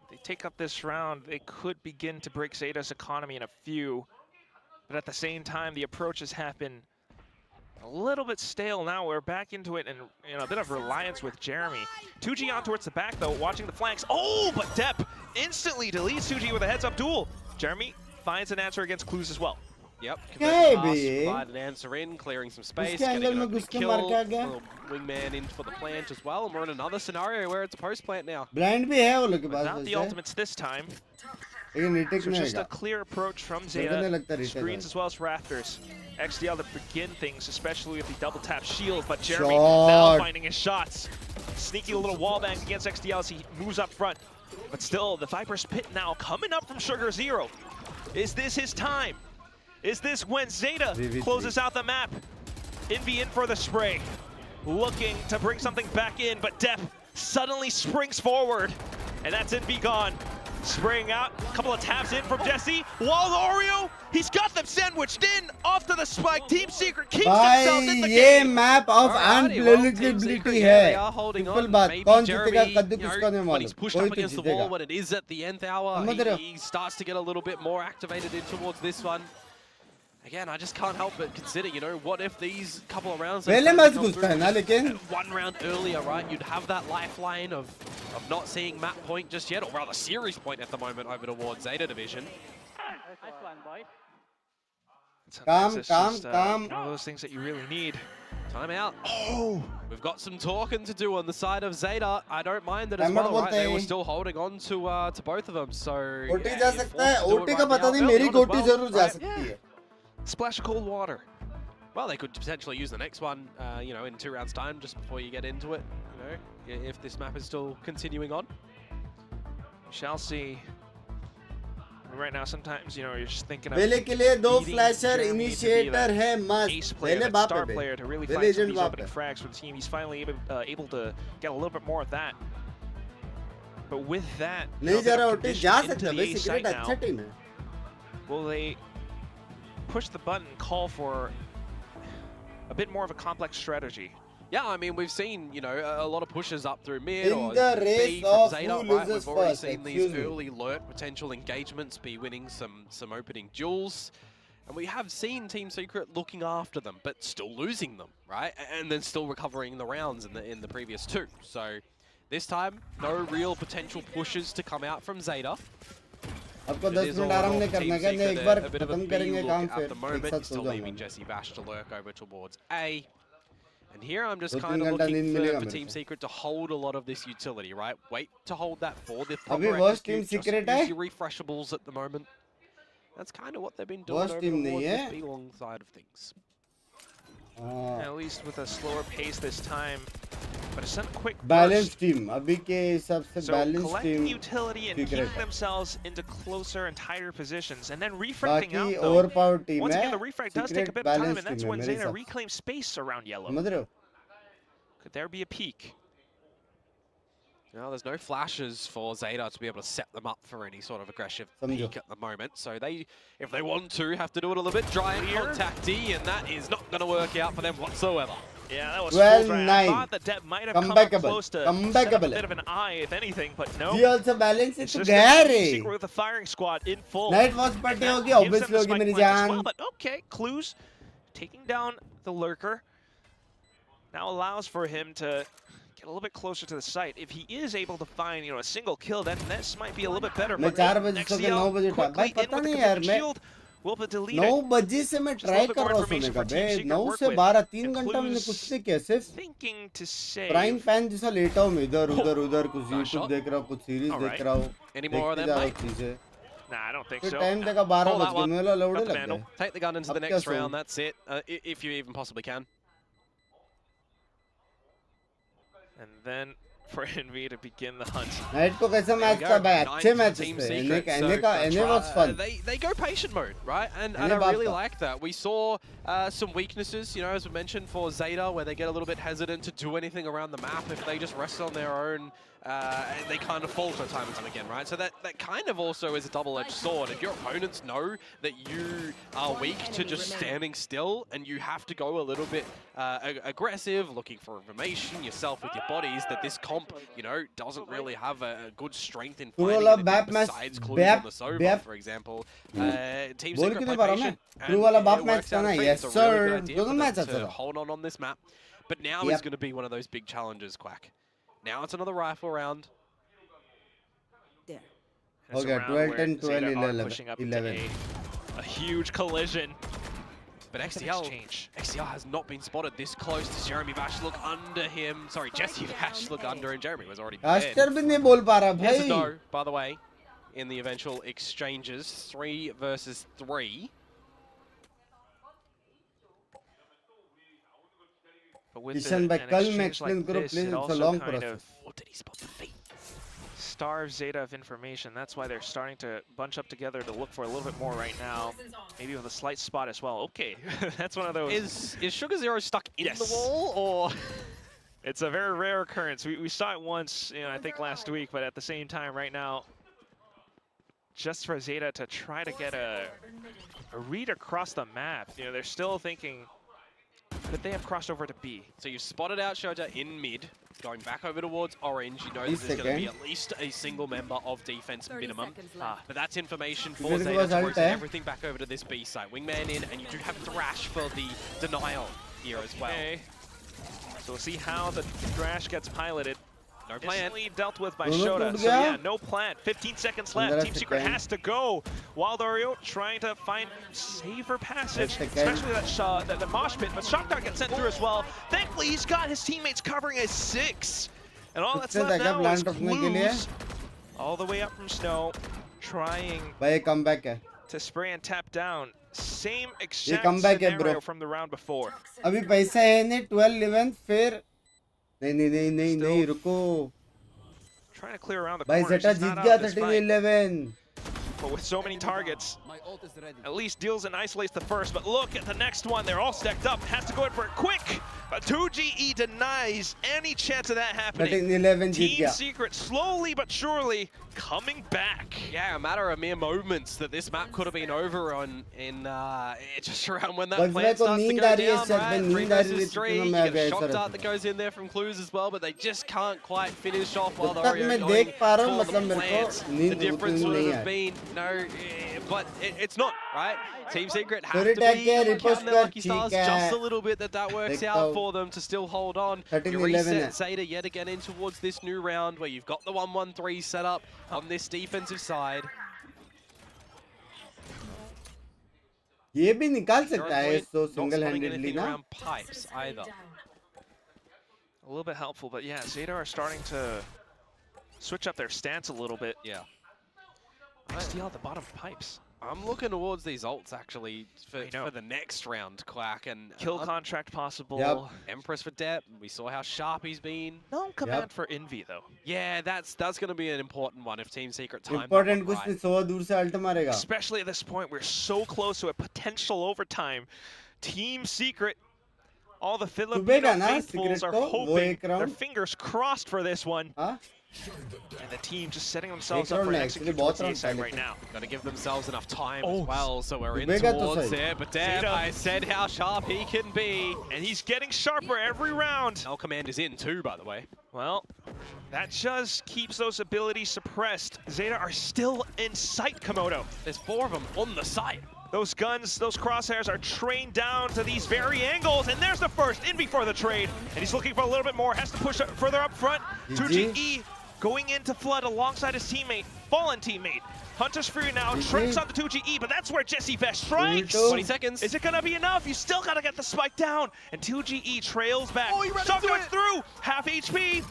they take up this round, they could begin to break Zeta's economy in a few, but at the same time, the approaches have been a little bit stale now. We're back into it and a bit of reliance with Jeremy. 2G on towards the back though, watching the flanks. Oh, but Depp instantly deletes 2G with a heads-up duel. Jeremy finds an answer against Clues as well. Yep, Hey, provide an answer in, clearing some space, getting an open kill, little wingman in for the plant as well, and we're in another scenario where it's a post plant now. Blind bhi hai wo log ke paas. Without the ultimates this time. So just a clear approach from Zeta, screens as well as Raptors. XDL to begin things, especially with the double tap shield, but Jeremy now finding his shots. Sneaky little wall bang against XDL as he moves up front. But still, the Viper's Pit now coming up from Sugar Zero. Is this his time? Is this when Zeta closes out the map? Envy in for the spray. Looking to bring something back in, but Depp suddenly springs forward. And that's Envy gone. Spraying out, a couple of taps in from Jesse. Wall Oreo, he's got them sandwiched in, off to the spike. Team Secret keeps themselves in the game. Map of unpredictability hai. Simple baat. Kaun jitega, kaddu kisko nahi But he's malum. pushed up against the wall when it is at the nth hour. He starts to get a little bit more activated in towards this one. Again, I just can't help but consider, what if these couple of rounds... One round earlier, right? You'd have that lifeline of not seeing map point just yet, or rather series point at the moment over towards Zeta Division. Calm. One of those things that you really need. Timeout. Oh! We've got some talking to do on the side of Zeta. I don't mind it as well, right? They were still holding on to both of them, so... OT ja sakta hai. OT ka pata nahi, meri OT zarur ja sakti hai. Splash of cold water. Well, they could potentially use the next one, in 2 rounds' time, just before you get into it, if this map is still continuing on. We shall see. Right now, sometimes, you're just thinking of पहले के लिए 2 flasher initiator है must. Ace player, that star player to really find some of these opening frags for the team. He's finally able to get a little bit more of that. But with that, नहीं जा रहा OT जा सकता है. Secret अच्छा team है. Will they push the button, call for a bit more of a complex strategy? Yeah, I mean, we've seen, a lot of pushes up through mid or B from Zeta, right? We've already seen these early lurk potential engagements be winning some opening duels. And we have seen Team Secret looking after them, but still losing them, right? And then still recovering the rounds in the previous 2. So this time, no real potential pushes to come out from Zeta. आपको 10 minute आराम नहीं करना क्या? नहीं एक बार खत्म करेंगे काम फिर एक साथ still leaving Jesse Bash to lurk over towards A. And here I'm just kind of looking for Team Secret to hold a lot of this utility, right? Wait to hold that for the Team Secret hai? refreshables at the moment. That's kind of what they've been doing over towards this B-long side of things. At least with a slower pace this time. But it's some quick balanced team. Abhi ke hisab se balanced collecting team. utility and keeping themselves into closer and tighter positions, and then refracting out. Overpowered team once again, the refract does take a bit of time, and that's when Zeta reclaims space around yellow. Could there be a peak? No, there's no flashes for Zeta to be able to set them up for any sort of aggressive peak at the moment. So they, if they want to, have to do it a little bit dry and contact D, and that is not going to work out for them whatsoever. Yeah, that was 12-9. I thought that Depp might have come up close to set a bit of an eye, if anything, but no. He also balanced it Secret with a firing squad in full. Night Watchparty hogi, obviously hogi meri jaan. Well, but okay, Clues taking down the lurker now allows for him to get a little bit closer to the site. If he is able to find, a single kill, then this might be a little bit better. मैं 4 बजे से 9 बजे था भाई पता नहीं यार मैं 9 बजे से मैं ट्राई कर रहा हूँ सोने का बे 9 से 12 3 घंटा मैंने कुछ नहीं किया सिर्फ प्राइम पैन जैसा लेटा हूँ मैं इधर कुछ YouTube देख रहा हूँ कुछ सीरीज देख रहा हूँ देखते जा रहा हूँ चीजें. Nah, I don't think so. Time देखा 12 बज गए मेरा लौड़े लग गया. Take the gun into the next round. That's it. If you even possibly can. And then for Envy to begin the hunt. Night को कैसा मैच था भाई अच्छे मैचेस थे. NA was fun. They go patient mode, right? And I really like that. We saw some weaknesses, as we mentioned, for Zeta, where they get a little bit hesitant to do anything around the map if they just rest on their own. And they kind of falter time and time again, right? So that kind of also is a double-edged sword. If your opponents know that you are weak to just standing still and you have to go a little bit aggressive, looking for information yourself with your bodies, that this comp, you know, doesn't really have a good strength in True finding वाला anything back match besides clues on the Sova, for example. Team बोल Secret क्यों नहीं play पा रहा मैं? patient, True and वाला it बाप match works था out ना? a treat. Yes It's a really sir. good idea दोनों for मैच them अच्छा to था. hold on this map. But now Yep. is going to be one of those big challenges, Quack. Now it's another rifle round. Okay, 12, 10, 12, 11. A huge collision. But XCL has not been spotted this close to Jeremy Bash. Look under him. Sorry, Jesse Bash look under him. Jeremy was already dead. Caster भी नहीं बोल पा रहा Here's a भाई. no, by the way, in the eventual exchanges. 3 versus 3. But with Kishan भाई an कल मैं exchange explain like करो this, please. it It's a also long kind process. of Oh, did he spot the feet? starves Zeta of information. That's why they're starting to bunch up together to look for a little bit more right now. Maybe with a slight spot as well. Okay, that's one of those. Is Sugar Zero stuck in the wall, or? It's a very rare occurrence. We saw it once, you know, I think last week, but at the same time, right now, just for Zeta to try to get a read across the map. You know, they're still thinking, could they have crossed over to B? So you've spotted out Shota in mid, going back over towards orange. You know that there's going to be at least a single member of defense minimum. But that's information for Zeta to rotate everything back over to this B site. Wingman in, and you do have Thrash for the denial here as well. Okay. So we'll see how the Thrash gets piloted. No plan. Instantly dealt with by Shota. So yeah, no plan. 15 seconds left. Team Secret has to go. Wild Oreo trying to find safer passage, especially that the mosh pit. But Shockdog gets sent through as well. Thankfully, he's got his teammates covering a 6. And all that's left now is Clues all the way up from Snow, trying to spray and tap down. Same exact scenario from the round before. अभी पैसा है नहीं 12 11 फिर नहीं रुको Trying to clear around the भाई corners. Zeta He's Jeet not गया out of this 13 fight. 11 But with so many targets, at least deals and isolates the first. But look at the next one. They're all stacked up. Has to go in for it quick. But 2GE denies any chance of that happening. 11 Jeet Team गया Secret slowly but surely coming back. Yeah, a matter of mere moments that this map could have been over on in just around when that plant starts to go down, right? 3 versus 3, you get a shock dart that goes in there from Clues as well, but they just can't quite finish off while the Oreo going for the plants. The difference would have been, but it's not, right? Team Secret have to be counting their lucky stars just a little bit that works out for them to still hold on. You reset Zeta yet again in towards this new round where you've got the 1-1-3 set up on this defensive side. ये भी निकाल सकता है so single handedly ना pipes either. A little bit helpful, but yeah, Zeta are starting to switch up their stance a little bit. Yeah. XTL at the bottom pipes. I'm looking towards these ults actually for the next round, Quack, and kill contract possible. Yep. Empress for depth. We saw how sharp he's been. No command for Envy though. Yeah, that's going to be an important one if Team Secret time. Important कुछ नहीं 100 दूर से alt मारेगा. Especially at this point, we're so close to a potential overtime. Team Secret, all the Filipino faithfuls are hoping, their fingers crossed for this one. And the team just setting themselves up for an execute towards the A-side right now. Got to give themselves enough time as well, so we're in towards it. But Deb, I said how sharp he can be. And he's getting sharper every round. Null command is in too, by the way. Well, that just keeps those abilities suppressed. Zeta are still in sight, Komodo. There's 4 of them on the site. Those guns, those crosshairs are trained down to these very angles, and there's the first in before the trade. And he's looking for a little bit more, has to push it further up front. 2GE going into Flood alongside his teammate, fallen teammate. Hunter's free now, tricks on the 2GE, but that's where Jesse Vest strikes. 20 seconds. Is it gonna be enough? You still gotta get the spike down. And 2GE trails back. Oh, he ran Shotgun's through, half HP.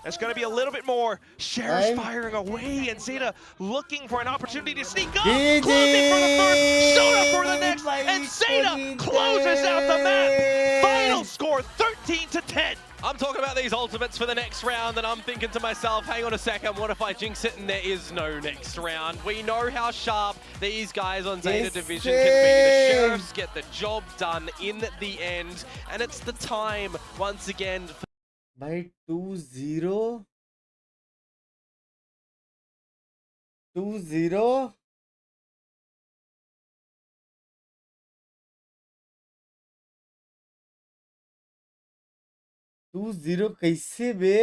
There's gonna be a little bit more. Cher's firing away, and Zeta looking for an opportunity to sneak up. Closing for the first, Soda for the next, and Zeta closes out the map. Final score 13-10. I'm talking about these ultimates for the next round, and I'm thinking to myself, hang on a second, what if I jinx it and there is no next round? We know how sharp these guys on Zeta Division can be. The Sheriffs get the job done in the end, and it's the time, once again, by 2-0 2-0 2-0 कैसे बे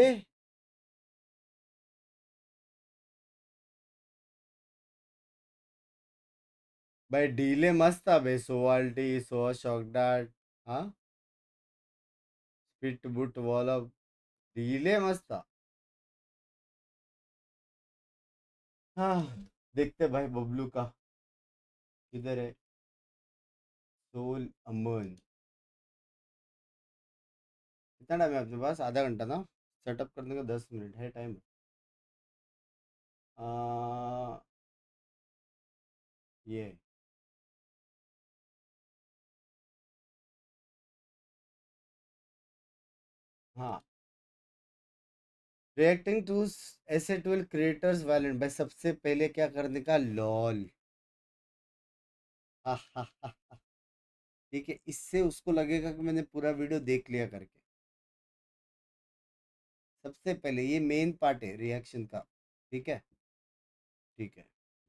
भाई delay मस्त था बे, सोवाल्टी सो शॉकडार्ट, हाँ spit बुट वाला delay मस्त था। हाँ देखते भाई बबलू का किधर है, सोल अमन। कितना टाइम है अपने पास? आधा घंटा ना, सेटअप करने का 10 मिनट है टाइम। ये हाँ, रिएक्टिंग टू एस12 क्रिएटर्स वैलेंट। भाई सबसे पहले क्या करने का, लॉल। ठीक है, इससे उसको लगेगा कि मैंने पूरा वीडियो देख लिया करके। सबसे पहले ये मेन पार्ट है रिएक्शन का, ठीक है ठीक है,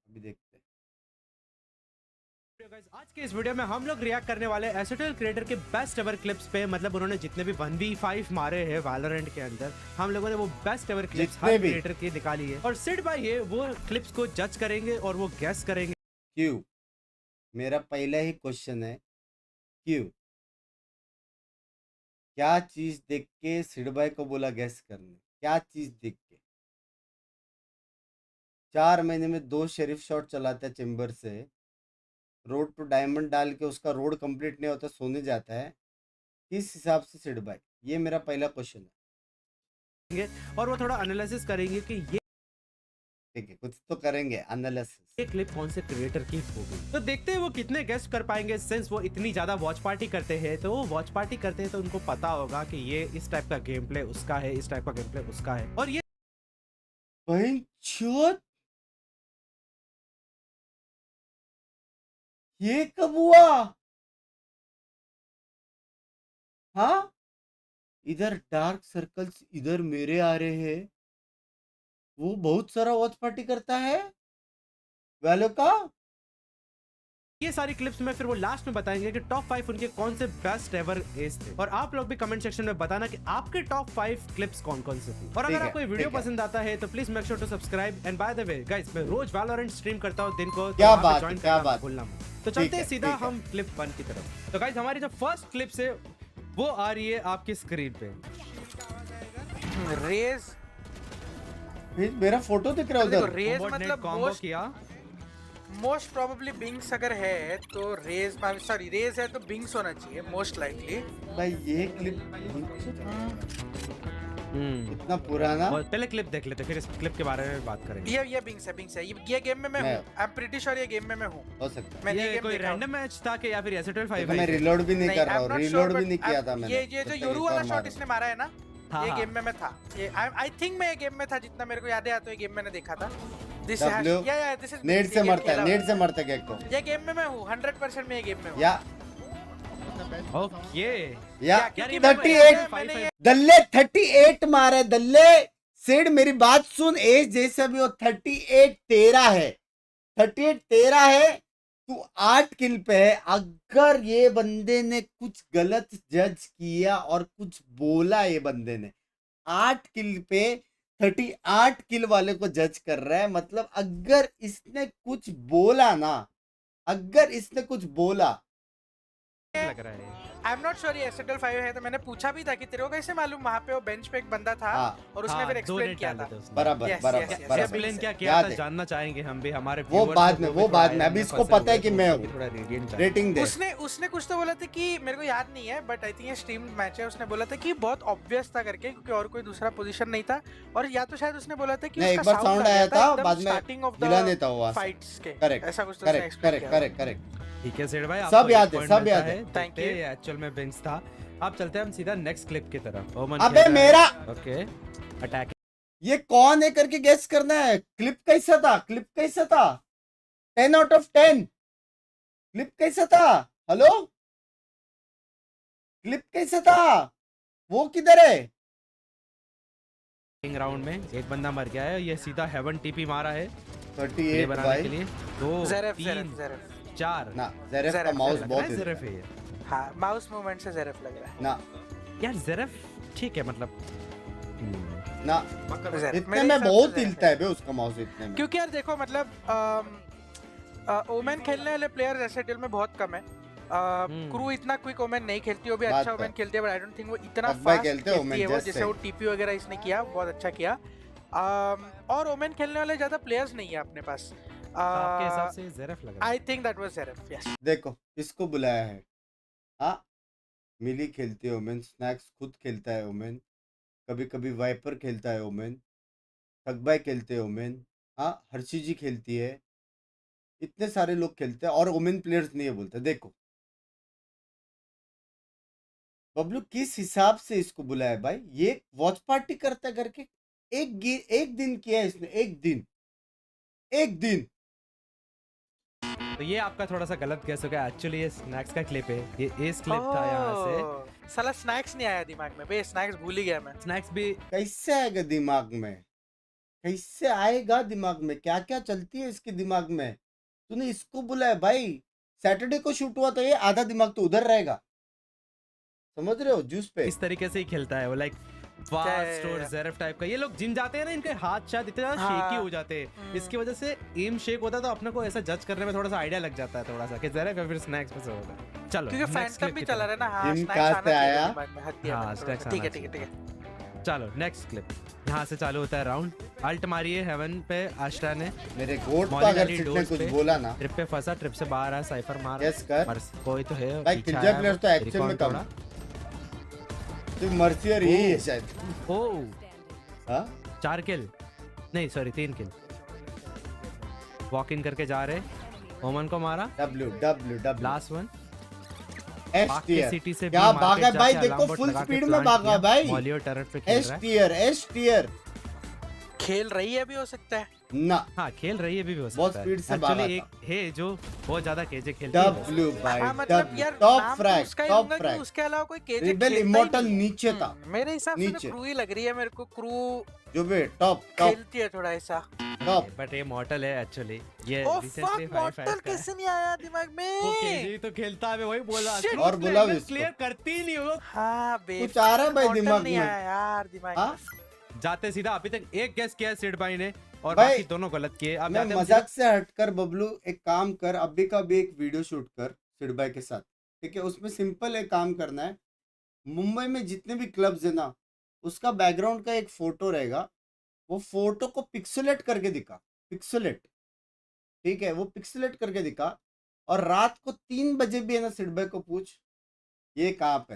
अभी देखते हैं। आज के इस वीडियो में हम लोग रिएक्ट करने वाले एस12 क्रिएटर के बेस्ट एवर क्लिप्स पे। मतलब उन्होंने जितने भी 1v5 मारे हैं वैलोरेंट के अंदर, हम लोगों ने वो बेस्ट एवर क्लिप्स हर क्रिएटर की निकाली है। और सिड भाई ये वो क्लिप्स को जज करेंगे और वो गेस करेंगे। क्यों? मेरा पहला ही क्वेश्चन है, क्यों? क्या चीज देख के सिड भाई को बोला गेस करने? क्या चीज देख के? 4 महीने में 2 शेरिफ शॉट चलाता है चेम्बर से, रोड टू डायमंड डाल के उसका रोड कंप्लीट नहीं होता, सोने जाता है। किस हिसाब से सिड भाई? ये मेरा पहला क्वेश्चन है। और वो थोड़ा एनालिसिस करेंगे कि ये ठीक है, कुछ तो करेंगे एनालिसिस। ये क्लिप कौन से क्रिएटर की होगी, तो देखते हैं वो कितने गेस कर पाएंगे। सिंस वो इतनी ज्यादा वॉच पार्टी करते हैं, तो वो वॉच पार्टी करते हैं तो उनको पता होगा कि ये इस टाइप का गेम प्ले उसका है, इस टाइप का गेम प्ले उसका है। और ये ये कब हुआ? हाँ, इधर डार्क सर्कल्स इधर मेरे आ रहे हैं। वो बहुत सारा वॉच पार्टी करता है वैलो का। ये सारी क्लिप्स में फिर वो लास्ट में बताएंगे कि टॉप 5 उनके कौन से बेस्ट एवर एज थे। और आप लोग भी कमेंट सेक्शन में बताना कि आपके टॉप 5 क्लिप्स कौन कौन से थे। और अगर आपको ये वीडियो पसंद आता है तो please make sure to subscribe. And by the way guys, मैं रोज वैलोरेंट स्ट्रीम करता हूँ दिन को, क्या बात है, क्या बात भूलना मत। तो चलते हैं सीधा हम क्लिप 1 की तरफ। तो गाइस हमारी जो फर्स्ट क्लिप्स है वो आ रही है आपकी स्क्रीन पे। रेज मेरा फोटो दिख रहा है उधर। रेज मतलब कॉम्बो किया। मोस्ट प्रोबेबली बिंक्स अगर है तो रेज, सॉरी रेज है तो बिंक्स होना चाहिए मोस्ट लाइकली। भाई ये क्लिप इतना पुराना। पहले क्लिप देख लेते फिर इस क्लिप के बारे में बात करेंगे। ये बिंक्स है ये गेम में मैं हूं। आई एम प्रीटी श्योर ये गेम में मैं हूं। हो सकता है मैंने ये कोई रैंडम मैच था कि या फिर एस12 5? मैं रिलोड भी नहीं कर रहा हूं, रिलोड भी नहीं किया था मैंने। ये जो योरू वाला शॉट इसने मारा है ना, ये गेम में मैं था। ये आई थिंक मैं ये गेम में था, जितना मेरे को याद है, तो ये गेम मैंने देखा था। दिस इज नेट से मरता है, नेट से मरता है को। ये गेम में मैं हूं 100% में, ये गेम में हूं। या ओके या 38 दल्ले 38 मारा दल्ले। सिड मेरी बात सुन, एज जैसा भी हो 38 तेरा है, 38 तेरा है, तू 8 किल पे है। अगर ये बंदे ने कुछ गलत जज किया और कुछ बोला, ये बंदे ने 8 किल पे 38 किल वाले को जज कर रहा है। मतलब अगर इसने कुछ बोला ना, अगर इसने कुछ बोला, लग रहा है। आई एम नॉट श्योर ये एस12 5 है, तो मैंने पूछा भी था कि तेरे को कैसे मालूम। वहाँ पे वो बेंच पे एक बंदा था और उसने फिर एक्सप्लेन किया था। बराबर एक्सप्लेन क्या किया था जानना चाहेंगे हम भी, हमारे वो बाद में अभी इसको पता है कि मैं रेटिंग दे। उसने कुछ तो बोला था कि मेरे को याद नहीं है, बट आई थिंक ये स्ट्रीम मैच है। उसने बोला था कि बहुत ऑब्वियस था करके, क्योंकि और कोई दूसरा पोजीशन नहीं था। और या तो शायद उसने बोला था कि एक बार साउंड आया था, बाद में स्टार्टिंग ऑफ गिला नहीं था वो फाइट्स के। करेक्ट, ऐसा कुछ तो करेक्ट। ठीक है सेठ भाई, सब याद है, सब याद है। Thank you. एक्चुअल में बिंक्स था। अब चलते हैं हम सीधा नेक्स्ट क्लिप की तरफ। अबे मेरा ओके अटैक। ये कौन है करके गेस करना है। क्लिप कैसा था? क्लिप कैसा था? 10 आउट ऑफ 10। क्लिप कैसा था? हेलो, क्लिप कैसा था? वो किधर है? राउंड में एक बंदा मर गया है, ये सीधा हेवन टीपी मारा है 38 बनाने के लिए। 2 ज़ेरेफ 4 ना, ज़ेरेफ का माउस बहुत है। ज़ेरेफ है ये। हाँ, माउस मूवमेंट से ज़ेरेफ लग रहा है ना यार। ज़ेरेफ ठीक है, मतलब ना इतने में बहुत हिलता है बे उसका माउस, इतने में। क्योंकि यार देखो मतलब ओमेन खेलने वाले प्लेयर्स ऐसे डील में बहुत कम है। क्रू इतना क्विक ओमेन नहीं खेलती, वो भी अच्छा ओमेन खेलती है, बट आई डोंट थिंक वो इतना फास्ट खेलती है वो, जैसे वो टीपी वगैरह इसने किया, बहुत अच्छा किया। और ओमेन खेलने वाले ज्यादा प्लेयर्स नहीं है अपने पास। आपके हिसाब से ज़ेरेफ लग रहा है? I think that was Zeref, yes. देखो किसको बुलाया है? हाँ, मिली खेलती है ओमेन, स्नैक्स खुद खेलता है ओमेन, कभी कभी वाइपर खेलता है ओमेन, थकबाई खेलते हैं ओमेन, हाँ हर्षी जी खेलती है, इतने सारे लोग खेलते हैं और ओमेन प्लेयर्स नहीं है बोलते। देखो बबलू किस हिसाब से इसको बुलाया भाई, ये वॉच पार्टी करता करके एक दिन किया इसने, एक दिन। तो ये आपका थोड़ा सा गलत गेस हो गया, एक्चुअली ये स्नैक्स का क्लिप है, ये एस क्लिप था यहाँ से। साला स्नैक्स नहीं आया दिमाग में बे, स्नैक्स भूल ही गया मैं। स्नैक्स भी कैसे आएगा दिमाग में, कैसे आएगा दिमाग में, क्या क्या चलती है इसके दिमाग में। तूने इसको बुलाया भाई, सैटरडे को शूट हुआ तो ये आधा दिमाग तो उधर रहेगा, समझ रहे हो, जूस पे। इस तरीके से ही खेलता है वो, लाइक फास्ट और ज़ेरेफ टाइप का। ये लोग जिम जाते हैं ना, इनके हाथ शायद इतने ज्यादा शेकी हो जाते हैं, इसकी वजह से एम शेक होता है, तो अपने को ऐसा जज करने में थोड़ा सा आइडिया लग जाता है थोड़ा सा कि ज़ेरेफ या फिर स्नैक्स पे से होता है। चलो क्योंकि फैंटम भी चला रहा है ना, हां जिम स्नैक्स कहाँ से आया? हाँ स्नैक्स, ठीक है। चलो नेक्स्ट क्लिप, यहाँ से चालू होता है राउंड। अल्ट मारिए हेवन पे आश्रा ने, मेरे गोट को अगर किसने कुछ बोला ना, ट्रिप पे फंसा, ट्रिप से बाहर आ, साइफर मार, यस कर कोई तो है भाई, किलजा प्लेयर तो एक्चुअल में कम, तो मर्सियर यही है शायद। हाँ 4 किल नहीं सॉरी 3 किल, वॉक इन करके जा रहे, ओमन को मारा, W लास्ट वन सिटी से क्या भागा भाई, देखो फुल स्पीड में भागा भाई, मॉलियो टर्रेट पे खेल रहा है, एस टियर खेल रही है भी हो सकता है ना, हाँ खेल रही है भी हो सकता है, बहुत स्पीड से भागा। एक्चुअली एक है जो बहुत ज्यादा केजे खेलती है, W भाई, मतलब यार टॉप नाम तो फ्रैग, उसका ही टॉप होगा कि फ्रैग, उसके अलावा कोई केजे रिबेल इमॉर्टल नीचे था, मेरे हिसाब से नीचे। तो क्रू ही लग रही है मेरे को, क्रू जो भी टॉप खेलती है थोड़ा ऐसा टॉप। बट ये मॉर्टल है एक्चुअली, ये ओ रिसेंटली फक, मॉर्टल कैसे नहीं आया दिमाग में? वो केजे तो खेलता है, मैं वही बोल रहा था, और बोला भी क्लियर करती ही नहीं वो, हां बे कुछ आ रहा है भाई दिमाग नहीं में आया यार दिमाग में। जाते सीधा अभी तक एक गेस किया सिड भाई ने और भाई, बाकी दोनों गलत किए। अब मैं मजाक से हटकर बबलू एक काम कर, अभी का भी एक वीडियो शूट कर सिड भाई के साथ, ठीक है? उसमें सिंपल एक काम करना है, मुंबई में जितने भी क्लब्स है ना, उसका बैकग्राउंड का एक फोटो रहेगा, वो फोटो को पिक्सेलेट करके दिखा, पिक्सेलेट, ठीक है? वो पिक्सेलेट करके दिखा, और रात को 3 बजे भी है ना सिड भाई को पूछ ये कहाँ पे,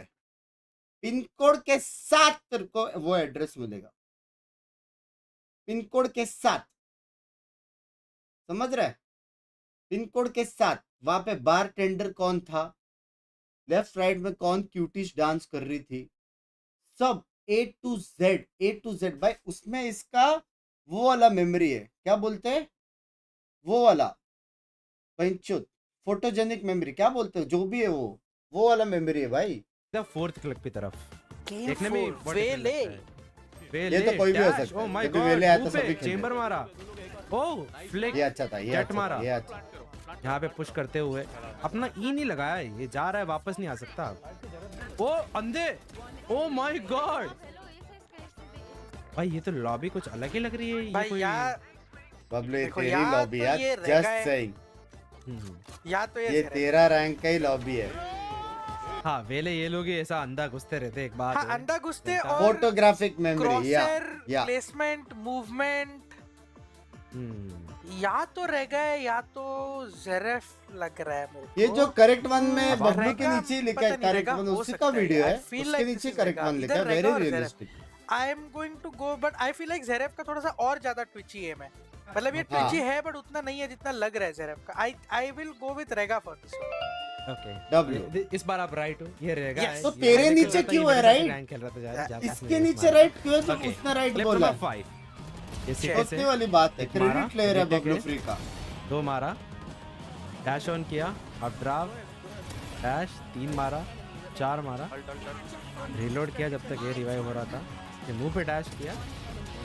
पिन कोड के साथ तेरे को वो एड्रेस मिलेगा, पिन कोड के साथ, समझ रहे? पिन कोड के साथ वहां पे बार टेंडर कौन था, लेफ्ट राइट में कौन क्यूटिश डांस कर रही थी, सब A to Z भाई। उसमें इसका वो वाला मेमोरी है, क्या बोलते हैं वो वाला, पंचुत फोटोजेनिक मेमोरी, क्या बोलते हो, जो भी है वो वाला मेमोरी है भाई। फोर्थ क्लिक की तरफ देखने में वेले ये तो कोई भी हो सकता है, ओह माय जब भी गॉड, वेले आया तो सभी चेंबर मारा, ओह फ्लिक, ये अच्छा था, ये अच्छा था, ये अच्छा था। यहाँ पे पुश करते हुए अपना ई नहीं लगाया, ये जा रहा है, वापस नहीं आ सकता। ओ अंधे, ओ माय गॉड भाई, ये तो लॉबी कुछ अलग ही लग रही है भाई कोई... यार बबलू देखो तेरी यार, लॉबी तो यार, ये जस्ट सही, या तो ये तेरा रैंक का ही लॉबी है। हाँ वेले ये लोग ही ऐसा अंधा घुसते रहते, एक बात हाँ, है। अंधा घुसते और फोटोग्राफिक मेमोरी या प्लेसमेंट मूवमेंट या तो रह गए या तो ज़ेरेफ लग रहा है मेरे को। ये जो करेक्ट वन में बबलू के नीचे लिखा है करेक्ट वन, उसी का वीडियो है, उसके नीचे करेक्ट वन लिखा है, very realistic. I am going to go, but I feel like Zeref का थोड़ा सा और ज्यादा ट्विची है, मतलब ये ट्विची है बट उतना नहीं है जितना लग रहा है ज़ेरेफ का। I will go with Rega for this. Okay W इस बार आप राइट हो, ये रहेगा। तो तेरे नीचे क्यों है राइट, खेल रहा था इसके नीचे राइट क्यों है, तो उसने राइट बोला। 5 ये सोचने वाली बात है, क्रेडिट प्लेयर है बबलू फ्री का। 2 मारा, डैश ऑन किया, अब ड्राव डैश, 3 मारा, 4 मारा, रीलोड किया जब तक ये रिवाइव हो रहा था, ये मुंह पे डैश किया,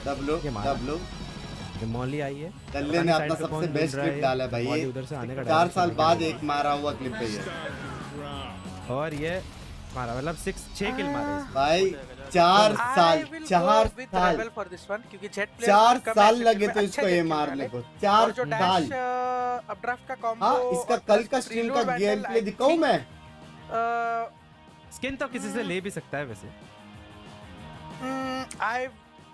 W ये मॉली आई है, दल्ले ने अपना सबसे बेस्ट क्लिप डाला भाई, ये उधर से आने का 4 साल बाद एक मारा हुआ क्लिप है ये, और ये मारा, मतलब 6 किल मारे भाई 4 साल 4 साल फॉर दिस वन क्योंकि जेट 4 साल लगे तो इसको ये मारने को 4 जो साल। अपड्राफ्ट का कॉम्बो। हाँ इसका कल का स्ट्रीम का गेम प्ले दिखाऊं मैं? स्किन तो किसी से ले भी सकता है वैसे।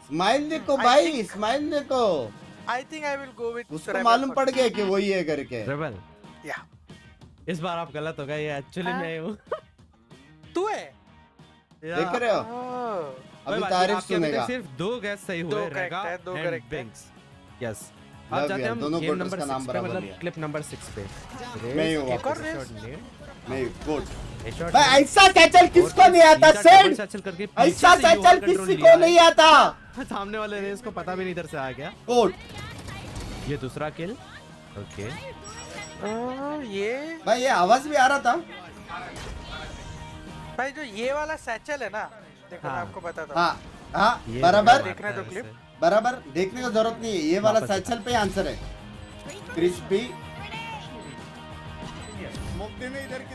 स्माइल देखो भाई, स्माइल देखो। I think I will go with उसको मालूम पड़ गया कि वही है करके। रेबल या इस बार आप गलत हो गए, ये एक्चुअली मैं हूँ। तू है? देख रहे हो? अभी तारीफ सुनेगा। सिर्फ 2 गैस सही हुए, रेगा एंड बिंक्स। यस अब जाते हैं हम गेम नंबर 6 पे, मतलब क्लिप नंबर 6 पे। मैं ही हूँ एक और रेस। मैं गुड भाई। ऐसा सैचल किसको नहीं आता सेंड? ऐसा सैचल किसी को नहीं आता। सामने वाले रेस को पता भी नहीं इधर से आ गया। कोड ये दूसरा किल। ओके ये भाई ये आवाज भी आ रहा था भाई। जो ये वाला सैचल है ना, देखो मैं आपको बताता हूँ। हाँ हाँ बराबर देखना तो क्लिप बराबर देखने की जरूरत नहीं है। ये वाला सैचल पे आंसर है। क्रिस्पी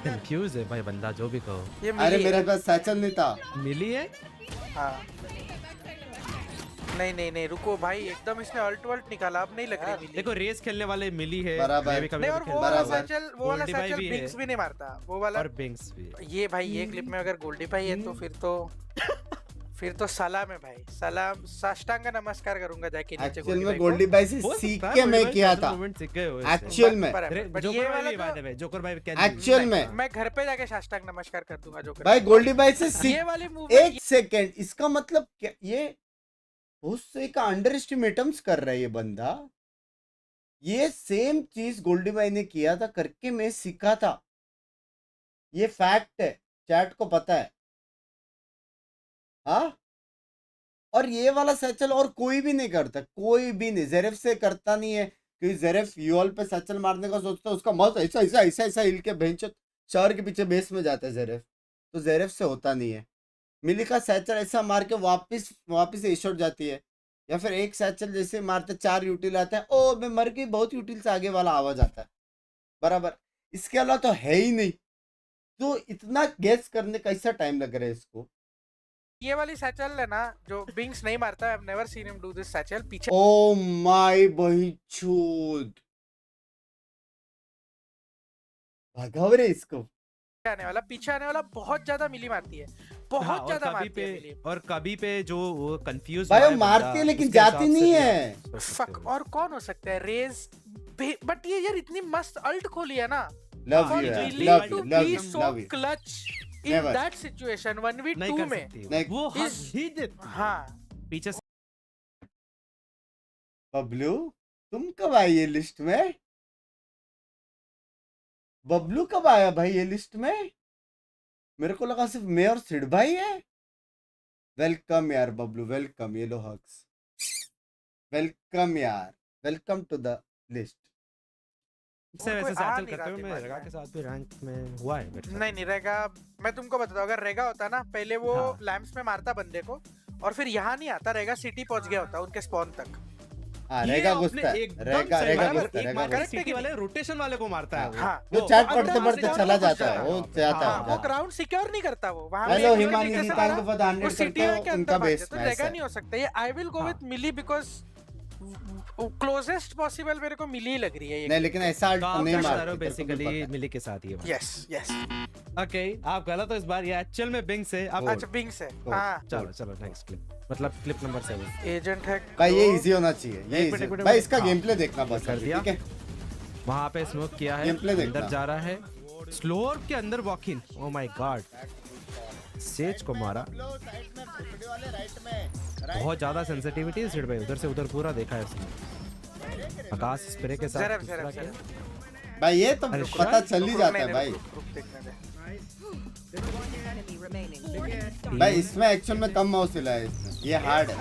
कंफ्यूज है भाई बंदा, जो भी कहो। अरे मेरे पास सैचल नहीं था। मिली है? हाँ नहीं रुको भाई, एकदम इसने अल्ट निकाला, अब नहीं लग रही मिली। देखो रेस खेलने वाले मिली है बराबर। नहीं और वो वाला सैचल बिंक्स भी नहीं मारता वो वाला। और बिंक्स भी। ये भाई ये क्लिप में अगर गोल्डी भाई है तो फिर तो सलाम है भाई, सलाम साष्टांग नमस्कार करूंगा जाके नीचे। एक्चुअल में गोल्डी भाई से सीख के मैं किया था एक्चुअल में। ये वाला जोकर भाई एक्चुअल में मैं घर पे जाके साष्टांग नमस्कार कर दूंगा जोकर भाई। गोल्डी भाई से सीख। ये वाली मूव एक सेकंड, इसका मतलब क्या? ये उससे का अंडर एस्टिमेटम्स कर रहा है ये बंदा। ये सेम चीज गोल्डी भाई ने किया था करके मैं सीखा था। ये फैक्ट है, चैट को पता है। हाँ और ये वाला सैचल और कोई भी नहीं करता, कोई भी नहीं। जेरेफ से करता नहीं है क्योंकि जेरेफ यूएल पे सैचल मारने का सोचता है, उसका माउस ऐसा ऐसा ऐसा ऐसा हिल के भेंचो चार के पीछे बेस में जाता है जेरेफ, तो जेरेफ से होता नहीं है। मिली का सैचल ऐसा मार के वापिस एशॉट जाती है, या फिर एक सैचल जैसे मारते 4 यूटिल आता है, ओ मैं मर गई, बहुत यूटिल से आगे वाला आवाज आता है बराबर। इसके अलावा तो है ही नहीं। तो इतना गेस करने का ऐसा टाइम लग रहा है इसको। ये वाली सैचल है ना जो बिंक्स नहीं मारता, I have never seen him do this satchel. पीछे ओ माय बहिचोद भगाओ रे इसको। पीछे आने वाला बहुत ज्यादा मिली मारती है, बहुत ज्यादा मारती है मिली। और कभी पे जो वो कंफ्यूज भाई वो मारती है लेकिन जाती नहीं है। फक और कौन हो सकता है? रेज बट ये यार इतनी मस्त अल्ट खोली है ना। Love you love you clutch in that situation 1v2 में वो ही डिड। हाँ पीछे से बबलू तुम कब आई ये लिस्ट में? बबलू कब आया भाई ये लिस्ट में? मेरे को लगा सिर्फ मैं और सिड भाई है। वेलकम यार बबलू, वेलकम। ये लो हक्स, वेलकम यार, वेलकम टू द लिस्ट। से वैसे सैचल करते हुए मैं रेगा के साथ भी रैंक में हुआ है मेरे। नहीं रेगा, मैं तुमको बताता हूँ, अगर रेगा होता ना पहले वो लैम्प्स में मारता बंदे को और फिर यहाँ नहीं आता, रेगा सिटी पहुंच गया होता उनके स्पॉन तक। रेगा घुसता है, रेगा सिटी वाले रोटेशन वाले को मारता है। हाँ वो चैट पढ़ते पढ़ते चला जाता है, वो जाता है। वो ग्राउंड सिक्योर नहीं करता वो वहाँ। Hello Himani ji, thank you for the 100 city के उनका अंदर बेस तो रेगा नहीं हो सकता। ये आई विल गो विद मिली बिकॉज़ क्लोजेस्ट पॉसिबल मेरे को मिली लग रही है ये। नहीं लेकिन ऐसा नहीं मारते बेसिकली मिली के साथ ही है। यस यस ओके आप गलत हो इस बार। ये एक्चुअल में बिंक्स है। अब अच्छा बिंक्स है। हां चलो नेक्स्ट क्लिप, मतलब क्लिप नंबर 7 एजेंट है भाई। ये इजी होना चाहिए, ये इजी भाई। इसका गेम प्ले देखना बस कर दिया, ठीक है। वहां पे स्मोक किया है, अंदर जा रहा है, स्लोर के अंदर walk in. Oh my God, says को मारा। बहुत ज्यादा सेंसिटिविटी है सिड भाई, उधर से उधर पूरा देखा है उसने। आकाश स्प्रे के साथ भाई ये तो पता चल ही जाता है भाई। भाई इसमें एक्चुअल में कम माउस हिला है इसमें, ये हार्ड है,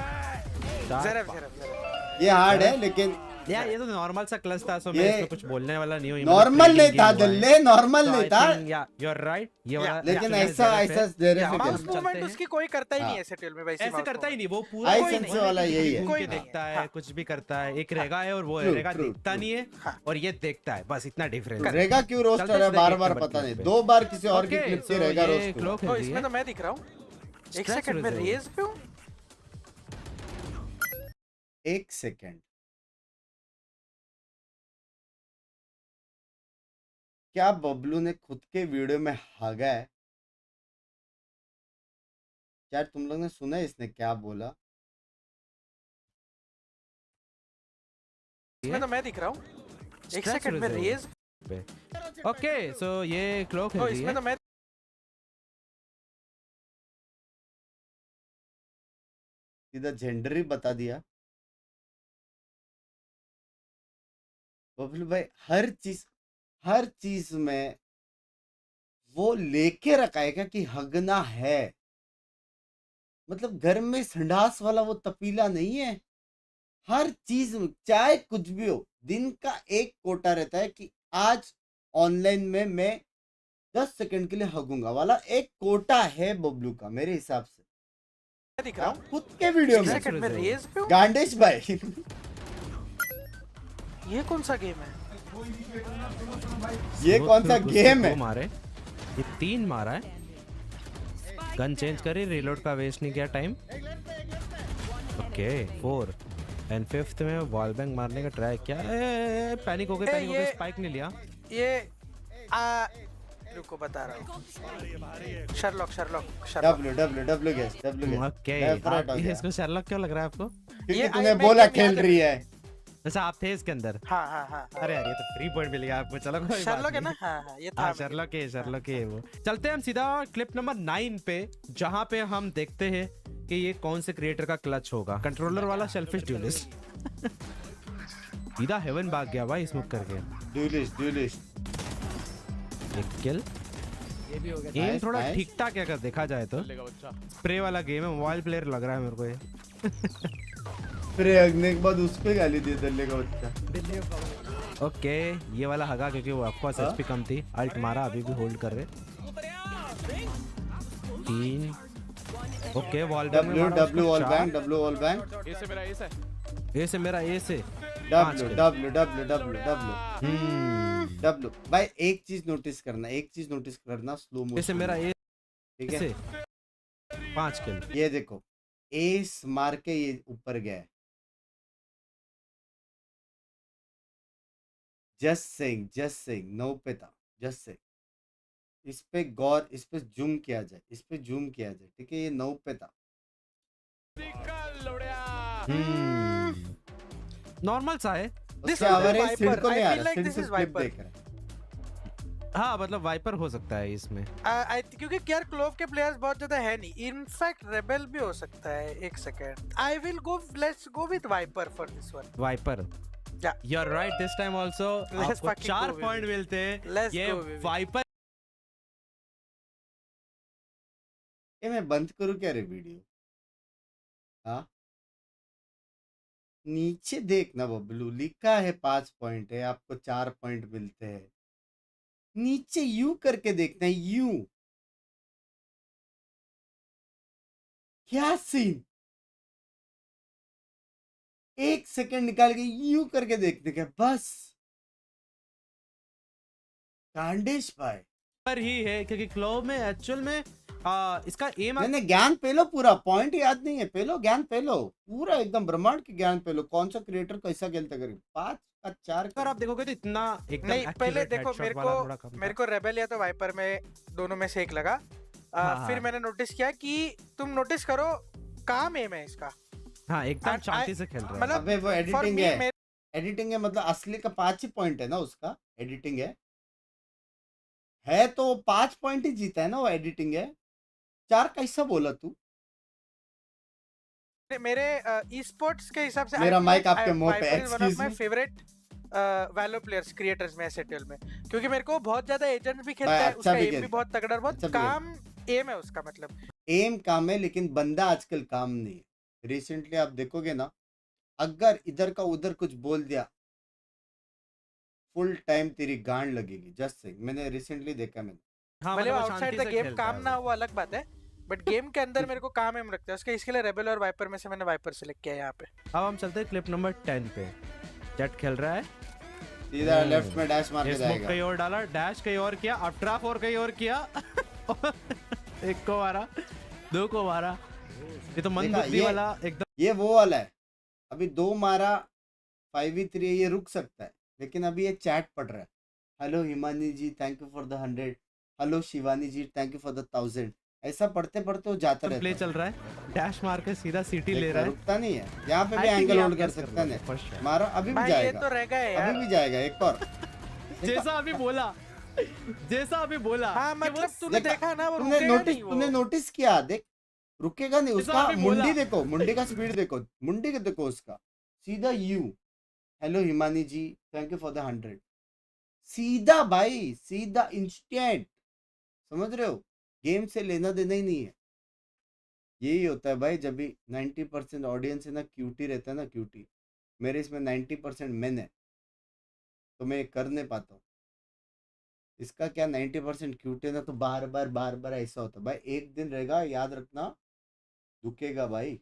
ये हार्ड है लेकिन यार ये तो नॉर्मल सा क्लच था, सो मैं इसमें कुछ बोलने वाला नहीं हूं। नॉर्मल नहीं था दिल्ले, नॉर्मल नहीं था। या यू आर राइट, ये वाला लेकिन ऐसा माउस मूवमेंट उसकी कोई करता ही नहीं है सेटल में वैसे। ऐसे करता ही नहीं वो, पूरा आई सेंस वाला यही है। कोई देखता है, कुछ भी करता है। एक रेगा है और वो रेगा देखता नहीं है और ये देखता है, बस इतना डिफरेंस है। रेगा क्यों रोस्ट कर रहा है बार-बार पता नहीं। 2 बार किसी और की क्लिप से रेगा रोस्ट। तो इसमें तो मैं दिख रहा हूं। एक सेकंड में रेज पे हूँ। एक सेकंड, क्या बबलू ने खुद के वीडियो में हागा है? क्या तुम लोग ने सुना है इसने क्या बोला? इसमें तो मैं दिख रहा हूँ। एक सेकंड में रेज। ओके सो ये क्लॉक है। इसमें तो मैं सीधा जेंडर ही बता दिया बबलू भाई। हर चीज में वो लेके रखा है क्या कि हगना है? मतलब घर में संडास वाला वो तपीला नहीं है। हर चीज में चाहे कुछ भी हो, दिन का एक कोटा रहता है कि आज ऑनलाइन में मैं 10 सेकंड के लिए हगूंगा वाला एक कोटा है बबलू का मेरे हिसाब से। दिख रहा हूँ खुद के वीडियो में। सेकंड में रेज पे हूँ। गांडेश भाई ये कौन सा गेम है? ये कौन सा गेम है? मारे ये 3 मारा है। गन चेंज करी, रीलोड का वेस्ट नहीं किया टाइम। ओके 4 एंड 5th में वॉल बैंग मारने का ट्राई किया। पैनिक हो गए, पैनिक हो गए, स्पाइक नहीं लिया। ये रुको बता रहा हूँ। Sherlock W gas. ओके इसको शर्लॉक क्यों लग रहा है आपको? क्योंकि तूने बोला खेल रही है। अच्छा आप थे इसके अंदर? हाँ। अरे यार ये तो फ्री पॉइंट मिल गया आपको। चलो कोई शर्लॉक है ना? हाँ ये था। शर्लॉक है वो। चलते हैं हम सीधा क्लिप नंबर 9 पे, जहाँ पे हम देखते हैं कि ये कौन से क्रिएटर का क्लच होगा। कंट्रोलर वाला सेल्फिश ड्यूलिस्ट सीधा हेवन भाग गया भाई स्मोक करके। ड्यूलिस्ट एक किल। एम थोड़ा ठीक ठाक है अगर देखा जाए तो। स्प्रे वाला गेम है, मोबाइल प्लेयर लग रहा है मेरे को ये। स्प्रे हगने के बाद उस पे गाली दे दल्ले का बच्चा। ओके ये वाला हगा क्योंकि वो ऑफ कोर्स एचपी कम थी। अल्ट मारा, अभी भी होल्ड कर रहे। 3 okay wall W wall bang. A से मेरा ए से डब्ल्यू भाई एक चीज नोटिस करना स्लो मोशन से मेरा ए, ठीक है? 5 किल। ये देखो एस मार के ये ऊपर गया है। जस्ट सेइंग नो पे था। जस्ट सेइंग इस पे गौर, इस पे जूम किया जाए, ठीक है? ये नो पे था। नॉर्मल सा है। हाँ मतलब वाइपर हो सकता है इसमें। क्योंकि यार क्लोव के प्लेयर्स बहुत ज्यादा है नहीं। इनफैक्ट रेबेल भी हो सकता है। एक second, I will go, let's go with Viper for this one. Viper you are right this time also. आपको 4 पॉइंट मिलते हैं। ये वाइपर। ये मैं बंद करूं क्या रे वीडियो? हाँ नीचे देखना बबलू, लिखा है 5 पॉइंट है, आपको 4 पॉइंट मिलते हैं। नीचे यू करके देखना है। यू क्या सीन? 1 सेकंड निकाल के यू करके देखने का बस। कांडेश भाई पर ही है क्योंकि क्लोव में एक्चुअल में इसका एम मैंने ज्ञान पे लो, पूरा पॉइंट याद नहीं है। पे लो ज्ञान, पे लो पूरा एकदम ब्रह्मांड के ज्ञान पे लो। कौन सा क्रिएटर कैसा खेलता करे? 5 का 4 अगर आप देखोगे तो इतना एकदम नहीं। पहले देखो मेरे को रेबेल या तो वाइपर में दोनों में से एक लगा। फिर मैंने नोटिस किया कि तुम नोटिस करो काम एम है इसका। हाँ एकदम शांति से खेल रहा है। मतलब अबे वो एडिटिंग है। एडिटिंग है मतलब असली का 5 ही पॉइंट है ना उसका। एडिटिंग है तो 5 पॉइंट ही जीता है ना वो। एडिटिंग है 4 कैसा बोला तू? मेरे ई-स्पोर्ट्स के हिसाब से मेरा माइक आपके मुंह पे। Excuse me. Favourite वैलो players creators में एसएटीएल में, क्योंकि मेरे को बहुत ज्यादा एजेंट्स भी खेलता है। उसका एम भी बहुत तगड़ा, बहुत काम एम है उसका। मतलब एम काम है लेकिन बंदा आजकल काम नहीं है। रिसेंटली आप देखोगे ना, अगर इधर का उधर कुछ बोल दिया फुल टाइम तेरी गांड लगेगी। जस्ट से मैंने रिसेंटली देखा। हाँ, मतलब आउटसाइड द गेम काम ना वो अलग बात है, बट गेम के अंदर मेरे को काम एम लगता है उसके। इसके लिए रेबेल और वाइपर में से मैंने वाइपर सेलेक्ट किया यहाँ पे। अब हम चलते हैं क्लिप नंबर 10 पे। जेट खेल रहा है सीधा लेफ्ट में डैश मार के जाएगा। कहीं और डाला, डैश कहीं और किया, आफ्टर ऑफ और कहीं और किया। एक को मारा। 2 को मारा। ये तो मंदबुद्धि वाला एकदम, ये वो वाला है। अभी 2 मारा 5v3 ये रुक सकता है, लेकिन अभी ये चैट पढ़ रहा है। Hello Himani ji thank you for the 100, hello Shivani ji thank you for the 1000। ऐसा पढ़ते पढ़ते वो जाता रहता है। प्ले चल रहा है, डैश मार के सीधा सीटी ले रहा है, रुकता नहीं है। यहाँ पे भी एंगल होल्ड कर सकता है, मारो अभी भी जाएगा, तो रह गए यार, अभी भी जाएगा एक और। जैसा अभी बोला, जैसा अभी बोला। हाँ मतलब तूने देखा ना, वो तूने नोटिस किया, देख रुकेगा नहीं उसका। मुंडी देखो, मुंडी का स्पीड देखो, मुंडी का देखो उसका, सीधा you hello Himani ji thank you for the 100, सीधा भाई, सीधा इंस्टेंट। समझ रहे हो, गेम से लेना देना ही नहीं है। यही होता है भाई, जब भी 90% ऑडियंस है ना क्यूटी रहता है ना, क्यूटी। मेरे इसमें 90% मेन है, तो मैं कर नहीं पाता हूँ। इसका क्या 90% क्यूटी है ना, तो बार बार ऐसा होता है भाई। एक दिन रहेगा, याद रखना, दुखेगा भाई,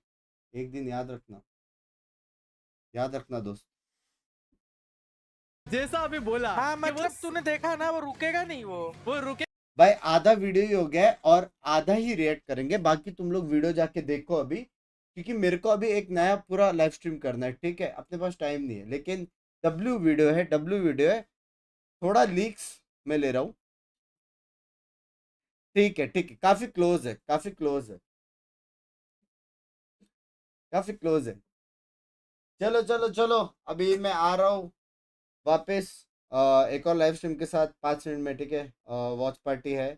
एक दिन याद रखना, याद रखना दोस्त। जैसा अभी बोला। हाँ मतलब तूने देखा ना, वो रुकेगा नहीं, वो रुके भाई। आधा वीडियो ही हो गया है और आधा ही रिएक्ट करेंगे, बाकी तुम लोग वीडियो जाके देखो अभी, क्योंकि मेरे को अभी एक नया पूरा लाइव स्ट्रीम करना है। ठीक है, अपने पास टाइम नहीं है, लेकिन डब्ल्यू वीडियो है, थोड़ा लीक्स में ले रहा हूँ। ठीक है, काफी क्लोज है, काफी क्लोज है। चलो अभी मैं आ रहा हूँ वापस एक और लाइव स्ट्रीम के साथ 5 मिनट में। ठीक है, वॉच पार्टी है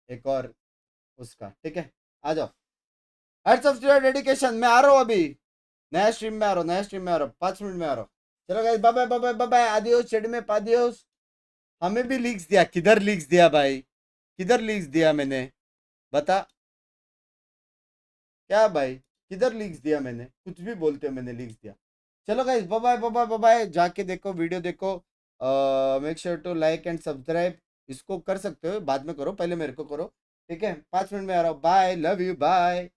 एक और उसका। ठीक है, आ जाओ। Heads of your dedication. मैं आ रहा हूँ अभी, नया स्ट्रीम में आ रहा हूँ, 5 मिनट में आ रहा हूँ। चलो गाइस, बाय, आदियोस, चेड में पादियोस। हमें भी लीक्स दिया, किधर लीक्स दिया भाई, किधर लीक्स दिया मैंने, बता क्या भाई, किधर लीक्स दिया मैंने? कुछ भी बोलते हो, मैंने लीक्स दिया। चलो गाइस, बाय, जाके देखो, वीडियो देखो, make sure to like and subscribe. इसको कर सकते हो, बाद में करो, पहले मेरे को करो। ठीक है, 5 मिनट में आ रहा हूँ। Bye, love you, bye.